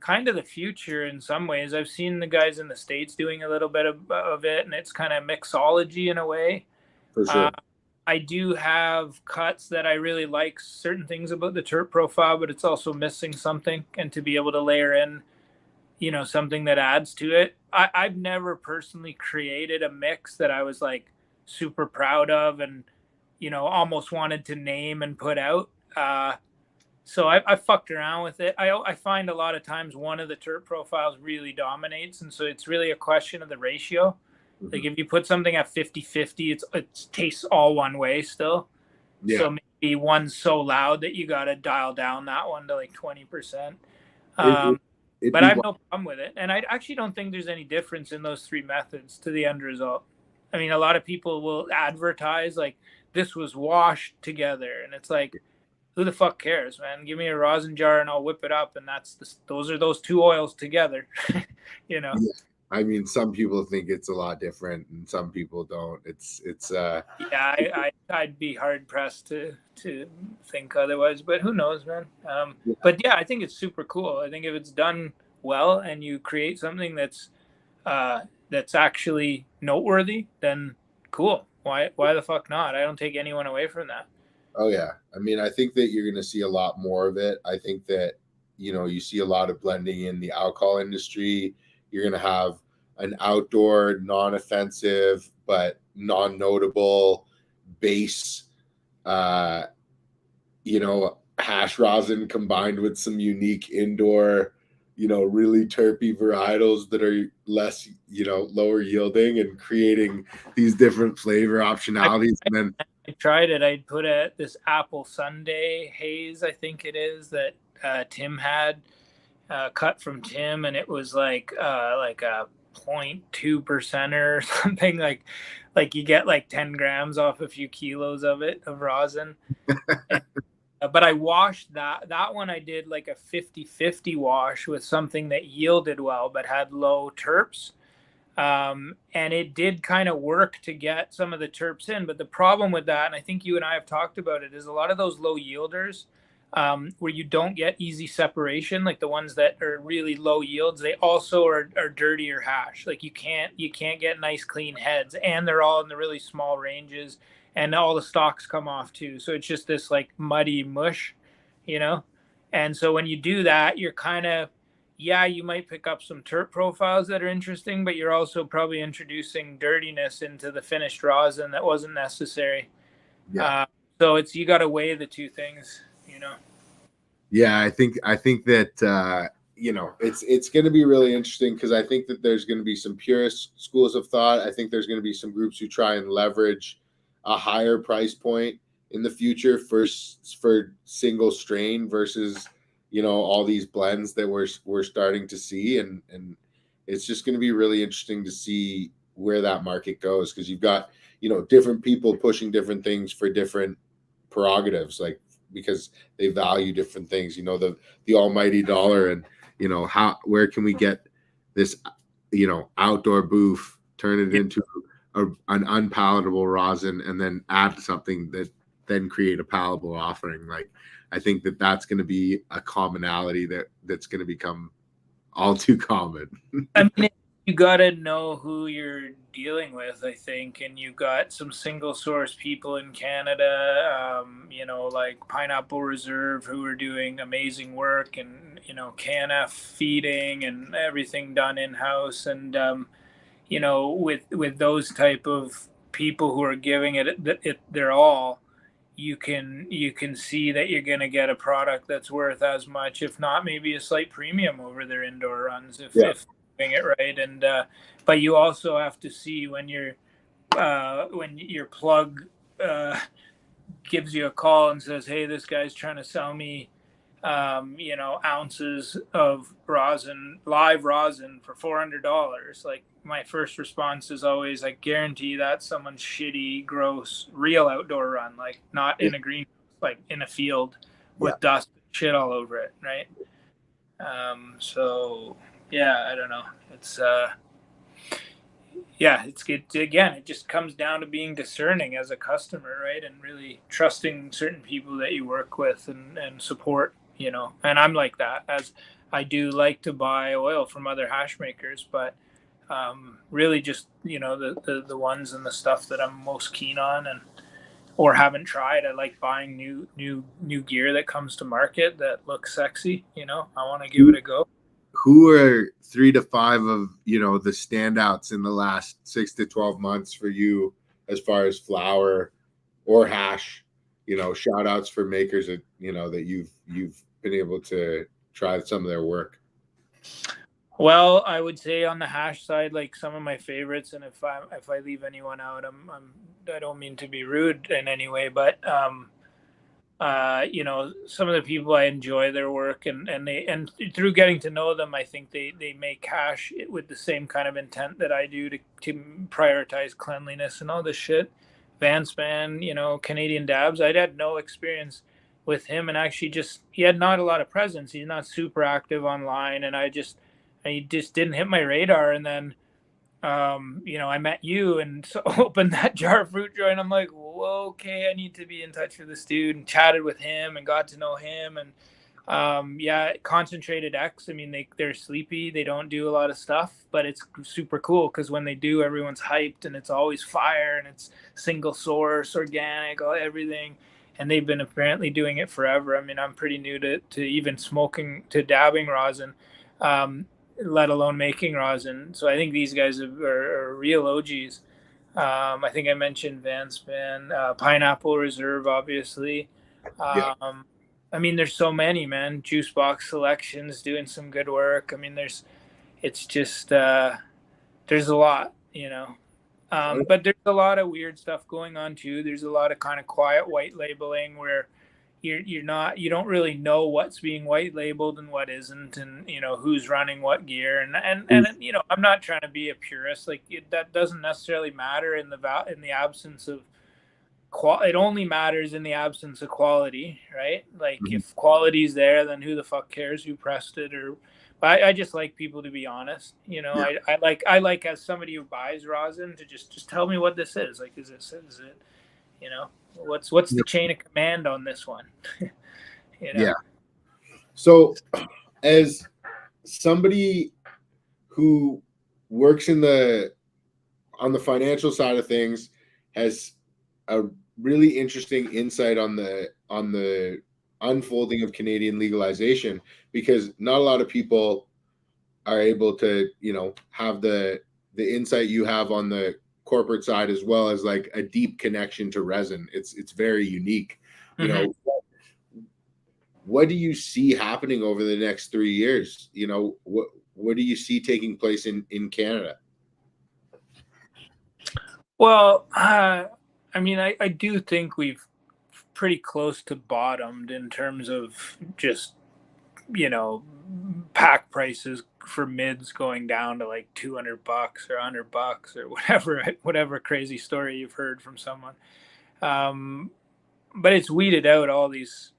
the future in some ways. I've seen the guys in the States doing a little bit of it, and it's kind of mixology in a way. For sure. I do have cuts that I really like certain things about the terp profile, but it's also missing something. And to be able to layer in, something that adds to it. I've never personally created a mix that I was like super proud of and, almost wanted to name and put out. So I fucked around with it. I find a lot of times one of the terp profiles really dominates. And so it's really a question of the ratio. Mm-hmm. Like if you put something at 50-50, it tastes all one way still. Yeah. So maybe one's so loud that you got to dial down that one to like 20%. But I have no problem with it. And I actually don't think there's any difference in those 3 methods to the end result. A lot of people will advertise like this was washed together. And it's like, who the fuck cares, man? Give me a rosin jar and I'll whip it up. And those are those 2 oils together, Yeah. Some people think it's a lot different and some people don't. Yeah, I'd be hard pressed to think otherwise, but who knows, man? But yeah, I think it's super cool. I think if it's done well and you create something that's that's actually noteworthy, then cool. Why the fuck not? I don't take anyone away from that. Oh yeah. I mean, I think that you're going to see a lot more of it. I think that, you see a lot of blending in the alcohol industry. You're going to have an outdoor, non-offensive, but non-notable base, uh, hash rosin combined with some unique indoor, really terpy varietals that are less, lower yielding, and creating these different flavor optionalities. And then I tried it. I'd put this apple sundae haze, I think it is, that Tim had cut from Tim, and it was like a 0.2% or something. Like you get like 10 grams off a few kilos of rosin. But I washed that one. I did like a 50-50 wash with something that yielded well but had low terps. And it did kind of work to get some of the terps in. But the problem with that, and I think you and I have talked about it, is a lot of those low yielders where you don't get easy separation, like the ones that are really low yields, they also are dirtier hash. Like you can't get nice clean heads, and they're all in the really small ranges, and all the stalks come off too. So it's just this like muddy mush, And so when you do that, you're kind of, you might pick up some terp profiles that are interesting, but you're also probably introducing dirtiness into the finished rosin that wasn't necessary. Yeah. So you got to weigh the two things, Yeah, I think that it's going to be really interesting, because I think that there's going to be some purist schools of thought. I think there's going to be some groups who try and leverage a higher price point in the future for single strain versus all these blends that we're starting to see, and it's just going to be really interesting to see where that market goes, because you've got different people pushing different things for different prerogatives, like because they value different things, the almighty dollar, and where can we get this outdoor booth, turn it into an unpalatable rosin, and then add something that then create a palatable offering. Like I think that that's going to be a commonality that's going to become all too common. I mean, you got to know who you're dealing with, I think, and you've got some single source people in Canada, like Pineapple Reserve, who are doing amazing work, and CanF feeding and everything done in house, and with those type of people who are giving it their all, you can see that you're going to get a product that's worth as much, if not maybe a slight premium over their indoor runs, if doing it right. And but you also have to see when your plug gives you a call and says, hey, this guy's trying to sell me ounces of live rosin for $400. Like my first response is always, I guarantee that's someone's shitty, gross, real outdoor run, like not in a green, like in a field with dust, shit all over it, right? So yeah, I don't know. It's it's good. Again, it just comes down to being discerning as a customer, right? And really trusting certain people that you work with and support, and I'm like that, as I do like to buy oil from other hash makers, but really just, the ones and the stuff that I'm most keen on or haven't tried. I like buying new gear that comes to market that looks sexy. I want to give it a go. Who are 3 to 5 of the standouts in the last 6 to 12 months for you as far as flower or hash? Shout outs for makers that that you've been able to try some of their work. Well, I would say on the hash side, like some of my favorites, and if I leave anyone out, I don't mean to be rude in any way, but some of the people, I enjoy their work, and through getting to know them, I think they make hash with the same kind of intent that I do to prioritize cleanliness and all this shit. Vanspan, Canadian Dabs, I'd had no experience with him, and actually he had not a lot of presence. He's not super active online, and he just didn't hit my radar. And then I met you and so opened that jar of fruit joy, and I'm like, whoa, okay, I need to be in touch with this dude, and chatted with him and got to know him, and Yeah, concentrated X. I mean, they're sleepy. They don't do a lot of stuff, but it's super cool because when they do, everyone's hyped and it's always fire and it's single source, organic, everything. And they've been apparently doing it forever. I mean, I'm pretty new to even smoking, to dabbing rosin, let alone making rosin. So I think these guys are real OGs. I think I mentioned Van Span, Pineapple Reserve, obviously. Yeah. I mean, there's so many, man. Juice Box Selections doing some good work. I mean, it's just, there's a lot, you know. But there's a lot of weird stuff going on too. There's a lot of kind of quiet white labeling where you don't really know what's being white labeled and what isn't, and who's running what gear, and I'm not trying to be a purist. Like that doesn't necessarily matter in the absence of it only matters in the absence of quality, right? Like if quality's there, then who the fuck cares who pressed it? Or I just like people to be honest. Yeah. I like as somebody who buys rosin to just tell me what this is. Like, is it, what's the chain of command on this one? Yeah. So as somebody who works on the financial side of things, has a really interesting insight on the unfolding of Canadian legalization, because not a lot of people are able to, have the insight you have on the corporate side, as well as like a deep connection to resin. It's very unique. What do you see happening over the next 3 years? What do you see taking place in Canada? Well, I mean, I do think we've pretty close to bottomed in terms of just, pack prices for mids going down to like $200 or $100 or whatever crazy story you've heard from someone. But it's weeded out all these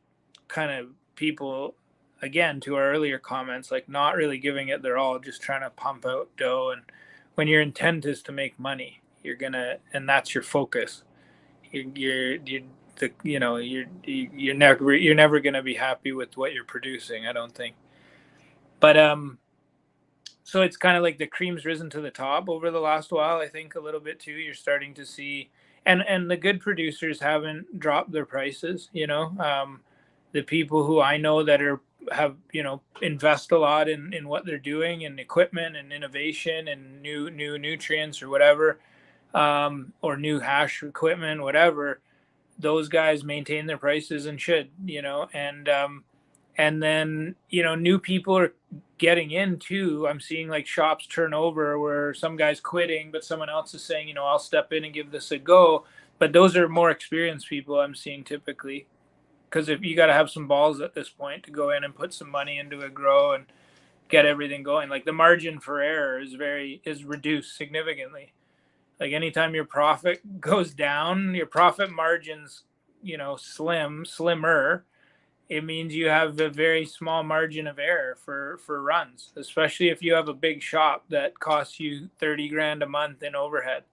kind of people, again, to our earlier comments, like not really giving it their all, just trying to pump out dough. And when your intent is to make money, and that's your focus. You're never gonna be happy with what you're producing, I don't think. But so it's kind of like the cream's risen to the top over the last while. I think a little bit too. You're starting to see, and the good producers haven't dropped their prices. The people who I know that have invest a lot in what they're doing, and equipment and innovation and new nutrients or whatever, or new hash equipment, whatever. Those guys maintain their prices and should, and then new people are getting in too. I'm seeing like shops turn over where some guy's quitting, but someone else is saying, I'll step in and give this a go. But those are more experienced people I'm seeing typically, because if you got to have some balls at this point to go in and put some money into a grow and get everything going. Like the margin for error is reduced significantly. Like anytime your profit goes down, your profit margin's slimmer. It means you have a very small margin of error for runs, especially if you have a big shop that costs you 30 grand a month in overhead.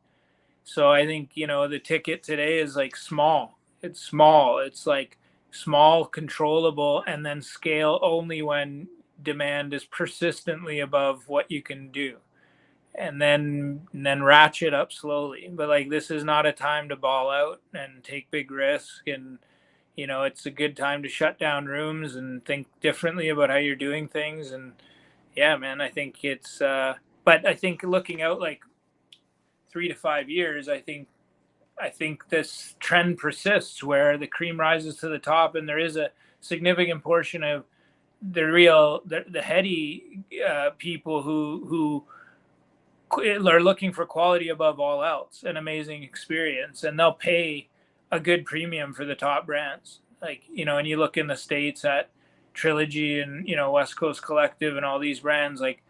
So I think, the ticket today is like small. It's small. It's like small, controllable, and then scale only when demand is persistently above what you can do. And then ratchet up slowly. But like, this is not a time to ball out and take big risks, and it's a good time to shut down rooms and think differently about how you're doing things. And yeah, man, I think it's but I think looking out like 3 to 5 years, I think this trend persists where the cream rises to the top, and there is a significant portion of the heady people who are looking for quality above all else, an amazing experience, and they'll pay a good premium for the top brands. Like, and you look in the States at Trilogy and, West Coast Collective and all these brands, like,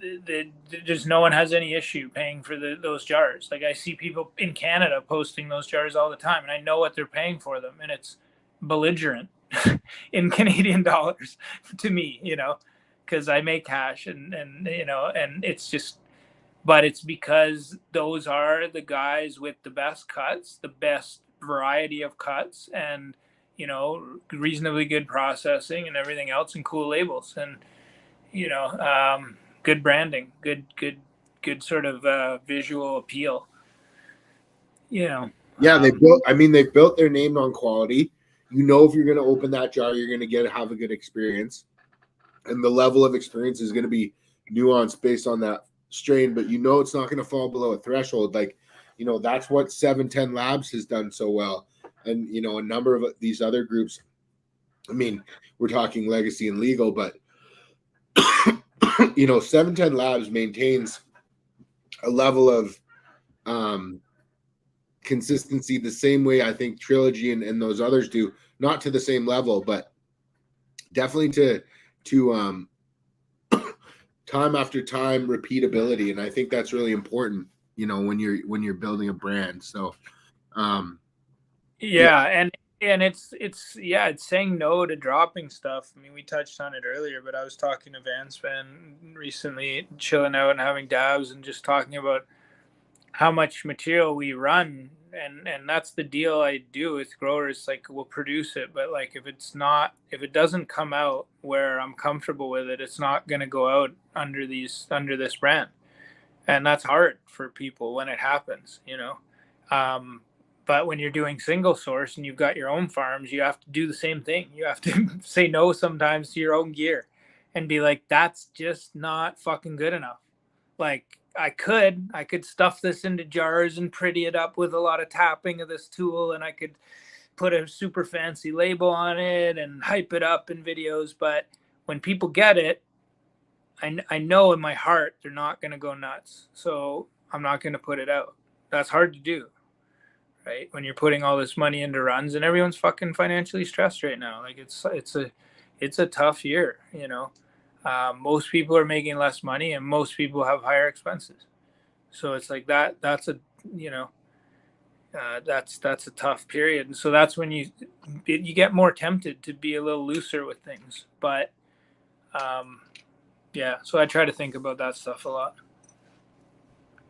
there's no one has any issue paying for those jars. Like I see people in Canada posting those jars all the time, and I know what they're paying for them, and it's belligerent in Canadian dollars to me, because I make hash and it's just, but it's because those are the guys with the best cuts, the best variety of cuts, and reasonably good processing and everything else, and cool labels, and good branding, good sort of visual appeal. Yeah, they've built their name on quality. If you're going to open that jar, you're going to have a good experience, and the level of experience is going to be nuanced based on that strain, but it's not going to fall below a threshold. That's what 710 Labs has done so well. And, a number of these other groups, we're talking legacy and legal, but 710 Labs maintains a level of consistency the same way I think Trilogy and those others do, not to the same level, but definitely to time after time repeatability. And I think that's really important, when you're building a brand. So and it's saying no to dropping stuff. We touched on it earlier, but I was talking to Vanspan recently, chilling out and having dabs, and just talking about how much material we run, and that's the deal I do with growers. Like, we'll produce it, but like if it doesn't come out where I'm comfortable with it, it's not going to go out under this brand. And that's hard for people when it happens, but when you're doing single source and you've got your own farms, you have to do the same thing. You have to say no sometimes to your own gear and be like, that's just not fucking good enough. Like, I could stuff this into jars and pretty it up with a lot of tapping of this tool, and I could put a super fancy label on it and hype it up in videos. But when people get it, I know in my heart they're not going to go nuts. So I'm not going to put it out. That's hard to do, right? When you're putting all this money into runs and everyone's fucking financially stressed right now. Like, it's a tough year, most people are making less money, and most people have higher expenses. So it's like that's a tough period. And so that's when you get more tempted to be a little looser with things. But so I try to think about that stuff a lot.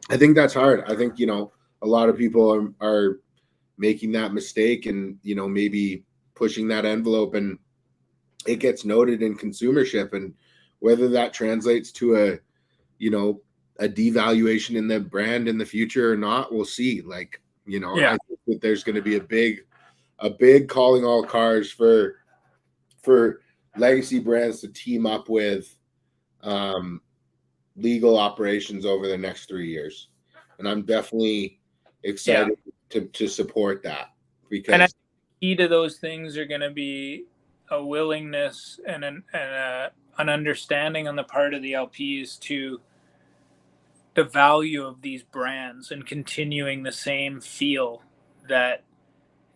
I think that's hard. I think, a lot of people are making that mistake, and, maybe pushing that envelope, and it gets noted in consumership, and whether that translates to a devaluation in the brand in the future or not, we'll see. I think that there's going to be a big calling all cars for legacy brands to team up with legal operations over the next 3 years. And I'm definitely excited to support that, because and I think key to those things are going to be a willingness and an understanding on the part of the LPs to the value of these brands and continuing the same feel that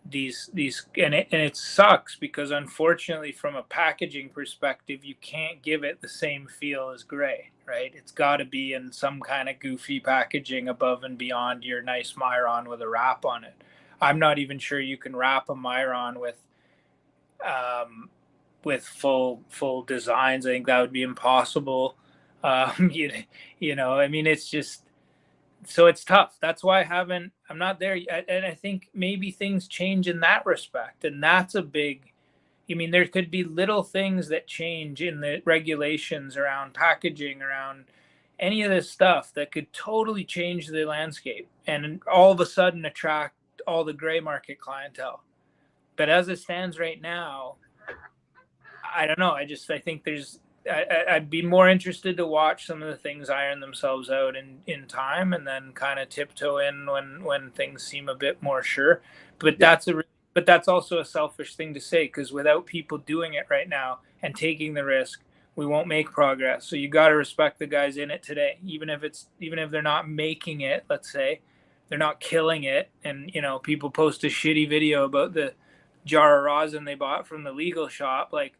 these and it sucks, because unfortunately from a packaging perspective you can't give it the same feel as gray, right? It's got to be in some kind of goofy packaging above and beyond your nice Myron with a wrap on it. I'm not even sure you can wrap a Myron with full designs. I think that would be impossible. It's just, so it's tough. That's why I'm not there yet. And I think maybe things change in that respect. And that's a big, there could be little things that change in the regulations around packaging, around any of this stuff, that could totally change the landscape and all of a sudden attract all the gray market clientele. But as it stands right now, I don't know. I think I'd be more interested to watch some of the things iron themselves out in time, and then kind of tiptoe in when things seem a bit more sure. But that's also a selfish thing to say, because without people doing it right now and taking the risk, we won't make progress. So you got to respect the guys in it today, even if they're not making it. Let's say they're not killing it, and people post a shitty video about the jar of rosin they bought from the legal shop. Like,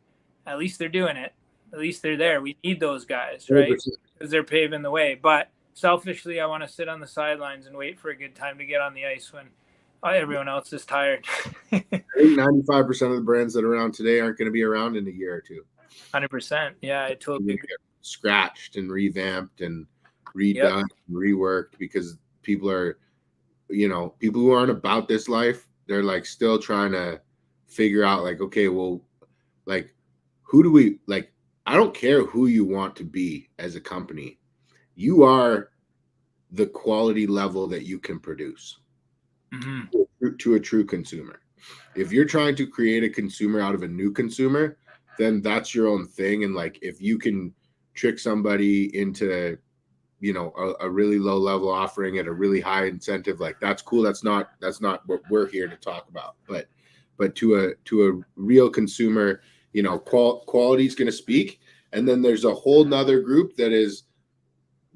at least they're doing it. At least they're there. We need those guys, right? 100%. Because they're paving the way. But selfishly, I want to sit on the sidelines and wait for a good time to get on the ice when everyone else is tired. I think 95% of the brands that are around today aren't going to be around in a year or two. 100%. Yeah, I totally agree. Scratched and revamped and redone and reworked, because people who aren't about this life, they're like still trying to figure out like, okay, well, like, who do we like? I don't care who you want to be as a company. You are the quality level that you can produce to a true consumer. If you're trying to create a consumer out of a new consumer, then that's your own thing. And like, if you can trick somebody into, you know, a really low level offering at a really high incentive, like that's cool. That's not what we're here to talk about. But to a real consumer, you know, quality is going to speak. And then there's a whole nother group that is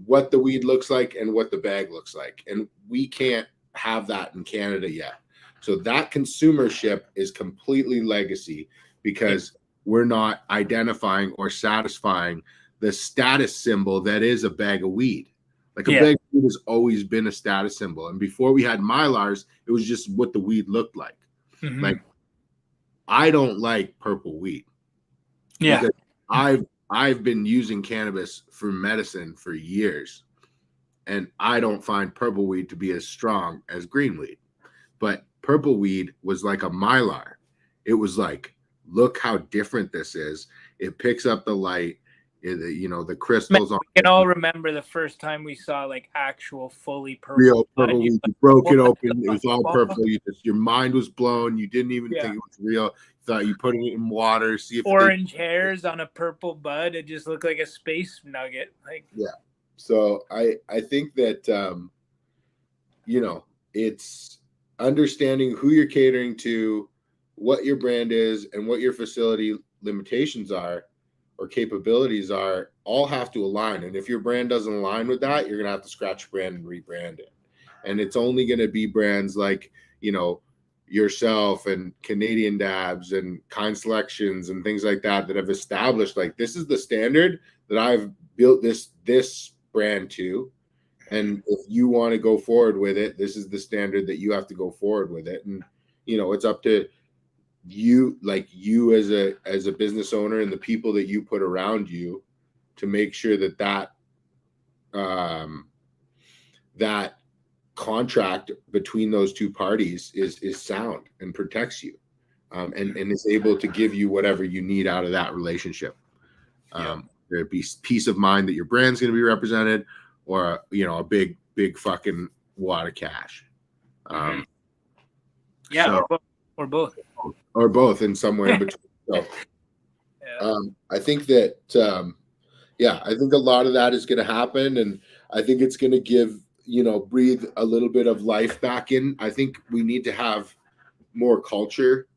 what the weed looks like and what the bag looks like. And we can't have that in Canada yet. So that consumership is completely legacy because we're not identifying or satisfying the status symbol that is a bag of weed. Like a bag of weed has always been a status symbol. And before we had Mylars, it was just what the weed looked like. Like, I don't like purple weed. Yeah. Because I've been using cannabis for medicine for years, and I don't find purple weed to be as strong as green weed. But purple weed was like a Mylar. It was like, look how different this is. It picks up the light, you know, the crystals. Man, we can all remember the first time we saw like actual fully purple. Real purple weed. You broke it open. It was all purple. Your mind was blown. You didn't even think it was real. You thought you put it in water, see if orange hairs on a purple bud. It just looked like a space nugget. Like, yeah. So I think that you know, it's understanding who you're catering to, what your brand is, and what your facility limitations are or capabilities are, all have to align. And if your brand doesn't align with that, you're gonna have to scratch your brand and rebrand it. And it's only gonna be brands like, you know, yourself and Canadian Dabs and Kind Selections and things like that have established like, this is the standard that I've built this brand to. And if you want to go forward with it, this is the standard that you have to go forward with it. And, you know, it's up to you, like you as a business owner and the people that you put around you to make sure that that contract between those two parties is sound and protects you, and is able to give you whatever you need out of that relationship. There'd be peace of mind that your brand's going to be represented, or you know, a big fucking wad of cash. Or both in some way in between. So I think that I think a lot of that is going to happen, and I think it's going to give, you know, breathe a little bit of life back in. I think we need to have more culture.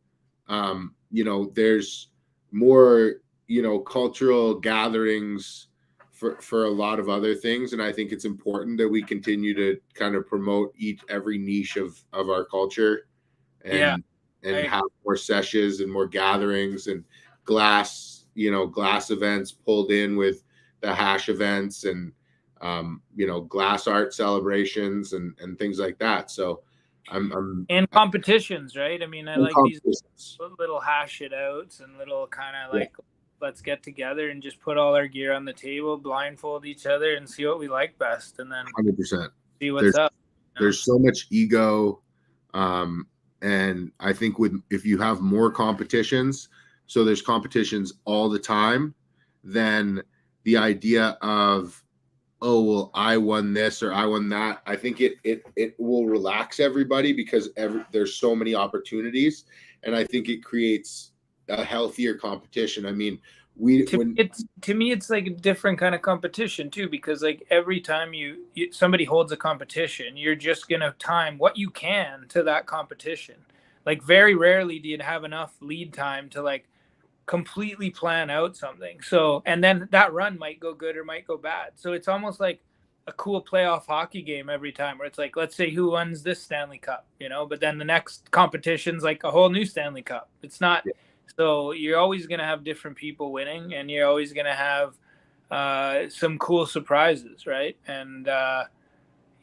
You know, there's more, you know, cultural gatherings for a lot of other things, and I think it's important that we continue to kind of promote every niche of our culture, and have more sessions and more gatherings and glass events pulled in with the hash events, and you know, glass art celebrations and things like that. So and competitions, right? I mean, I like these little hash it outs and little kind of like, let's get together and just put all our gear on the table, blindfold each other, and see what we like best, and then 100% see what's up. You know? There's so much ego, and I think if you have more competitions, so there's competitions all the time, then the idea of, oh, well, I won this or I won that, I think it will relax everybody, because there's so many opportunities, and I think it creates a healthier competition. I mean, to me it's like a different kind of competition too, because like every time somebody holds a competition, you're just gonna time what you can to that competition. Like very rarely do you have enough lead time to like completely plan out something. So, and then that run might go good or might go bad. So it's almost like a cool playoff hockey game every time, where it's like, let's say who wins this Stanley Cup, you know, but then the next competition's like a whole new Stanley Cup. It's not. So you're always going to have different people winning, and you're always going to have some cool surprises, right? And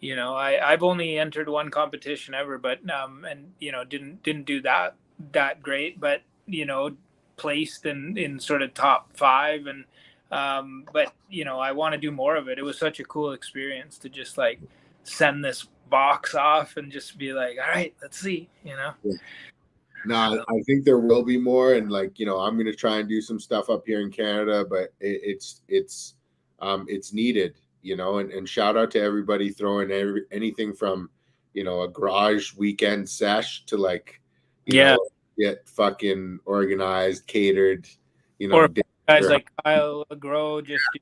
you know, I've only entered one competition ever, but and you know, didn't do that great, but you know, placed in sort of top 5, and but you know, I want to do more of it. It was such a cool experience to just like send this box off and just be like, all right, let's see, you know. No, I think there will be more, and like, I'm going to try and do some stuff up here in Canada, but it's needed, and shout out to everybody throwing anything from, a garage weekend sesh to like, Yeah. Get fucking organized, catered, Or guys like Kyle Legros just do,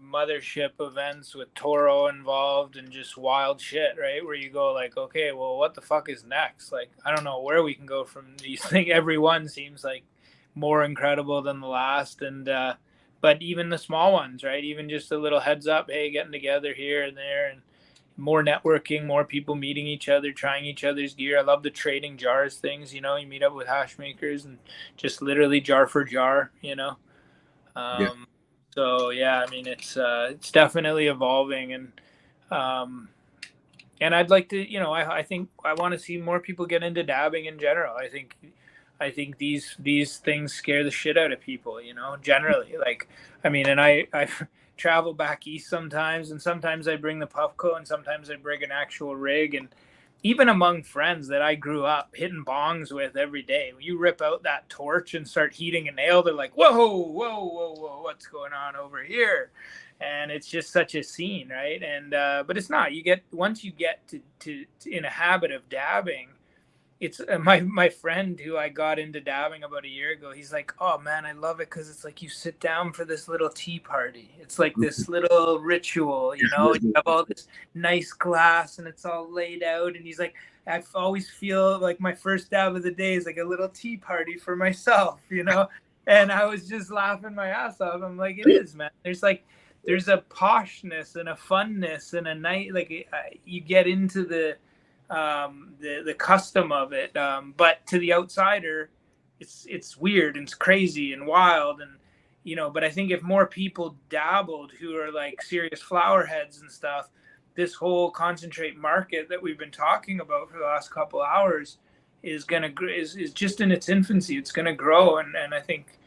mothership events with Toro involved and just wild shit, right? Where you go like, okay, well, what the fuck is next? Like, I don't know where we can go from these things. Every one seems like more incredible than the last. And, but even the small ones, right? Even just a little heads up, hey, getting together here and there, and more networking, more people meeting each other, trying each other's gear. I love the trading jars things, you meet up with hash makers and just literally jar for jar, Yeah. So yeah, I mean, it's definitely evolving, and I'd like to, I think I want to see more people get into dabbing in general. I think these things scare the shit out of people, generally. Like, I mean, and I travel back east sometimes, and sometimes I bring the Puffco, and sometimes I bring an actual rig, and even among friends that I grew up hitting bongs with every day, when you rip out that torch and start heating a nail, they're like, whoa, whoa, whoa, whoa, what's going on over here? And it's just such a scene, right? And but it's not. Once you get to in a habit of dabbing, it's my friend who I got into dabbing about a year ago. He's like, "Oh man, I love it because it's like you sit down for this little tea party. It's like this little ritual, you have all this nice glass and it's all laid out." And he's like, "I always feel like my first dab of the day is like a little tea party for myself, And I was just laughing my ass off. I'm like, "It is, man. There's a poshness and a funness and a night like you get into the custom of it, but to the outsider it's weird and it's crazy and wild, and but I think if more people dabbled who are like serious flower heads and stuff, this whole concentrate market that we've been talking about for the last couple hours is just in its infancy. It's gonna grow, and I think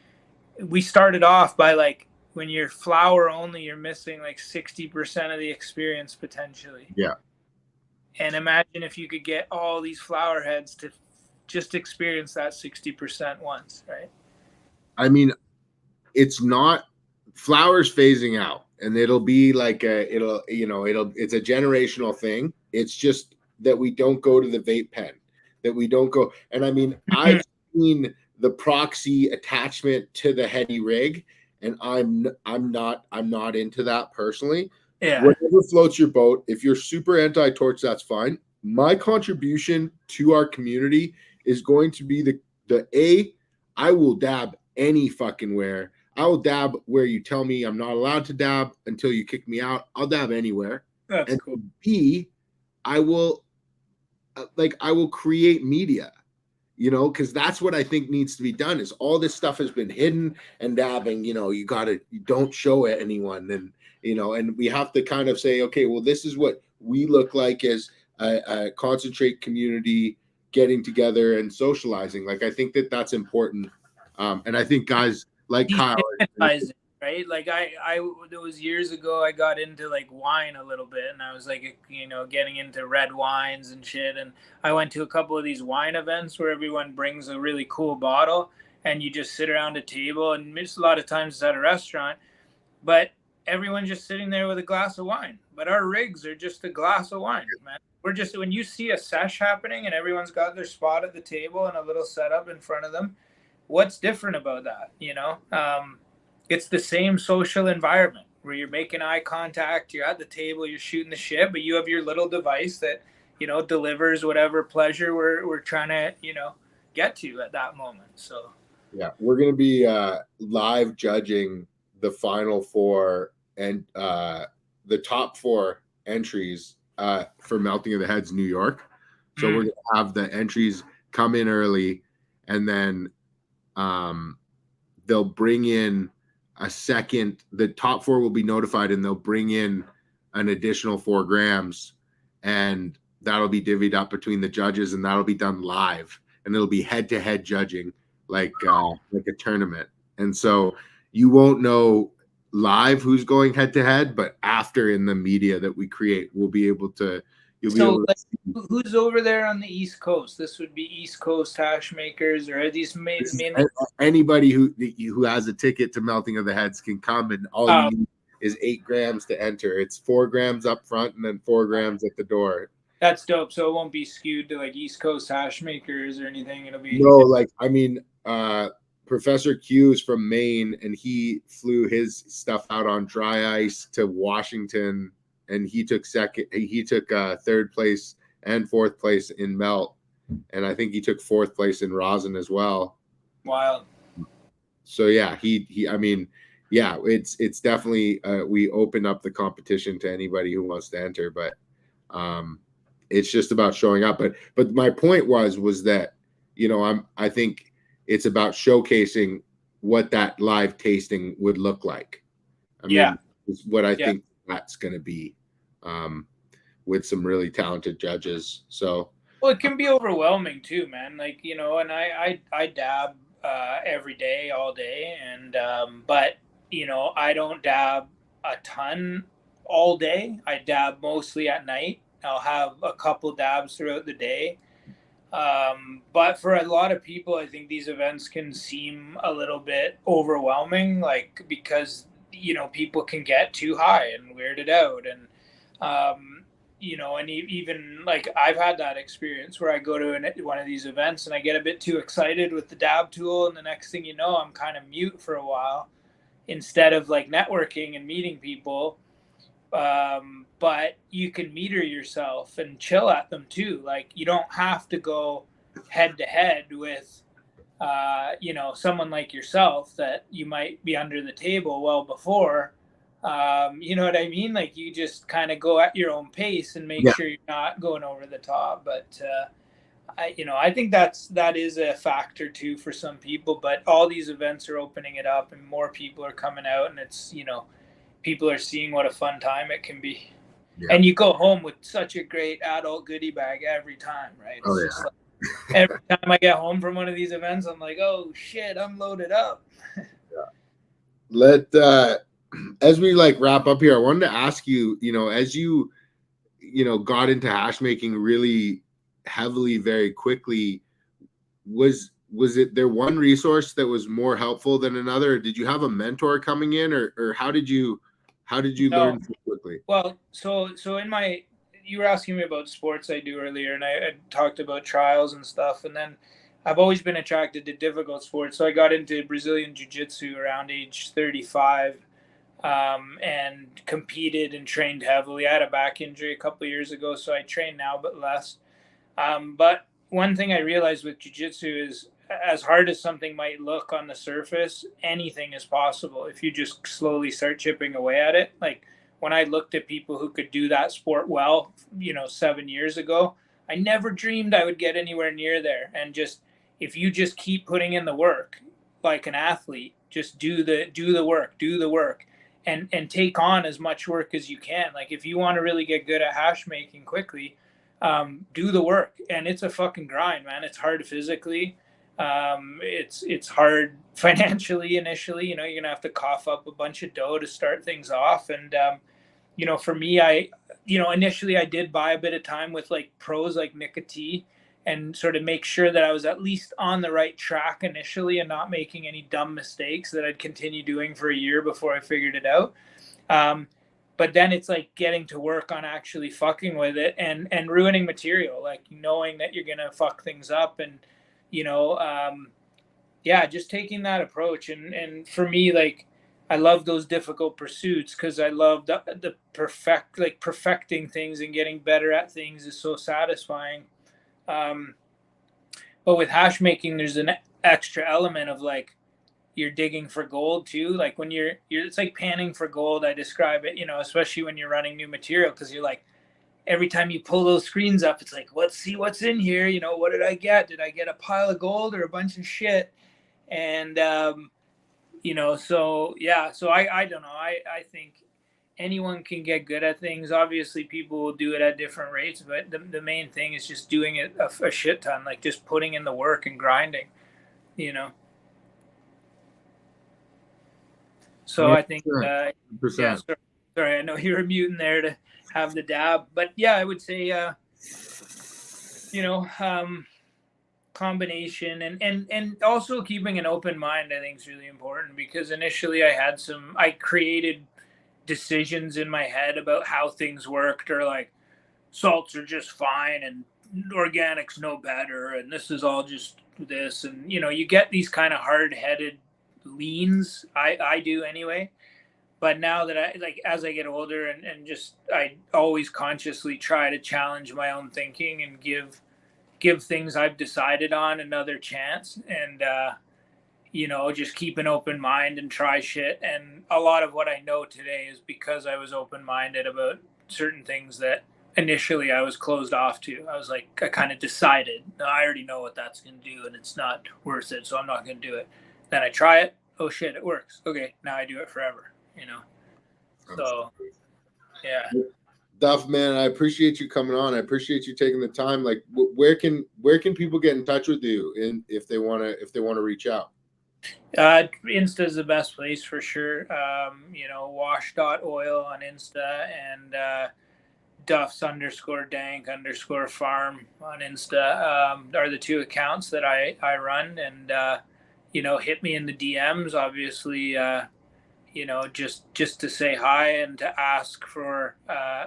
we started off by like, when you're flower only, you're missing like 60% of the experience potentially. Yeah. And imagine if you could get all these flower heads to just experience that 60% once, right? I mean, it's not flowers phasing out, and it'll be like it's a generational thing. It's just that we don't go to the vape pen, that we don't go. And I mean, I've seen the proxy attachment to the heady rig, and I'm not into that personally. Yeah. Whatever floats your boat. If you're super anti-torch, that's fine. My contribution to our community is going to be I will dab any fucking where. I will dab where you tell me I'm not allowed to dab until you kick me out. I'll dab anywhere. That's and cool. B, I will create media, because that's what I think needs to be done. Is all this stuff has been hidden, and dabbing, you don't show it anyone, and and we have to kind of say, okay, well, this is what we look like as a concentrate community getting together and socializing. Like, I think that's important. And I think guys like Kyle, right? Like it was years ago, I got into like wine a little bit, and I was like, getting into red wines and shit. And I went to a couple of these wine events where everyone brings a really cool bottle, and you just sit around a table, and just a lot of times it's at a restaurant, but everyone's just sitting there with a glass of wine. But our rigs are just a glass of wine, man. We're just, when you see a sesh happening and everyone's got their spot at the table and a little setup in front of them, what's different about that? It's the same social environment where you're making eye contact, you're at the table, you're shooting the shit, but you have your little device that, delivers whatever pleasure we're trying to, get to at that moment. So yeah, we're going to be live judging the final four and the top four entries for Melting of the Heads New York. So we're going to have the entries come in early, and then they'll bring in a second. The top four will be notified, and they'll bring in an additional 4 grams, and that'll be divvied up between the judges, and that'll be done live, and it'll be head-to-head judging, like a tournament. And so you won't know live who's going head-to-head, but after, in the media that we create, we'll be able to you'll be So able to like, see. who's over there on the East Coast? This would be East Coast hash makers, or are these mainly? Anybody who has a ticket to Melting of the Heads can come, and all you need is 8 grams to enter. It's 4 grams up front and then 4 grams at the door. That's dope. So it won't be skewed to like East Coast hash makers or anything. It'll be Professor Q is from Maine, and he flew his stuff out on dry ice to Washington, and he took third place and fourth place in melt, and I think he took fourth place in rosin as well. Wild. So yeah, it's definitely we open up the competition to anybody who wants to enter, but it's just about showing up. But my point was that, I think it's about showcasing what that live tasting would look like. Is what I think that's going to be, with some really talented judges. So, well, it can be overwhelming too, man. Like, and I dab every day, all day, and but I don't dab a ton all day. I dab mostly at night. I'll have a couple dabs throughout the day. But for a lot of people, I think these events can seem a little bit overwhelming, like, because, people can get too high and weirded out. And, and even like I've had that experience where I go to one of these events and I get a bit too excited with the dab tool. And the next thing you know, I'm kind of mute for a while instead of like networking and meeting people. But you can meter yourself and chill at them too. Like, you don't have to go head to head with, someone like yourself that you might be under the table well before. You know what I mean? Like, you just kind of go at your own pace and make sure you're not going over the top. But, I think that is a factor too for some people, but all these events are opening it up and more people are coming out, and it's, people are seeing what a fun time it can be. Yeah. And you go home with such a great adult goodie bag every time, right? It's just like, every time I get home from one of these events, I'm like, oh shit, I'm loaded up. As we like wrap up here, I wanted to ask you, as you got into hash making really heavily very quickly, was it there one resource that was more helpful than another? Did you have a mentor coming in, or how did you learn so quickly? Well, so you were asking me about sports I do earlier, and I talked about trials and stuff, and then I've always been attracted to difficult sports. So I got into Brazilian Jiu-Jitsu around age 35, and competed and trained heavily. I had a back injury a couple of years ago, so I train now, but less. But one thing I realized with Jiu-Jitsu is, as hard as something might look on the surface, anything is possible if you just slowly start chipping away at it. Like, when I looked at people who could do that sport well, 7 years ago, I never dreamed I would get anywhere near there. And just, if you just keep putting in the work like an athlete, just do the work and take on as much work as you can. Like, if you want to really get good at hash making quickly, do the work. And it's a fucking grind, man. It's hard physically. It's hard financially initially. You're gonna have to cough up a bunch of dough to start things off. And for me, initially I did buy a bit of time with like pros like Mika T, and sort of make sure that I was at least on the right track initially and not making any dumb mistakes that I'd continue doing for a year before I figured it out. But then it's like getting to work on actually fucking with it and ruining material, like knowing that you're gonna fuck things up, and just taking that approach. And for me, like, I love those difficult pursuits because I love the perfecting things and getting better at things is so satisfying. But with hash making, there's an extra element of like, you're digging for gold too. Like, when you're it's like panning for gold. I describe it, especially when you're running new material, because you're like, every time you pull those screens up, it's like, let's see what's in here. What did I get? Did I get a pile of gold or a bunch of shit? And, so I don't know. I think anyone can get good at things. Obviously, people will do it at different rates, but the main thing is just doing it a shit ton, like just putting in the work and grinding, So I think, sure. Sorry, I know you were muting there to have the dab, but yeah, I would say, combination and also keeping an open mind, I think is really important, because initially I created decisions in my head about how things worked, or like salts are just fine and organics no better, and this is all just this, and you get these kind of hard-headed leans. I do anyway. But now that as I get older, and just I always consciously try to challenge my own thinking and give things I've decided on another chance, and just keep an open mind and try shit. And a lot of what I know today is because I was open-minded about certain things that initially I was closed off to. I was like, I kind of decided, no, I already know what that's going to do and it's not worth it, so I'm not going to do it. Then I try it. Oh shit, it works. Okay, now I do it forever, So, yeah. Duff, man, I appreciate you coming on. I appreciate you taking the time. Like, where can people get in touch with you if they want to reach out? Insta is the best place for sure. Wash.oil on Insta, and Duffs_dank_farm on Insta are the two accounts that I run. And hit me in the DMs, obviously, just to say hi and to ask for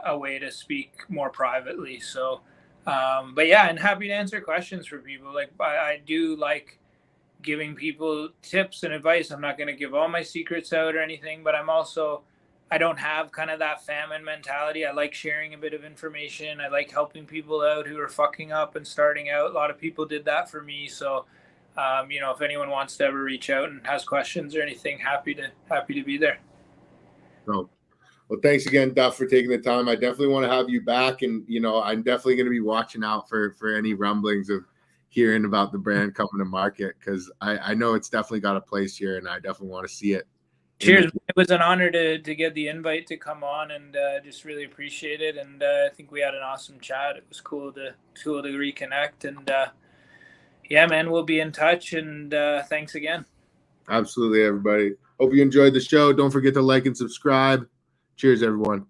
a way to speak more privately. So but yeah, and happy to answer questions for people. Like, I do like giving people tips and advice. I'm not going to give all my secrets out or anything, but I don't have kind of that famine mentality. I like sharing a bit of information. I like helping people out who are fucking up and starting out. A lot of people did that for me. So, if anyone wants to ever reach out and has questions or anything, happy to be there. So, well, thanks again, Duff, for taking the time. I definitely want to have you back, and I'm definitely going to be watching out for any rumblings of hearing about the brand coming to market, because I know it's definitely got a place here, and I definitely want to see it. Cheers. It was an honor to get the invite to come on, and just really appreciate it. And I think we had an awesome chat. It was cool to reconnect, and yeah, man, we'll be in touch, and thanks again. Absolutely, everybody. Hope you enjoyed the show. Don't forget to like and subscribe. Cheers, everyone.